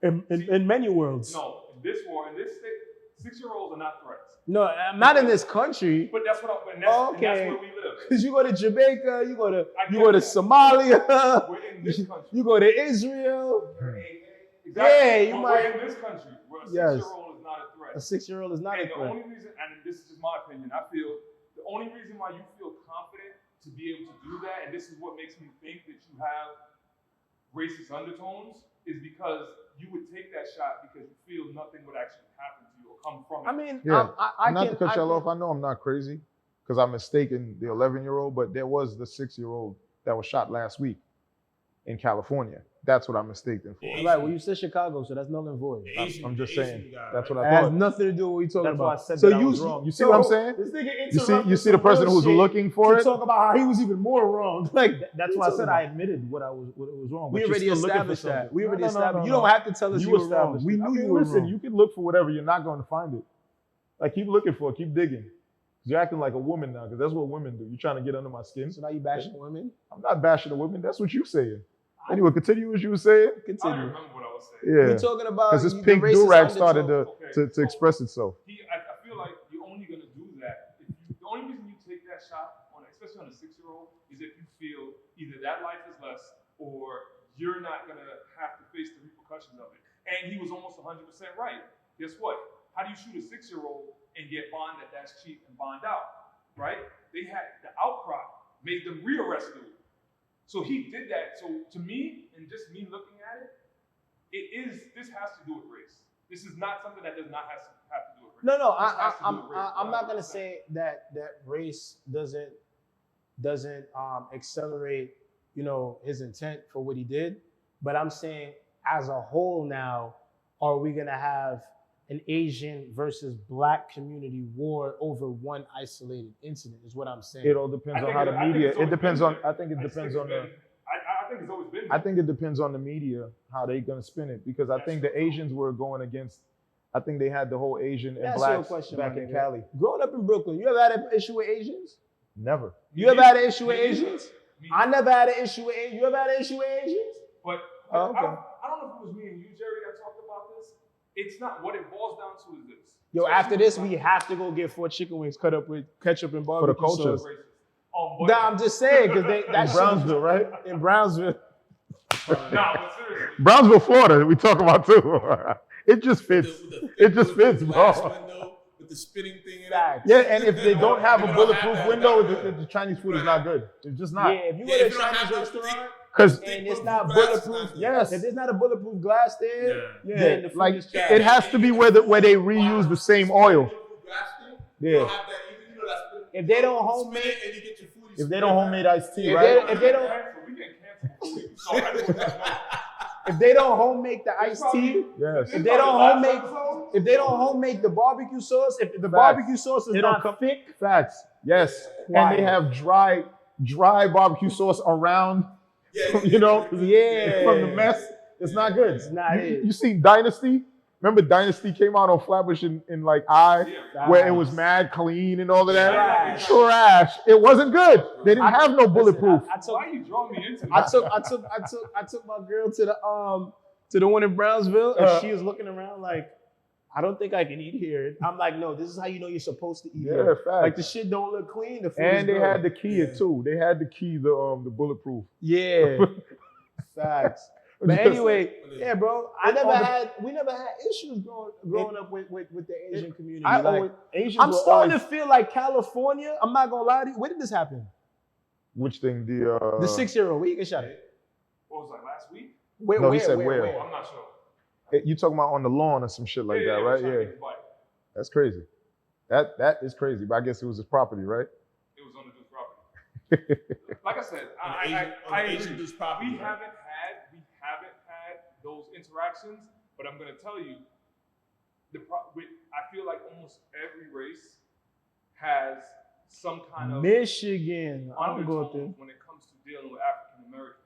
In many worlds. No, in this world, in this state, 6-year-olds are not threats. No, I'm not in this country. But that's what and that's, and Okay. that's where we live. Because you go to Jamaica, you go to I get that. Somalia, We're in this country. you go to Israel. Exactly. Yeah, you But might- We're in this country where a Yes. 6-year-old is not a threat. A 6-year-old is not And a the threat. only reason, and this is just my opinion, I feel the only reason why you feel confident to be able to do that, and this is what makes me think that you have racist undertones, is because you would take that shot because you feel nothing would actually happen to you or come from it. I mean, Yeah. I Not can, to cut I y'all can- off, I know I'm not crazy because I'm mistaken the 11-year-old, but there was the 6-year-old that was shot last week in California. That's what I'm mistaken for. Yeah. Right, well, you said Chicago, so that's null and void. The Asian- I'm just the saying. Asian guy, That's right? what It I has thought. nothing to do with what you're talking That's about. why I said so that I you, was wrong. You see what I'm saying? This nigga You see the person who's looking for to it? talk about how he was even more wrong. Like That's what why I said I admitted what was wrong. we but you're already still looking for established that. something. We already No, no, no, established. no, You no. don't have to tell us you were wrong. established We it. knew I mean, you were listen, wrong. you can look for whatever. You're not going to find it. Like, keep looking for it. Keep digging. You're acting like a woman now because that's what women do. You're trying to get under my skin. So now you bashing women? I'm not bashing a woman. That's what you saying. Anyway, continue as you were saying. I don't Continue. remember what I was saying. Yeah. We're talking about Because this the pink racist do-rag started undertone. to express itself. I feel like you're only gonna do that if you, the only reason you take that shot on, especially on a 6-year-old, is if you feel either that life is less or you're not gonna have to face the repercussions of it. And he was almost 100% right. Guess what? How do you shoot a 6-year-old and get bond that's cheap and bond out? Right? They had the outcry made them rearrest dude. So he did that. So to me, and just me looking at it, this has to do with race. This is not something that does not have to do with race. No, This has to do with race, I'm not gonna 100%. say that race doesn't accelerate, his intent for what he did, but I'm saying as a whole now, are we gonna have an Asian versus Black community war over one isolated incident? Is what I'm saying. It all depends I on think how it- the I think media. it's It always depends been on. there. I think it depends on the. I think it's always been there. I think it depends on the media how they gonna spin it because I think the Asians were going against. I think they had the whole Asian and That's your blacks question, back my in nigga. Cali. Growing up in Brooklyn, you ever had an issue with Asians? Never. You ever had an issue with Me neither. Asians? Me I never had an issue with Asians. You ever had an issue with Asians? But Oh, okay. I don't know if it was me and you, Jerry, that talked about this. It's not what it boils down to is this. Yo, Especially after this, with we have to go get 4 chicken wings cut up with ketchup and barbecue culture. sauce. racist. But, Nah, I'm just saying, because In that's Brownsville, right? in Brownsville. nah, but seriously. Brownsville, Florida. We talk about too. It just fits. It just fits, glass bro. window with the spinning thing in it. Facts. Yeah, and if they don't have a If you don't bulletproof have that, window, that- the Chinese food is not good. It's just not. Yeah, if you Yeah, go if to you a don't have Chinese the Because restaurant and it's not bulletproof, yes, if there's not a bulletproof glass there, Yeah. then the food like is trash. it has to be where they reuse the same oil. Yeah. If they don't homemade, If they don't homemade iced tea, If right? if they don't, We get canceled. So I just want to know. if they don't homemake the iced tea, Yes. if they don't homemake, if they don't homemade the barbecue sauce, if the Facts. barbecue sauce is It'll not come- thick, Facts. Yes. Quiet. And they have dry barbecue sauce around, you know, 'cause Yeah. from the mess. It's not good. It's not it. You seen Dynasty? Remember Dynasty came out on Flatbush in like where it was mad clean and all of that? Trash. It wasn't good. They didn't have no bulletproof. Why are you drawing me into I this? took my girl to the one in Brownsville, and she was looking around like, I don't think I can eat here. I'm like, no, this is how you know you're supposed to eat Yeah, here. facts. Like the shit don't look clean. The food And is they good. had the key it too. They had the key, the bulletproof. Yeah. Facts. But anyway, yeah, bro. We never had issues growing up with the Asian community. I'm starting to feel like California. I'm not gonna lie to you. Where did this happen? Which thing? The 6-year-old. Where you get shot at? What was it, like last week? No, he said where? Oh, I'm not sure. You talking about on the lawn or some shit like that, right? trying to Yeah. get his bike. That's crazy. That is crazy. But I guess it was his property, right? It was on the dude's property. Like I said, I Asian agree. dude's property, We right? haven't had those interactions, but I'm gonna tell you, I feel like almost every race has some kind of Michigan. I'm gonna go with undertones this. when it comes to dealing with African Americans.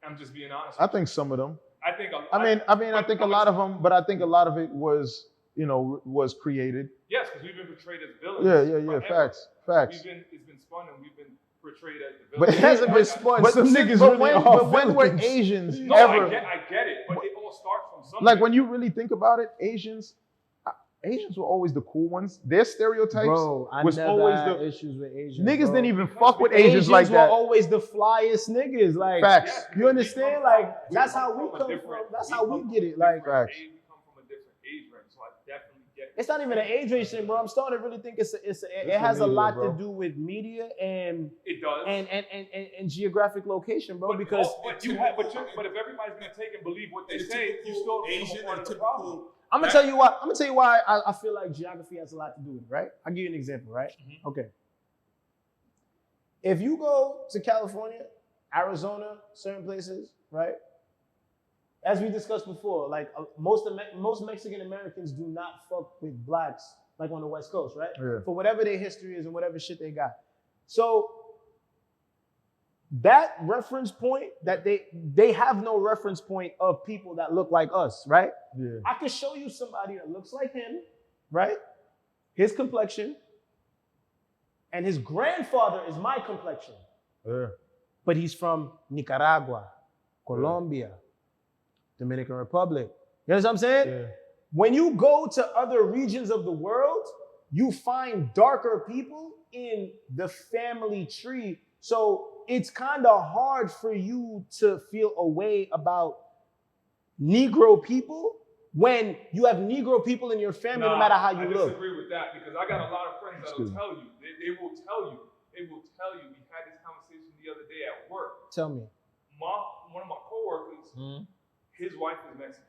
I'm just being honest. I think some of them. I think. I think a lot of them, but I think a lot of it was, was created. Yes, because we've been portrayed as villains. Yeah. forever. Facts. It's been spun and we've been portrayed as the But villains. It hasn't been spun. But Some some niggas but really when, are but when were villains. Asians No, ever? I get it, but it all starts from something. Like when you really think about it, Asians were always the cool ones. Their stereotypes Bro, I was never always had the issues with Asians. niggas bro. didn't even fuck with Asians like were that. always the flyest niggas. Like, Facts. Yes, you understand? Like, that's how we from a come from. different- That's we how come we get from it. a Like, different Facts. age, we come from a different age range, so I definitely get it. it's not even an age range thing, bro. I'm starting to really think it has a media, lot bro. to do with media and It does. and geographic location, bro. Because but if everybody's gonna take and believe what they say, you still Asian part and of the problem. typical. I'm gonna tell you why I feel like geography has a lot to do with it, right? I'll give you an example, right? Mhm. Okay. If you go to California, Arizona, certain places, right? As we discussed before, like most Mexican Americans do not fuck with blacks, like on the West Coast, right? Yeah. For whatever their history is and whatever shit they got. So that reference point that they have no reference point of people that look like us, right? Yeah. I could show you somebody that looks like him, right? His complexion, and his grandfather is my complexion, Yeah. but he's from Nicaragua, Colombia, Dominican Republic. You understand what I'm saying? Yeah. When you go to other regions of the world, you find darker people in the family tree. So it's kind of hard for you to feel a way about Negro people when you have Negro people in your family, no matter how you I look. disagree with that because I got a lot of friends that will tell you. They will tell you. We had this conversation the other day at work. Tell me. One of my coworkers, his wife is Mexican.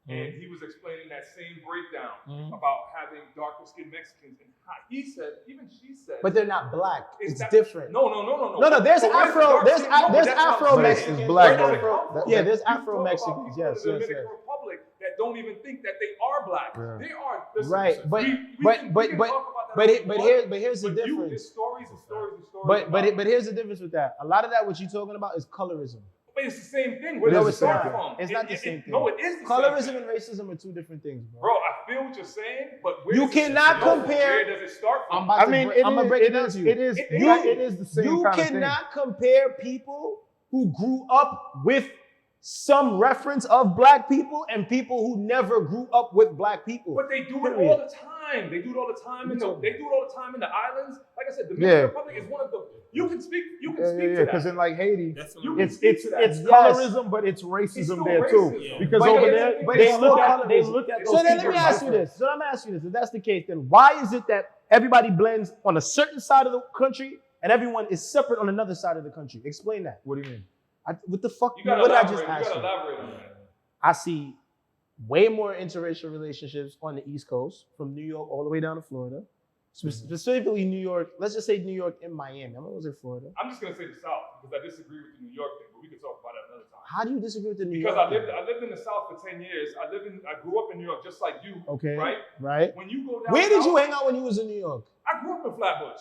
And he was explaining that same breakdown about having darker skinned Mexicans. And he said, even she said. But they're not black. It's that- different. No. No, there's But where's the Afro, dark there's skin? No, but that's what Afro I'm saying. Mexicans. It's black, There's bro. Afro- yeah, there's You talk Afro about Mexicans. people in Yes, the yes, Dominican yes. Republic that don't even think that they are black. Yeah. They are. Listen, Right, listen, but- we but- can but- talk but- about that but all it- we but want, here- but here's the but difference. There's stories and stories and stories. But here's the difference with that. A lot of that, what you're talking about, is colorism. But it's the same thing. Where No, does it it's the same start thing. from? It's not the same thing. No, it is the Colorism same and thing. racism are two different things, bro. Bro, I feel what you're saying, but where You does it cannot start? compare- Where does it start from? I mean, I'm gonna break it down to you. It is the same You kind of thing. cannot compare people who grew up with some reference of black people and people who never grew up with black people. But they do it Period. all the time. They do it all the time in the islands. Like I said, the Yeah. Dominican Republic is one of the. You can speak to Because that. in like Haiti, Definitely. You can it's speak to that. it's Yes. colorism, but it's It's racism still there too. racism. Because But over it's- there, but they it's look still at they colorism. look at those So then let people me ask you different. this. So I'm gonna ask you this. If that's the case, then why is it that everybody blends on a certain side of the country and everyone is separate on another side of the country? Explain that. What do you mean? What the fuck? You gotta What did I elaborate. just ask You you? gotta elaborate on that. I see way more interracial relationships on the East Coast, from New York all the way down to Florida. Specifically New York. Let's just say New York and Miami. I'm gonna say Florida. I'm just gonna say the South because I disagree with the New York thing, but we can talk about that another time. How do you disagree with the New Because York? I lived in the South for 10 years. I grew up in New York just like you. Okay. Right? When you go down Where did south, you hang out when you was in New York? I grew up in Flatbush.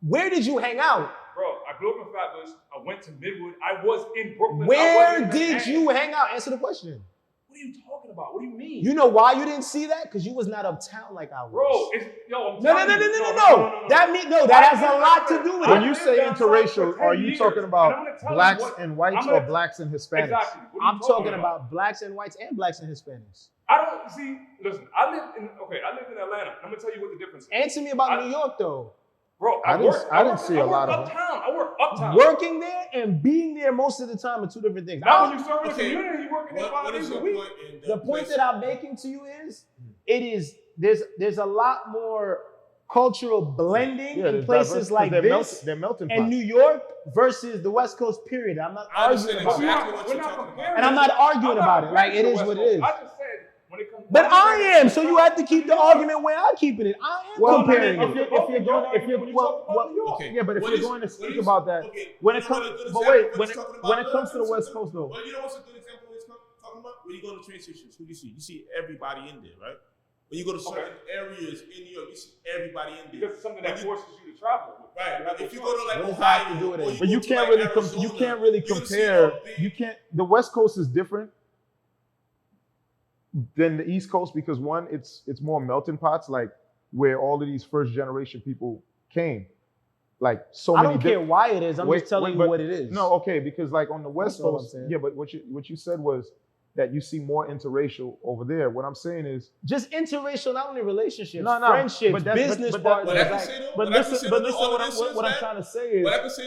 Where did you hang out? Bro, I grew up in Flatbush. I went to Midwood. I was in Brooklyn. Where did you hang out? Answer the question. What are you talking about? What do you mean? You know why you didn't see that? Because you was not uptown like I was. Bro, No. That has a lot to do with When it. you say interracial, are you talking about blacks and whites or blacks and Hispanics? Exactly. I'm talking about blacks and whites and blacks and Hispanics. Listen, I lived in Atlanta. I'm gonna tell you what the difference is. Answer me about New York though. Bro, I didn't see a lot of them. I work uptown. Working there and being there most of the time are two different things. Not when you serve the community, you working there 5 days a week. The point that I'm making to you is, there's a lot more cultural blending in places like this They're melting pots. and New York versus the West Coast. Period. I'm not arguing about it, and I'm not arguing about it. Like it is what it is. I just said when it comes. But I am, so you have to keep the argument where I'm keeping it. I am comparing it. If you're going to speak about that, when it comes to the West Coast though. Well, you know what's a good example of what he's talking about? When you go to train stations, who do you see? You see everybody in there, right? When you go to certain areas in New York, you see everybody in there. Because it's something that forces you to travel. Right. But if you go to like What does that Ohio, have to do with it? But you can't really compare. The West Coast is different than the East Coast because one, it's more melting pots, like where all of these first generation people came. Like so many. I don't care why it is. I'm just telling you what it is. No, okay, because like on the West That's all Coast, I'm saying. yeah, but what you said was that you see more interracial over there. What I'm saying is just interracial, not only relationships, No, friendships, but that's- business but that- partners. What I can say though, but listen, what I'm trying to say is what I can say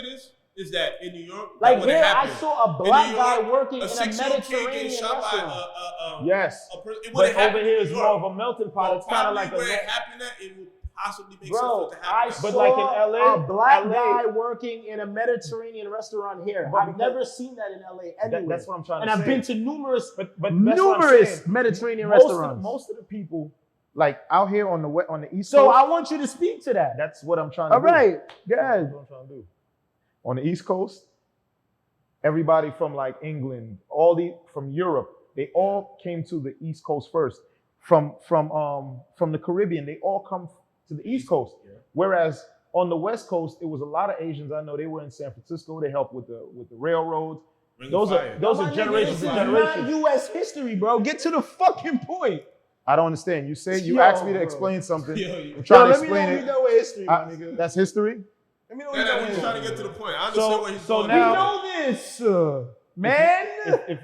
is that in New York, Like when it here, I happened, saw a in black New guy York, working in a 6-year-old kid getting Mediterranean shot by restaurant. yes. it But wouldn't happen over in here New is York. more of a melting pot. Well, It's kind of probably like where it happened at, it would possibly make Bro, sense for it to I happen. saw But like in LA, a black LA guy working in a Mediterranean restaurant here. But I've because- never seen that in LA anywhere. that's what I'm trying to and say. I've been to numerous But that's what I'm numerous saying. Mediterranean Most restaurants. of the people, like out here on the East So Coast. I want you to speak to that. That's what I'm trying to All do. right, go That's ahead. what I'm trying to do. On the East Coast, everybody from like England, from Europe, they all came to the East Coast first. From the Caribbean, they all come to the East Coast. Yeah. Whereas on the West Coast, it was a lot of Asians. I know they were in San Francisco. They helped with the railroads. Those are generations and generations. Not U.S. history, bro. Get to the fucking point. I don't understand. You Yo, asked me to bro. explain something. Yo, I'm Yo, trying let to me know explain you it. know what history, my nigga. That's history. Let me know No, you know we're history. trying to get to the point. I understand what he's so going now- We know this, man.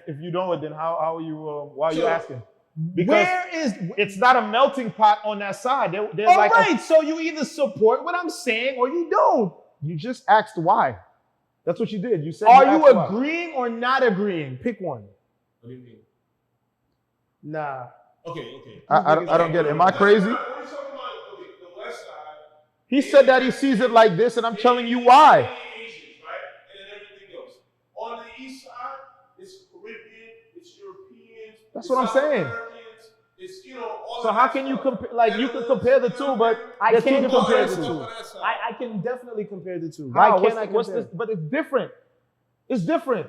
If you know it, then how are you? Why are you So- asking? Because Where is? it's not a melting pot on that side. They're All like right, so you either support what I'm saying or you don't. you just asked why. That's what you did. You said. Are you asked why. agreeing or not agreeing? Pick one. What do you mean? Nah. Okay. I don't get it. Am I crazy? What are you talking about? Okay, the West Side. He said that he sees it like this, and I'm telling you why. Asians, right? And then everything else. On the East Side, it's Caribbean, it's Europeans. That's it's what I'm South saying. Americans, it's all So of how that can you stuff. compare? Like you can compare the two, but I there's two can't different compare places. the two. On that side. I can definitely compare the two. How? Why can't I What's compare? this? But it's different. It's different.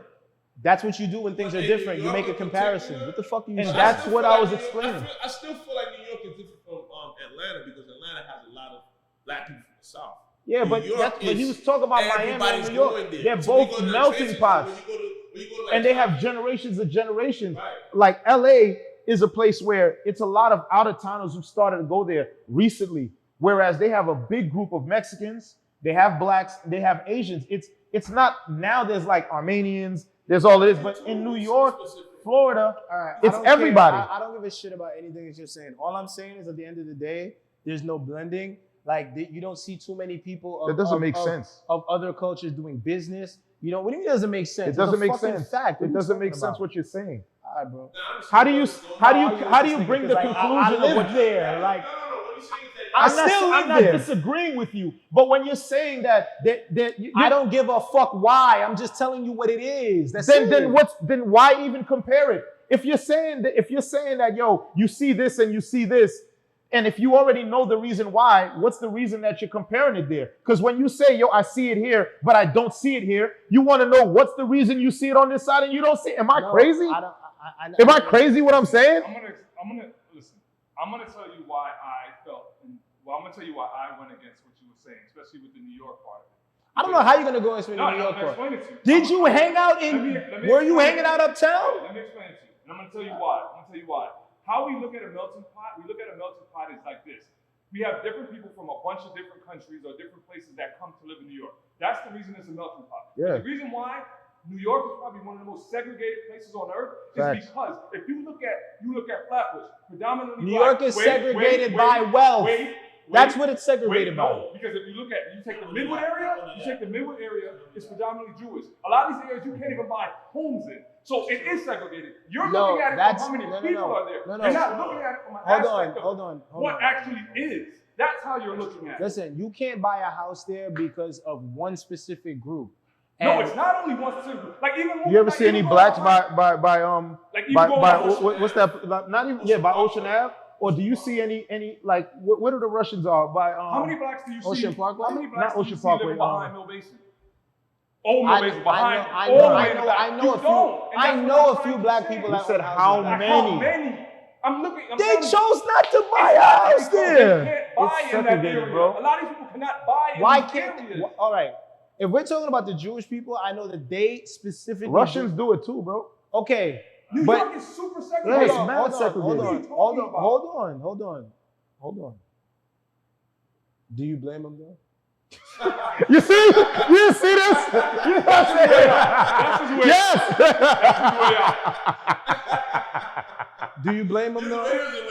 That's what you do when things But are in New different. You York make a in comparison. particular, What the fuck are you And saying? that's what I was New York- explaining. I still feel like New York is different from Atlanta because Atlanta has a lot of black people from the South. Yeah, New but York but he is- was talking about Miami and everybody's New York. going there. They're So when you both go to the melting train pots, station, when you go to, like, and they have generations and generations. Right. Like LA is a place where it's a lot of out of towners who started to go there recently. Whereas they have a big group of Mexicans, they have blacks, they have Asians. It's not now. There's like Armenians. There's all this, but in New York, Florida, All right, it's everybody. I don't give a shit about anything that you're saying. All I'm saying is at the end of the day, there's no blending. Like you don't see too many people. That doesn't make sense. Of other cultures doing business. You know, what do you mean it doesn't make sense? It doesn't It's a make fucking sense. Fact. What It are you doesn't make talking sense about? what you're saying. All right, bro. How do you bring the conclusion I of live what there. Like What you're saying is that I I'm not there. disagreeing with you, but when you're saying that I don't give a fuck why. I'm just telling you what it is. That's then why even compare it? If you're saying that yo, you see this and you see this, And if you already know the reason why, what's the reason that you're comparing it there? Because when you say, yo, I see it here, but I don't see it here, you want to know what's the reason you see it on this side and you don't see it. Am I crazy? Am I crazy what I'm saying? I'm gonna listen. I'm gonna tell you why I felt, I'm gonna tell you why I went against what you were saying, especially with the New York part of it. I don't know how you're gonna go into the New York part. Explain it to you. Did you hang out in? Were you hanging out uptown? Let me explain it to you, and I'm gonna tell you why. How we look at a melting pot, is like this. We have different people from a bunch of different countries or different places that come to live in New York. That's the reason it's a melting pot. Yeah. The reason why New York is probably one of the most segregated places on earth is because if you look at Flatbush, predominantly New York is segregated by wealth. That's what it's segregated by. No, because if you take the Midwood area, it's predominantly Jewish. A lot of these areas you can't even buy homes in. So it is segregated. You're looking at it from how many people are there. You're not looking at it from an aspect of what actually is. That's how you're looking at it. Listen, you can't buy a house there because of one specific group. No, it's not only one specific group. Like even you ever see any blacks by what's that? Not even by Ocean Ave. Or do you see any like what are the Russians are by how many blacks do you see? Ocean Parkway? How many blacks Not Ocean Parkway. Behind Mill Basin? Old Mill Basin behind. I know a few black people that said how many? How many? They chose not to buy a house there. They can't buy in that area, bro. A lot of these people cannot buy in Why these can't? areas. All right. If we're talking about the Jewish people, I know that they specifically Russians do it too, bro. Okay. New But York is super segregated. Yes, mad segregated. Hold on. Do you blame them though? You see this? You know what I'm saying? That's his way. Yes. That's his way out. Do you blame them though?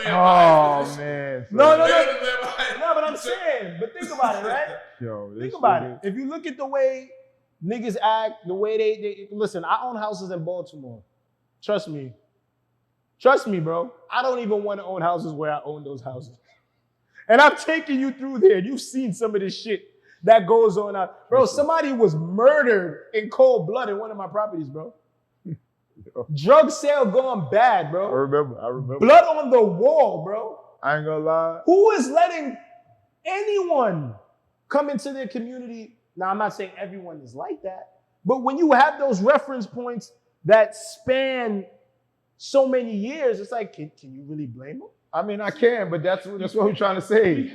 Oh man. No, but I'm saying, but think about it, right? Yo, Think about it. If you look at the way niggas act, the way they listen, I own houses in Baltimore. Trust me, bro. I don't even want to own houses where I own those houses. And I've taken you through there. You've seen some of this shit that goes on out. Bro, somebody was murdered in cold blood in one of my properties, bro. Drug sale gone bad, bro. I remember. Blood on the wall, bro. I ain't gonna lie. Who is letting anyone come into their community? Now, I'm not saying everyone is like that, but when you have those reference points that span so many years, it's like, can you really blame them? I mean, I can, but that's what we're trying to say.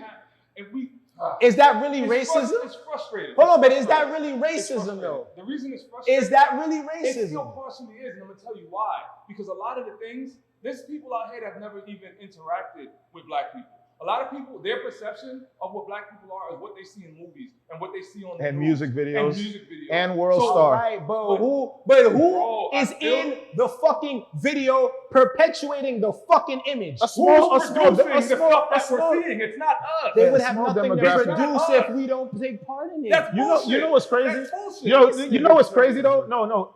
Is that really racism? It's frustrating. Hold on, but is that really racism, though? The reason it's frustrating. Is that really It still racism? partially is, and I'm gonna tell you why. Because a lot of the things, there's people out here that have never even interacted with black people. A lot of people, their perception of what black people are is what they see in movies and what they see on the And news music videos. And World So, Star. Right, but who Bro, is in the fucking video perpetuating the fucking image? Who's producing the stuff that we're seeing? It's not us. They would Yeah, have small nothing to demographic. produce if we don't take part in it. That's bullshit. You know what's crazy? That's bullshit. You know what's crazy though? No.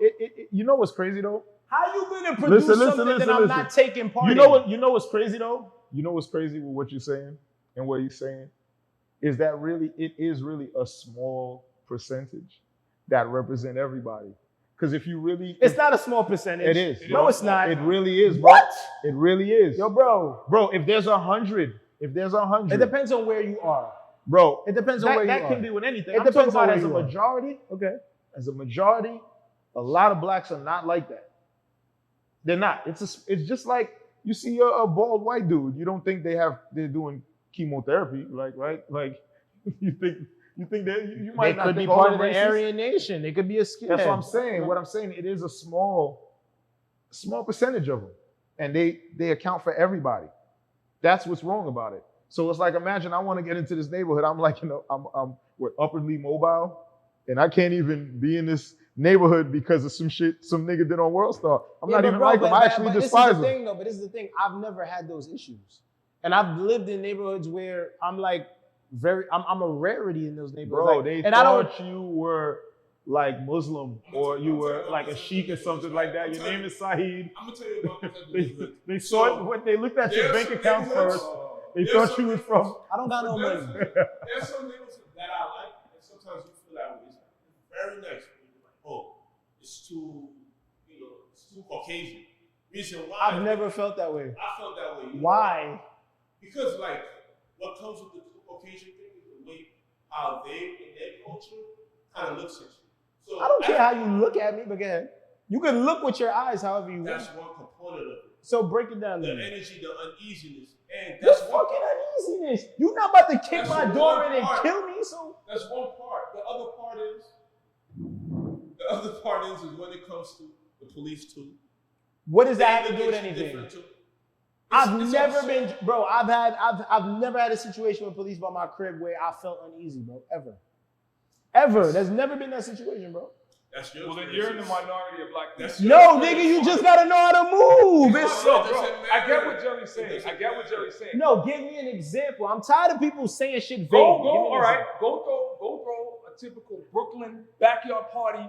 You know what's crazy though? How you gonna produce something that I'm not taking part in? You know what's crazy though? You know what's crazy with what you're saying and what he's saying? Is that it is really a small percentage that represent everybody. Because if you really It's not a small percentage. It is. No, it's not. It really is, bro. What? It really is. Yo, bro. Bro, if there's 100, It depends on where you are. bro, It depends on where you are. that can be with anything. It I'm talking depends on about where as a you are. majority. Okay. As a majority, a lot of blacks are not like that. They're not. It's just like you see a bald white dude. You don't think they're doing chemotherapy, like right? Like you think that you might They not could be think all part of the races- Aryan nation. They could be a skinhead. That's what I'm saying. What I'm saying, it is a small percentage of them, and they account for everybody. That's what's wrong about it. So it's like, imagine I want to get into this neighborhood. I'm like, I'm with upwardly mobile, and I can't even be in this neighborhood because of some shit some nigga did on World Star. I'm not even like him. I actually despise him. But this is the thing. I've never had those issues, and I've lived in neighborhoods where I'm like I'm a rarity in those neighborhoods. Bro, like, they and thought you were like Muslim or you were like a sheik or something like that. Your name is Saeed. I'm gonna tell you about the They saw it when they looked at your bank account first. They thought you was from. I don't got no money. There's some niggas that I like, and sometimes you feel that way. It's very nice. You're like, oh, it's too Caucasian. Reason why? I've never felt that way. I felt that way. Why? Because like what comes with the Caucasian thing is the way how they in their culture kind of looks at you. So I don't care how you look at me, but again, you can look with your eyes however you that's want. one component of it. So break it down. The Then. energy, the uneasiness, and This that's one fucking uneasiness. You not about to kick That's my one door in and part. kill me, so. That's one part. The other part is when it comes to the police too. What does that They have to do with look at you anything? different, too. I've never also- been, bro. I've never had a situation with police by my crib where I felt uneasy, bro. Ever. There's never been that situation, bro. That's your Well, then you're in the experience. minority of black people. That's No, your nigga, you experience. just gotta know how to move. It's Bro, It doesn't I get matter. what Jerry's saying. It doesn't I get what matter. Jerry's saying. no. Give me an example. I'm tired of people saying shit vague. Go, Give me an all right. example. Go throw a typical Brooklyn backyard party,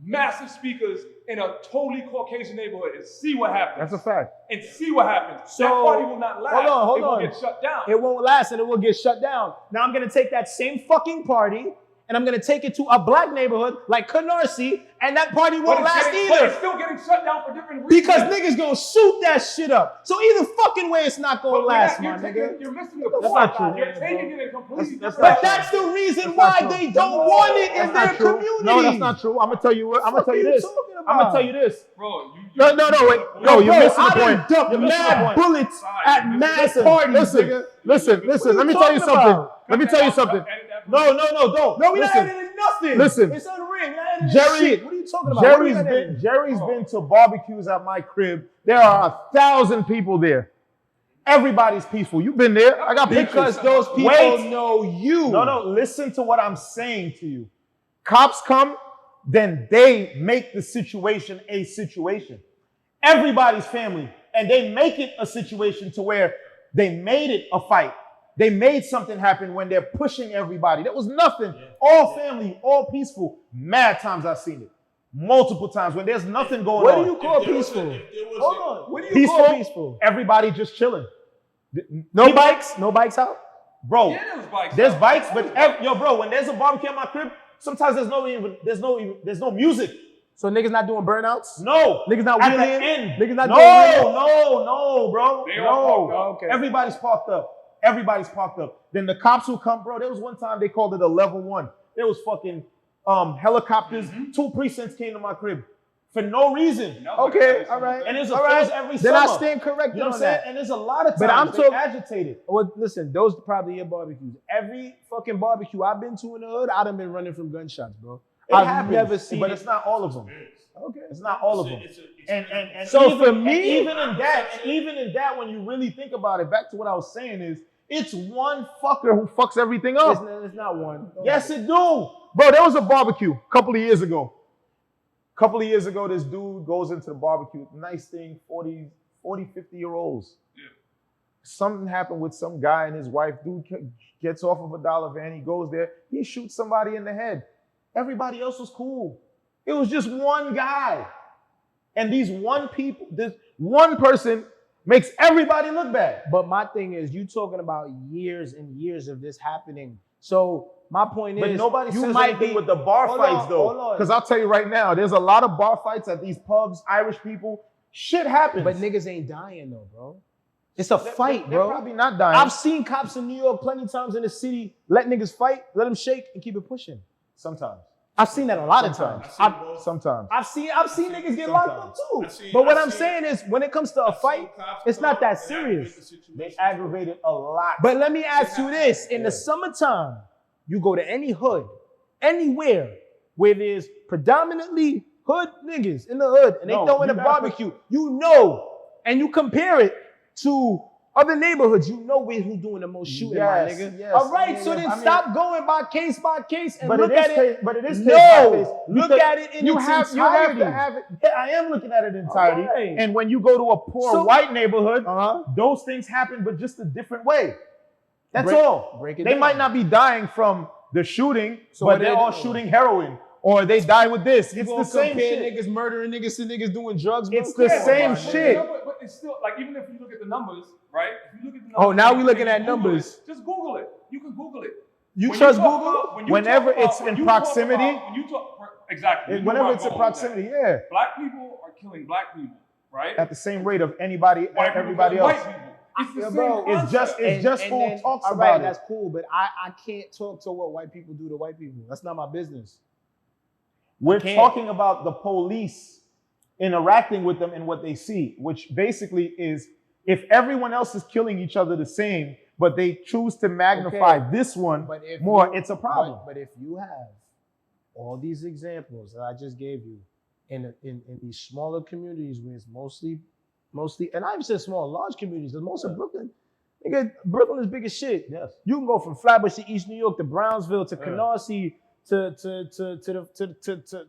massive speakers in a totally Caucasian neighborhood and see what happens. That's a fact. And see what happens. So- That party will not last. hold It will on. get shut down. It won't last and it will get shut down. Now I'm gonna take that same fucking party and I'm gonna take it to a black neighborhood like Canarsie, and that party won't last But it's either. still getting shut down for different reasons. Because niggas gonna shoot that shit up. So either fucking way it's not gonna But last, you're my taking- nigga. You're missing the That's point. not true. You're taking it in completely That's different. But that's the reason That's why not true. they don't want it in That's their not true. community. No, that's not true. I'm gonna tell you what. I'm gonna tell you this. I'm gonna tell you this. Bro, No, wait. No, you're missing the point. Dumped You're missing the mad point. bullets at mad Listen, parties, listen, nigga. listen. What are Let me you tell you talking something. about? Let me tell you something. No, don't. No, we not Listen. editing nothing. Listen. It's unreal. We're not editing Jerry- shit. What are you talking about? What are we not editing? Jerry's been to barbecues at my crib. There are 1,000 people there. Everybody's peaceful. You've been there. I got pictures. Because those people Wait. know you. No, listen to what I'm saying to you. Cops come, then they make the situation a situation. Everybody's family. And they make it a situation to where they made it a fight. They made something happen when they're pushing everybody. There was nothing. All family, all peaceful. Mad times I've seen it. Multiple times when there's nothing going What on. do you call If there was a- peaceful? if there was Hold a- on. What do you call peaceful? Everybody just chilling. No bikes? No bikes out? Bro, Yeah, there was bikes. there's out. bikes, but yo, bro, when there's a barbecue at my crib, sometimes there's no music. So niggas not doing burnouts? No. Niggas not At the wheeling? end. Niggas not No, doing no, bro. They all parked up. Okay. Everybody's parked up. Then the cops who come, bro, there was one time they called it a level 1. There was fucking helicopters. 2 precincts came to my crib for no reason. No, Okay, but all right. And there's a All right. force every Then summer. I stand corrected You know what I'm on saying? that. And there's a lot of times But I'm they talking- agitated. Well, listen, those are probably your barbecues. Every fucking barbecue I've been to in the hood, I done been running from gunshots, bro. It I've happens, never seen but it. it's not all of them. Okay. It's not all of them. It's a- And So even, for me- and even in that, when you really think about it, back to what I was saying is, it's one fucker who fucks everything up. It's not one. Yes, it do. Bro, there was a barbecue a couple of years ago. This dude goes into the barbecue. Nice thing, 40, 50-year-olds. Yeah. Something happened with some guy and his wife. Dude gets off of a dollar van. He goes there. He shoots somebody in the head. Everybody else was cool. It was just one guy. And this one person makes everybody look bad. But my thing is, you talking about years and years of this happening. So my point But is, nobody you says might anything be with the bar Hold fights, on, though. hold on. Because I'll tell you right now, there's a lot of bar fights at these pubs, Irish people. Shit happens. But niggas ain't dying though, bro. It's a fight, They're bro. probably not dying. I've seen cops in New York plenty of times in the city let niggas fight, let them shake, and keep it pushing. Sometimes. I've seen that a lot of Sometimes. times. Sometimes. I've seen niggas get locked up too. I've seen- But what I've I'm seen- saying is, when it comes to a fight, it's not that serious. They aggravated a lot. But let me ask you this: in the summertime, you go to any hood, anywhere where there's predominantly hood niggas in the hood, and they No, throw in you a gotta barbecue, you know, and you compare it to other neighborhoods, you know who's doing the most shooting, Yes, my nigga. yes, All right, yeah, so yeah. then I mean- stop going by case and But look it is at it. But it is case No, by case. look Because at it in you its have entirety. to have it. Yeah, I am looking at it in entirety. Alright. And when you go to a poor So- white neighborhood, Uh-huh. those things happen, but just a different way. That's Break- all. break it They down. might not be dying from the shooting, So but what they're they all doing? shooting heroin. Or they die with this. You It's gonna the same compare shit. niggas murdering niggas to niggas doing drugs, bro? It's the Come on, same my shit. nigga. But it's still, like, even if you look at the numbers, right? If you look at the numbers, Oh, now we and looking you at Google numbers. it, just Google it. You can Google it. You When trust talk Google? about- when you Whenever talk about- it's when in you talk proximity- about- when you talk, exactly. you know Whenever where it's I'm in going with that. proximity, yeah. Black people are killing black people, right? At the same rate of anybody, White people everybody killing else. White people. It's the Yeah, same bro, concept. it's just who then, talks all about right, it. that's cool, but I can't talk to what white people do to white people. That's not my business. We're can't. talking about the police interacting with them and what they see, which basically is if everyone else is killing each other the same, but they choose to magnify Okay, this one But if more, you- it's a problem. But if you have all these examples that I just gave you in these smaller communities where it's mostly, and I even said small, large communities, because most of Brooklyn, nigga, Brooklyn is big as shit. Yes. You can go from Flatbush to East New York to Brownsville to Canarsie to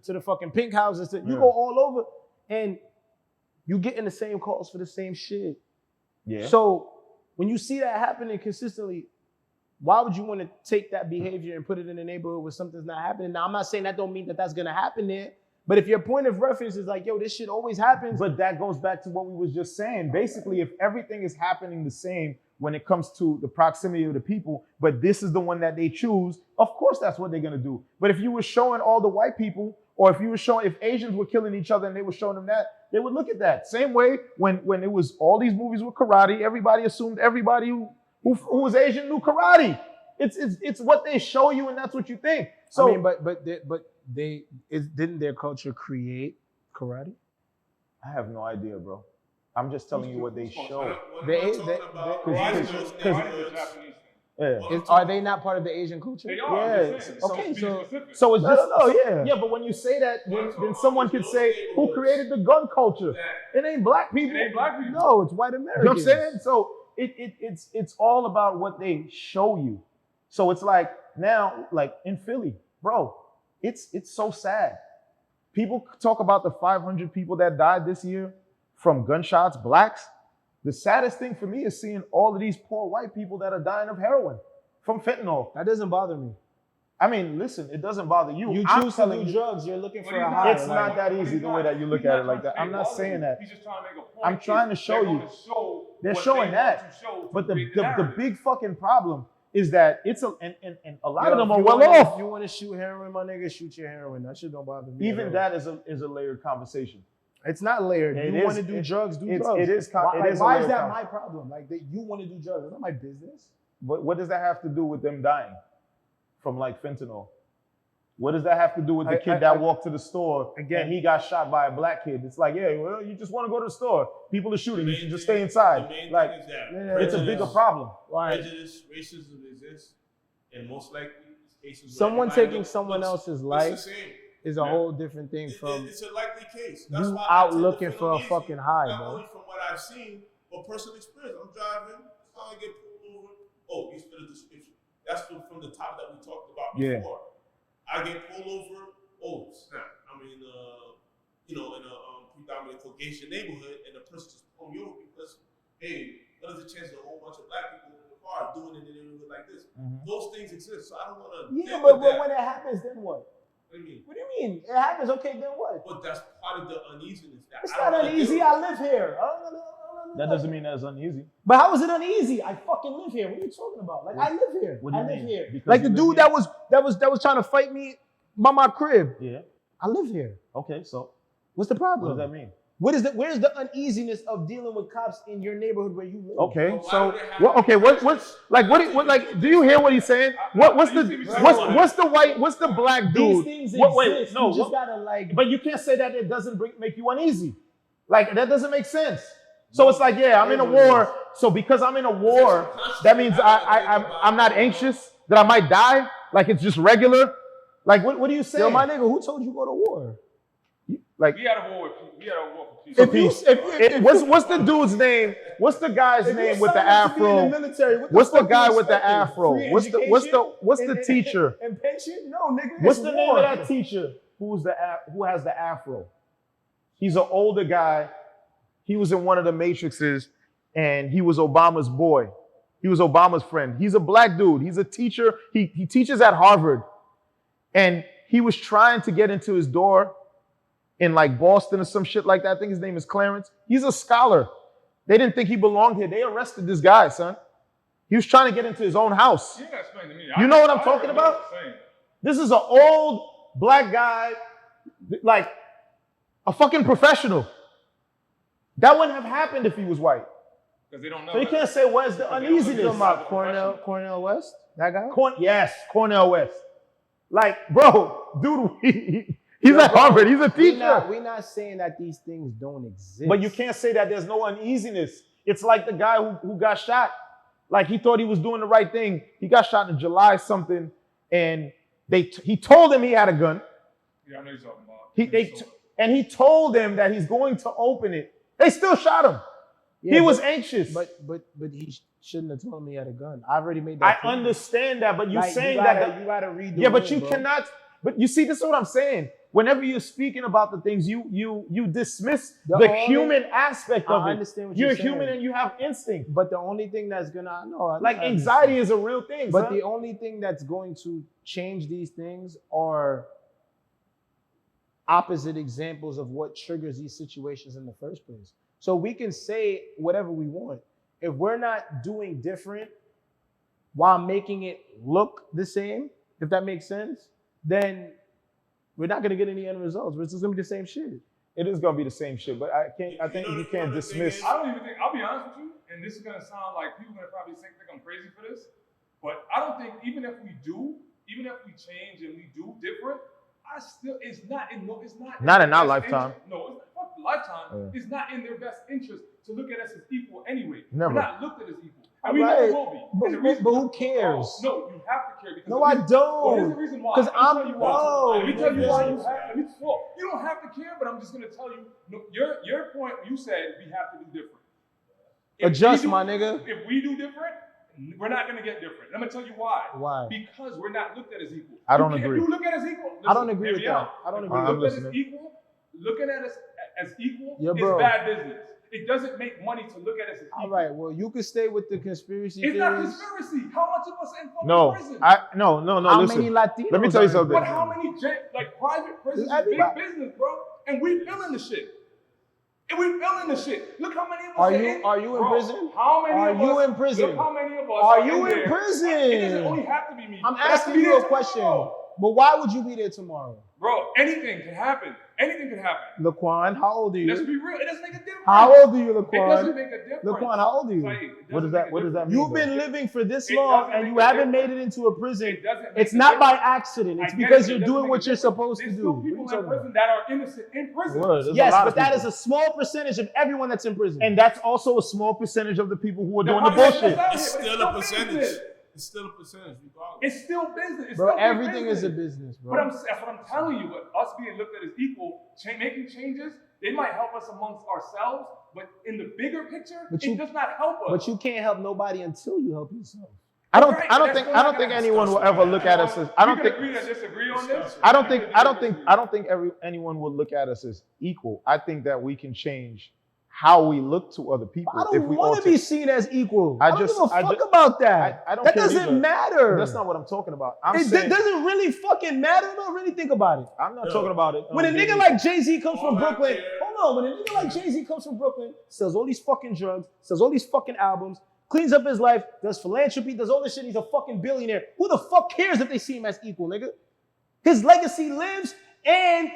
the fucking pink houses. You go all over, and you getting the same calls for the same shit. Yeah. So when you see that happening consistently, why would you want to take that behavior and put it in a neighborhood where something's not happening? Now, I'm not saying that don't mean that that's gonna happen there, but if your point of reference is like, yo, this shit always happens. But that goes back to what we was just saying. Basically, if everything is happening the same when it comes to the proximity of the people, but this is the one that they choose, of course that's what they're gonna do. But if you were showing all the white people, or if you were showing, if Asians were killing each other and they were showing them that, they would look at that. Same way when it was all these movies with karate, everybody assumed everybody who was Asian knew karate. It's what they show you and that's what you think. So I mean, didn't their culture create karate? I have no idea, bro. I'm just telling you what they show. What They- am I talking they- about? they- Why is because- those because- Why is the neighborhoods- Japanese thing? Yeah. What I'm Are talking they not part of the Asian culture? They are. Yeah, I'm just saying. okay, Be so- specific. So it's just yeah. but when you say that, then someone could say, who created the gun culture? It ain't black people. It ain't black people. No, it's white You know Americans. what I'm saying? So it's all about what they show you. So it's like now, like in Philly, bro, it's so sad. People talk about the 500 people that died this year from gunshots, blacks. The saddest thing for me is seeing all of these poor white people that are dying of heroin from fentanyl. That doesn't bother me. I mean, listen, it doesn't bother you. You I'm choose to telling do you, drugs, you're looking for But a he's high. it's like- not that easy the way that you look at it like that. I'm not saying that. He's just trying to make a point. I'm trying to show you. They're showing that. But the big fucking problem is that it's and a lot of them are well off. If you want to shoot heroin, my nigga, shoot your heroin. That shit don't bother me. Even at all. that is a layered conversation. It's not layered. It You want to is- do it- drugs, do it's- drugs. it is con- Why, it like, is a why layered is that con- my problem? Like that you want to do drugs. It's not my business. What does that have to do with them dying from like fentanyl? What does that have to do with the kid that walked to the store Again- and he got shot by a black kid? It's like, yeah, well, you just want to go to the store. People are shooting. You main should just thing- stay inside. The main Like, thing is that Yeah, it's a yeah, bigger yeah. problem. prejudice, racism exists, and most likely cases where Someone everybody taking looks- someone looks- else's looks the life same. is a whole different thing from It's a likely case. you That's why I out tend to looking feel for a uneasy, fucking high, not bro. only from what I've seen, but personal experience. I'm driving, I get pulled over. Oh, he's fit a description. That's from the top that we talked about Yeah. before. I get pulled over. Oh snap! I'm in in a predominantly Caucasian neighborhood, and the person just pulled me over because hey, what is the chance of a whole bunch of black people in the car doing it in a neighborhood like this? Those things exist, so I don't want to. Yeah, but when it happens, then what? What do you mean? What do you mean? It happens, okay, then what? But that's part of the uneasiness. That It's I don't not wanna uneasy. deal I live here. I don't know. That doesn't mean that's uneasy. But how is it uneasy? I fucking live here. What are you talking about? Like I live here. What do you I live mean? here. Because Like you the live dude here? that was trying to fight me by my crib. Yeah. I live here. Okay, so What's the what problem? does that mean? Where's the uneasiness of dealing with cops in your neighborhood where you live? Okay, But why so would it have to be what like do you hear what he's saying? What's the black These dude? things Wait, exist. no, you just what- gotta like. But you can't say that it doesn't make you uneasy. Like that doesn't make sense. So it's like, yeah, I'm in a war. So because I'm in a war, that means I'm not anxious that I might die. Like it's just regular. Like what are you saying? Yo, my nigga, who told you go to war? Like We had a war for peace. If you, what's the dude's name? What's the guy's if name your with the son wants to be in afro? the military, what What's the fuck guy you with the expecting? afro? Free What's education the and- teacher? And pension? No, nigga. What's it's the name war. of that teacher who has the afro? He's an older guy. He was in one of the Matrixes, and he was Obama's boy. He was Obama's friend. He's a black dude. He's a teacher. He teaches at Harvard, and he was trying to get into his door in like Boston or some shit like that. I think his name is Clarence. He's a scholar. They didn't think he belonged here. They arrested this guy, son. He was trying to get into his own house. You gotta explain to me. You know what I'm talking about? This is an old black guy, like a fucking professional. That wouldn't have happened if he was white. because they don't know. So you can't say where's the Because they don't uneasiness. You talking about Cornell West? That guy? Yes, Cornell West. Like, bro, dude, he's at Harvard. He's a teacher. We're not saying that these things don't exist. But you can't say that there's no uneasiness. It's like the guy who got shot. Like, he thought he was doing the right thing. He got shot in July something, and he told him he had a gun. Yeah, I know you're talking about. And he told them that he's going to open it. They still shot him. Yeah, he was anxious. But he shouldn't have told me he had a gun. I've already made that. I understand that, but you're like, saying you gotta read the yeah, but room, you bro. cannot. But you see, this is what I'm saying. Whenever you're speaking about the things, you dismiss the human aspect of it. I understand what you're you're saying. human and you have instinct. But the only thing that's gonna Like anxiety is a real thing. But son. the only thing that's going to change these things are opposite examples of what triggers these situations in the first place. So we can say whatever we want. If we're not doing different while making it look the same, if that makes sense, then we're not gonna get any end results. It's just gonna be the same shit. It is gonna be the same shit, but I think you can't dismiss. I don't even think, I'll be honest with you, and this is gonna sound like people are gonna probably think I'm crazy for this, but I don't think even if we change and we do different, it's not in our lifetime. No, it's fuck the lifetime. It's not in their best interest to look at us as equal anyway. Never. We're not looked at as equal. And we never will be. But who cares? No, you have to care. Because No, I Well, here's don't. the reason why. Because Let me tell you why no. you have to. Well, you don't have to care, but I'm just going to tell you. No, your point, you said we have to do different. Adjust, my nigga. If we do different, we're not going to get different. I'm going to tell you why. Why? Because we're not looked at as equal. I don't agree. If you look at us equal, I don't agree with that. I don't agree. Looking at us as equal Yeah, is bro. bad business. It doesn't make money to look at us as equal. All right, well, you can stay with the conspiracy It's theories. not conspiracy. How much of us in fucking prison? No. How Listen, many Latinos? let me tell you are in something. But how many private prisons is big business, bro? And we feeling the shit. And we feeling the shit. Look how many of us Are you in prison? How many Are of you us? in prison? Look how many of us Are you there. in prison? It doesn't only have to be me. I'm It has to asking be you a there question. tomorrow. But why would you be there tomorrow? Bro, anything can happen. Anything can happen. Laquan, how old are you? Let's be real. It doesn't make a difference. How old are you, It doesn't Laquan? make a difference. Laquan, how old are you? Saeed, it What does doesn't make a that difference. mean? You've been living for this It long doesn't and make you a haven't made difference. it into a prison. It doesn't make It's a not by difference. accident. It's I get because it. you're It doesn't doing make what a you're difference. supposed to There's do. still What are you people in talking about? prison that are innocent in prison. Word, there's a Yes, lot but of that people. is a small percentage of everyone that's in prison. And that's also a small percentage of the people who are doing the population bullshit. that's out It's here, but still a business. percentage. It's still a percentage, regardless. It's still business. It's Bro, still big everything is a business. business, bro. But that's what I'm telling you. But us being looked at as equal, making changes, they might help us amongst ourselves, but in the bigger picture, it does not help us. But you can't help nobody until you help yourself. I don't Right, think anyone will ever look at us as We can agree to disagree on this. I don't think anyone will look at us as equal. I think that we can change how we look to other people. I if don't we want to alter- be seen as equal. I I don't just- give a I fuck just- about that. I don't That care doesn't either. matter. That's not what I'm talking about. I'm It saying doesn't really fucking matter. No, really think about it. I'm not talking about it. When a nigga like Jay-Z comes from All that Brooklyn, shit. hold on, when a nigga like Jay-Z comes from Brooklyn, sells all these fucking drugs, sells all these fucking albums, cleans up his life, does philanthropy, does all this shit, he's a fucking billionaire. Who the fuck cares if they see him as equal, nigga? His legacy lives and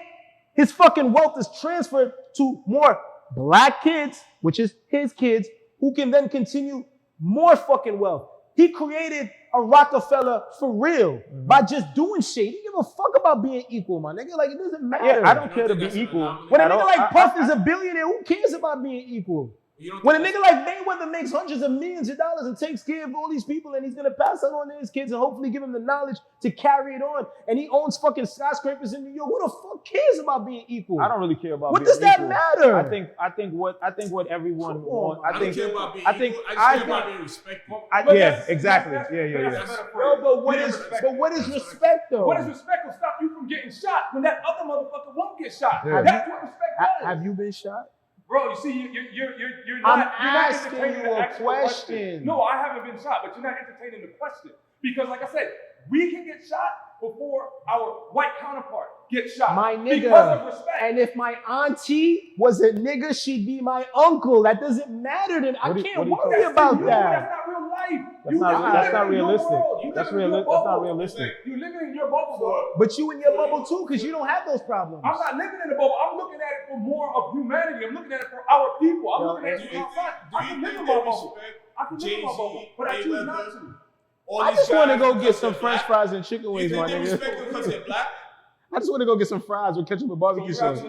his fucking wealth is transferred to more black kids, which is his kids, who can then continue more fucking wealth. He created a Rockefeller for real by just doing shit. He didn't give a fuck about being equal, my nigga. Like, it doesn't matter. Yeah, I don't care to be think that's equal. an anomaly. When a at nigga all. like Puff is a billionaire, who cares about being equal? You don't When a think nigga like Mayweather makes hundreds of millions of dollars and takes care of all these people and he's gonna pass that on to his kids and hopefully give them the knowledge to carry it on, and he owns fucking skyscrapers in New York, who the fuck cares about being equal? I don't really care about. What being does that equal. matter? I think what everyone Come on, wants. I don't care about being I think- equal. I I just care think- about being respected. Yeah, exactly. Yeah. That's Bro, but what Yeah, is respect. respect though? What is respect will stop you from getting shot when that other motherfucker won't get shot. Yeah. That's what respect does. Have you been shot? Bro, you see, you're I'm not asking entertaining you the a actual question. No, I haven't been shot, but you're not entertaining the question. Because like I said, we can get shot before our white counterpart. get shot. My nigga. Because of respect. And if my auntie was a nigga, she'd be my uncle. That doesn't matter. Then I can't worry about You, that. That's not real life. That's not living in your realistic. world. You That's living in your that's not bubble. realistic. You're living in your bubble, dog. But you in your bubble too, because you don't have those problems. I'm not living in the bubble. I'm looking at it for more of humanity. I'm looking at it for our people. I'm looking at it for outside. I can live in my bubble. I can live in my bubble, but I choose not to. I just want to go get some French fries and chicken wings, my They nigga. respect them because they're black? I just want to go get some fries with ketchup and barbecue sauce.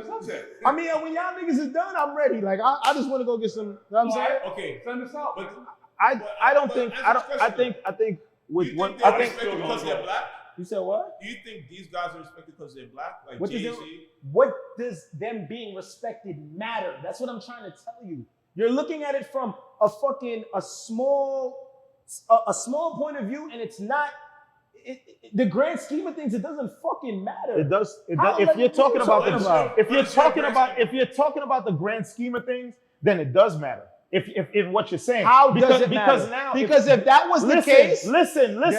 I mean, when y'all niggas is done, I'm ready. Like, I just want to go get some. You know what I'm saying? Okay, Send us out. but I don't think. I think with you what think I they're think. respected because they're black? You said what? Do you think these guys are respected because they're black? Like What does Jay-Z? What does them being respected matter? That's what I'm trying to tell you. You're looking at it from a small point of view, and it's not. The grand scheme of things, it doesn't fucking matter. It does. How, If like, you're talking what are you about talking about? if you're talking about the grand scheme of things, then it does matter. If what you're saying, How does it matter? Because now, because if that was the case, listen. I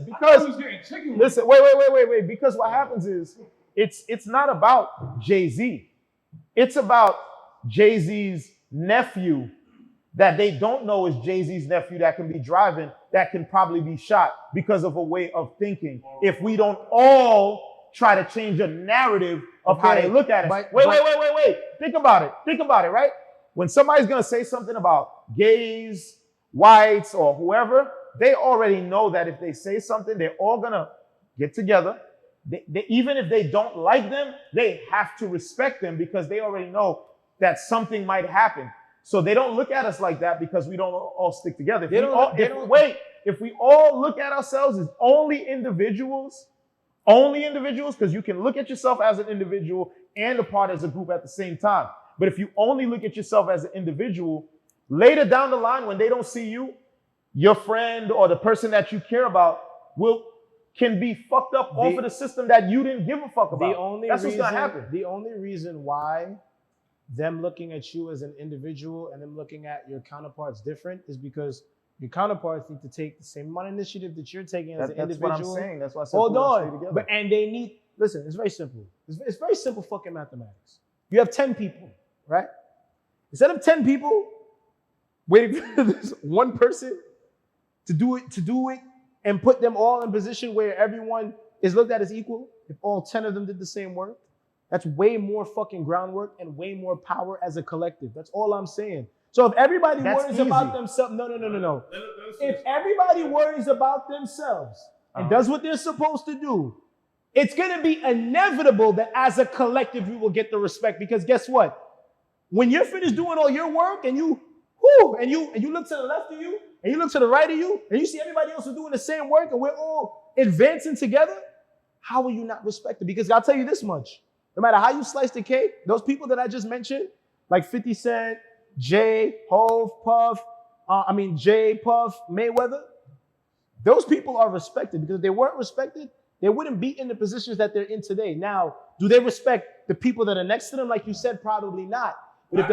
Because was getting chicken wings. listen, wait. Because what happens is, it's not about Jay-Z. It's about Jay-Z's nephew that they don't know is Jay-Z's nephew that can be driving, that can probably be shot because of a way of thinking. If we don't all try to change a narrative of how they look at it. Wait. Think about it, right? When somebody's gonna say something about gays, whites, or whoever, they already know that if they say something, they're all gonna get together. Even if they don't like them, they have to respect them because they already know that something might happen. So they don't look at us like that because we don't all stick together. If we all look at ourselves as only individuals, because you can look at yourself as an individual and a part as a group at the same time. But if you only look at yourself as an individual, later down the line when they don't see you, your friend or the person that you care about can be fucked up off of the system that you didn't give a fuck about. That's what's gonna happen. The only reason why them looking at you as an individual and them looking at your counterparts different is because your counterparts need to take the same amount of initiative that you're taking as an individual. That's what I'm saying. That's why I said hold on. And they need, listen, it's very simple. It's very simple fucking mathematics. You have 10 people, right? Instead of 10 people waiting for this one person to do it and put them all in position where everyone is looked at as equal, if all 10 of them did the same work, that's way more fucking groundwork and way more power as a collective. That's all I'm saying. So if everybody worries about themselves, no. If everybody worries about themselves and does what they're supposed to do, it's gonna be inevitable that as a collective we will get the respect. Because guess what? When you're finished doing all your work and you look to the left of you and you look to the right of you and you see everybody else is doing the same work and we're all advancing together, how will you not respect it? Because I'll tell you this much. No matter how you slice the cake, those people that I just mentioned, like 50 Cent, Jay, Hov, Puff, Jay, Puff, Mayweather, those people are respected because if they weren't respected, they wouldn't be in the positions that they're in today. Now, do they respect the people that are next to them? Like you said, probably not. But if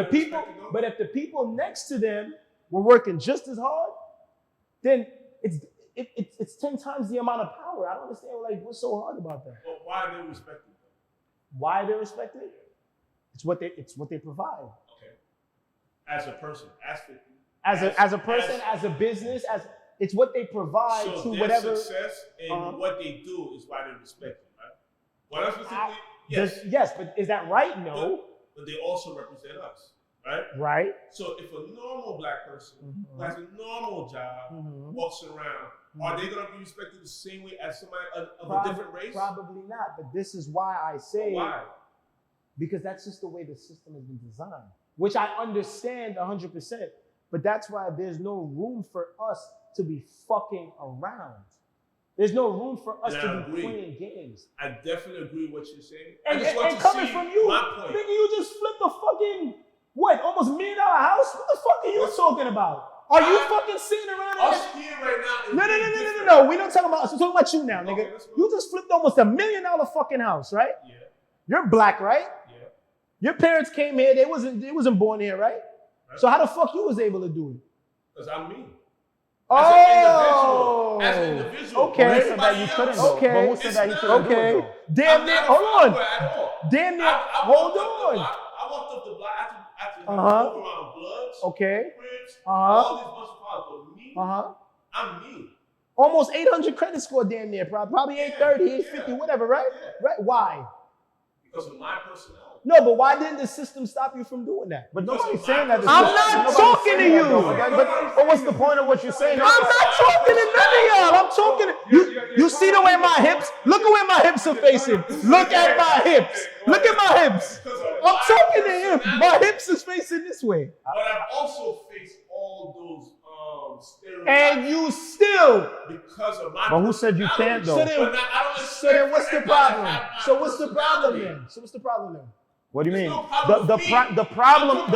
the people next to them were working just as hard, then it's 10 times the amount of power. I don't understand what's so hard about that. Well, why are they respected? Why they're respected? It's what they provide. Okay. As a person, as a person, as a business, it's what they provide so to their whatever success and what they do is why they're respected, right? Well, that's specifically, yes, but is that right? No. But they also represent us, right? Right. So if a normal black person who has a normal job walks around, are they going to be respected the same way as somebody of a different race? Probably not. But this is why I say, why? Because that's just the way the system has been designed, which I understand 100%. But that's why there's no room for us to be fucking around. There's no room for us to be playing games. I definitely agree with what you're saying. And coming from you, nigga, you just flipped a fucking, almost $1 million house? What the fuck are you talking about? Are you fucking sitting around us here right now? No. We don't talk about us. We're talking about you now, nigga. You just flipped almost $1 million fucking house, right? Yeah. You're black, right? Yeah. Your parents came here. They wasn't born here, right? So how the fuck you was able to do it? Because I'm me. As an individual. Okay. Who said that you couldn't though? Okay. But who said that he couldn't do it Okay. though? Damn near. Hold on. At all. Damn near. I Hold walked up the on. block. I walked up the block after Uh-huh. moving around Bloods, Okay. Crips, Uh-huh. all these bunch of files. But me, I'm me. Almost 800 credit score, damn near. Probably 830, 850, whatever, right? Right? Why? Because of my personality. No, but why didn't the system stop you from doing that? But nobody's saying that. I'm not talking to you. But what's the point of what you're saying? I'm not talking to none of y'all. I'm talking to you. See the way my hips? Look at where my hips are facing. Look at my hips. Look at my hips. I'm talking to him. My hips is facing this way. But I've also faced all those stereotypes. And you still. Because of my But who said you can't though? So then what's the problem? So what's the problem then? So what's the problem then? What do you mean? no problem The with me. problem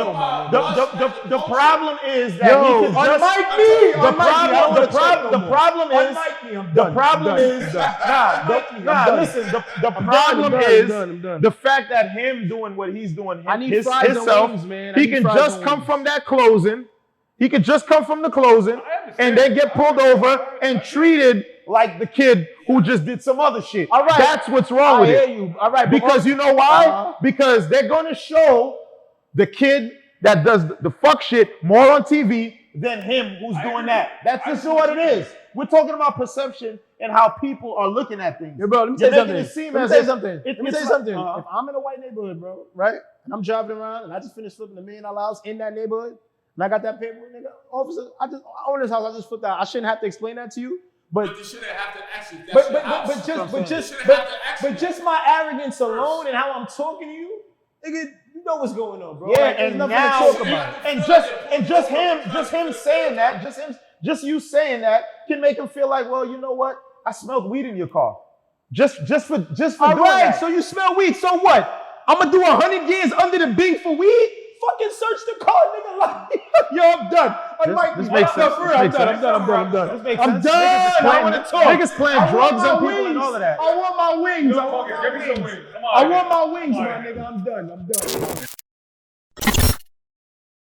the problem is that Yo, he can just unmic me. the Unmic me. I don't wanna talk no the more. problem is Unmic me. I'm the done. problem I'm done. is I'm nah done. listen the I'm problem done. is I'm done. the fact that him doing what he's doing I need his, fries and himself wings, man. I he need can fries just and come wings. from that closing. He could just come from the closing and then get pulled over and treated like the kid who just did some other shit. All right. That's what's wrong with I it. hear you. All right. Because you know why? Uh-huh. Because they're gonna show the kid that does the fuck shit more on TV than him who's doing that. That's just what it is. We're talking about perception and how people are looking at things. Yeah, bro, let me You're tell you making something. it seem Let me as tell you if something. it- Let me it's tell you like- something. uh-huh. If I'm in a white neighborhood, bro, right? And I'm driving around and I just finished flipping $1 million house in that neighborhood, and I got that paperwork, nigga. Officer, I own this house. I just flipped out. I shouldn't have to explain that to you, But they shouldn't have to ask you if but that's your house. just my arrogance alone and how I'm talking to you, nigga, you know what's going on, bro. Yeah, Like, there's and nothing now to talk about. and just him saying that, just you saying that can make him feel like, well, you know what? I smelled weed in your car. Just for All doing right, that. so you smell weed. So what? I'm gonna do 100 years under the Bing for weed? Fucking search the car, nigga. Like, yo, I'm done. This makes sense. I'm done. This makes I'm sense. done. I want to talk. Niggas playing I want drugs my and people wings. and all of that. I want my wings. Yo, fuck it, give me some wings. Come on, I man. want my wings, Come my on. nigga. I'm done.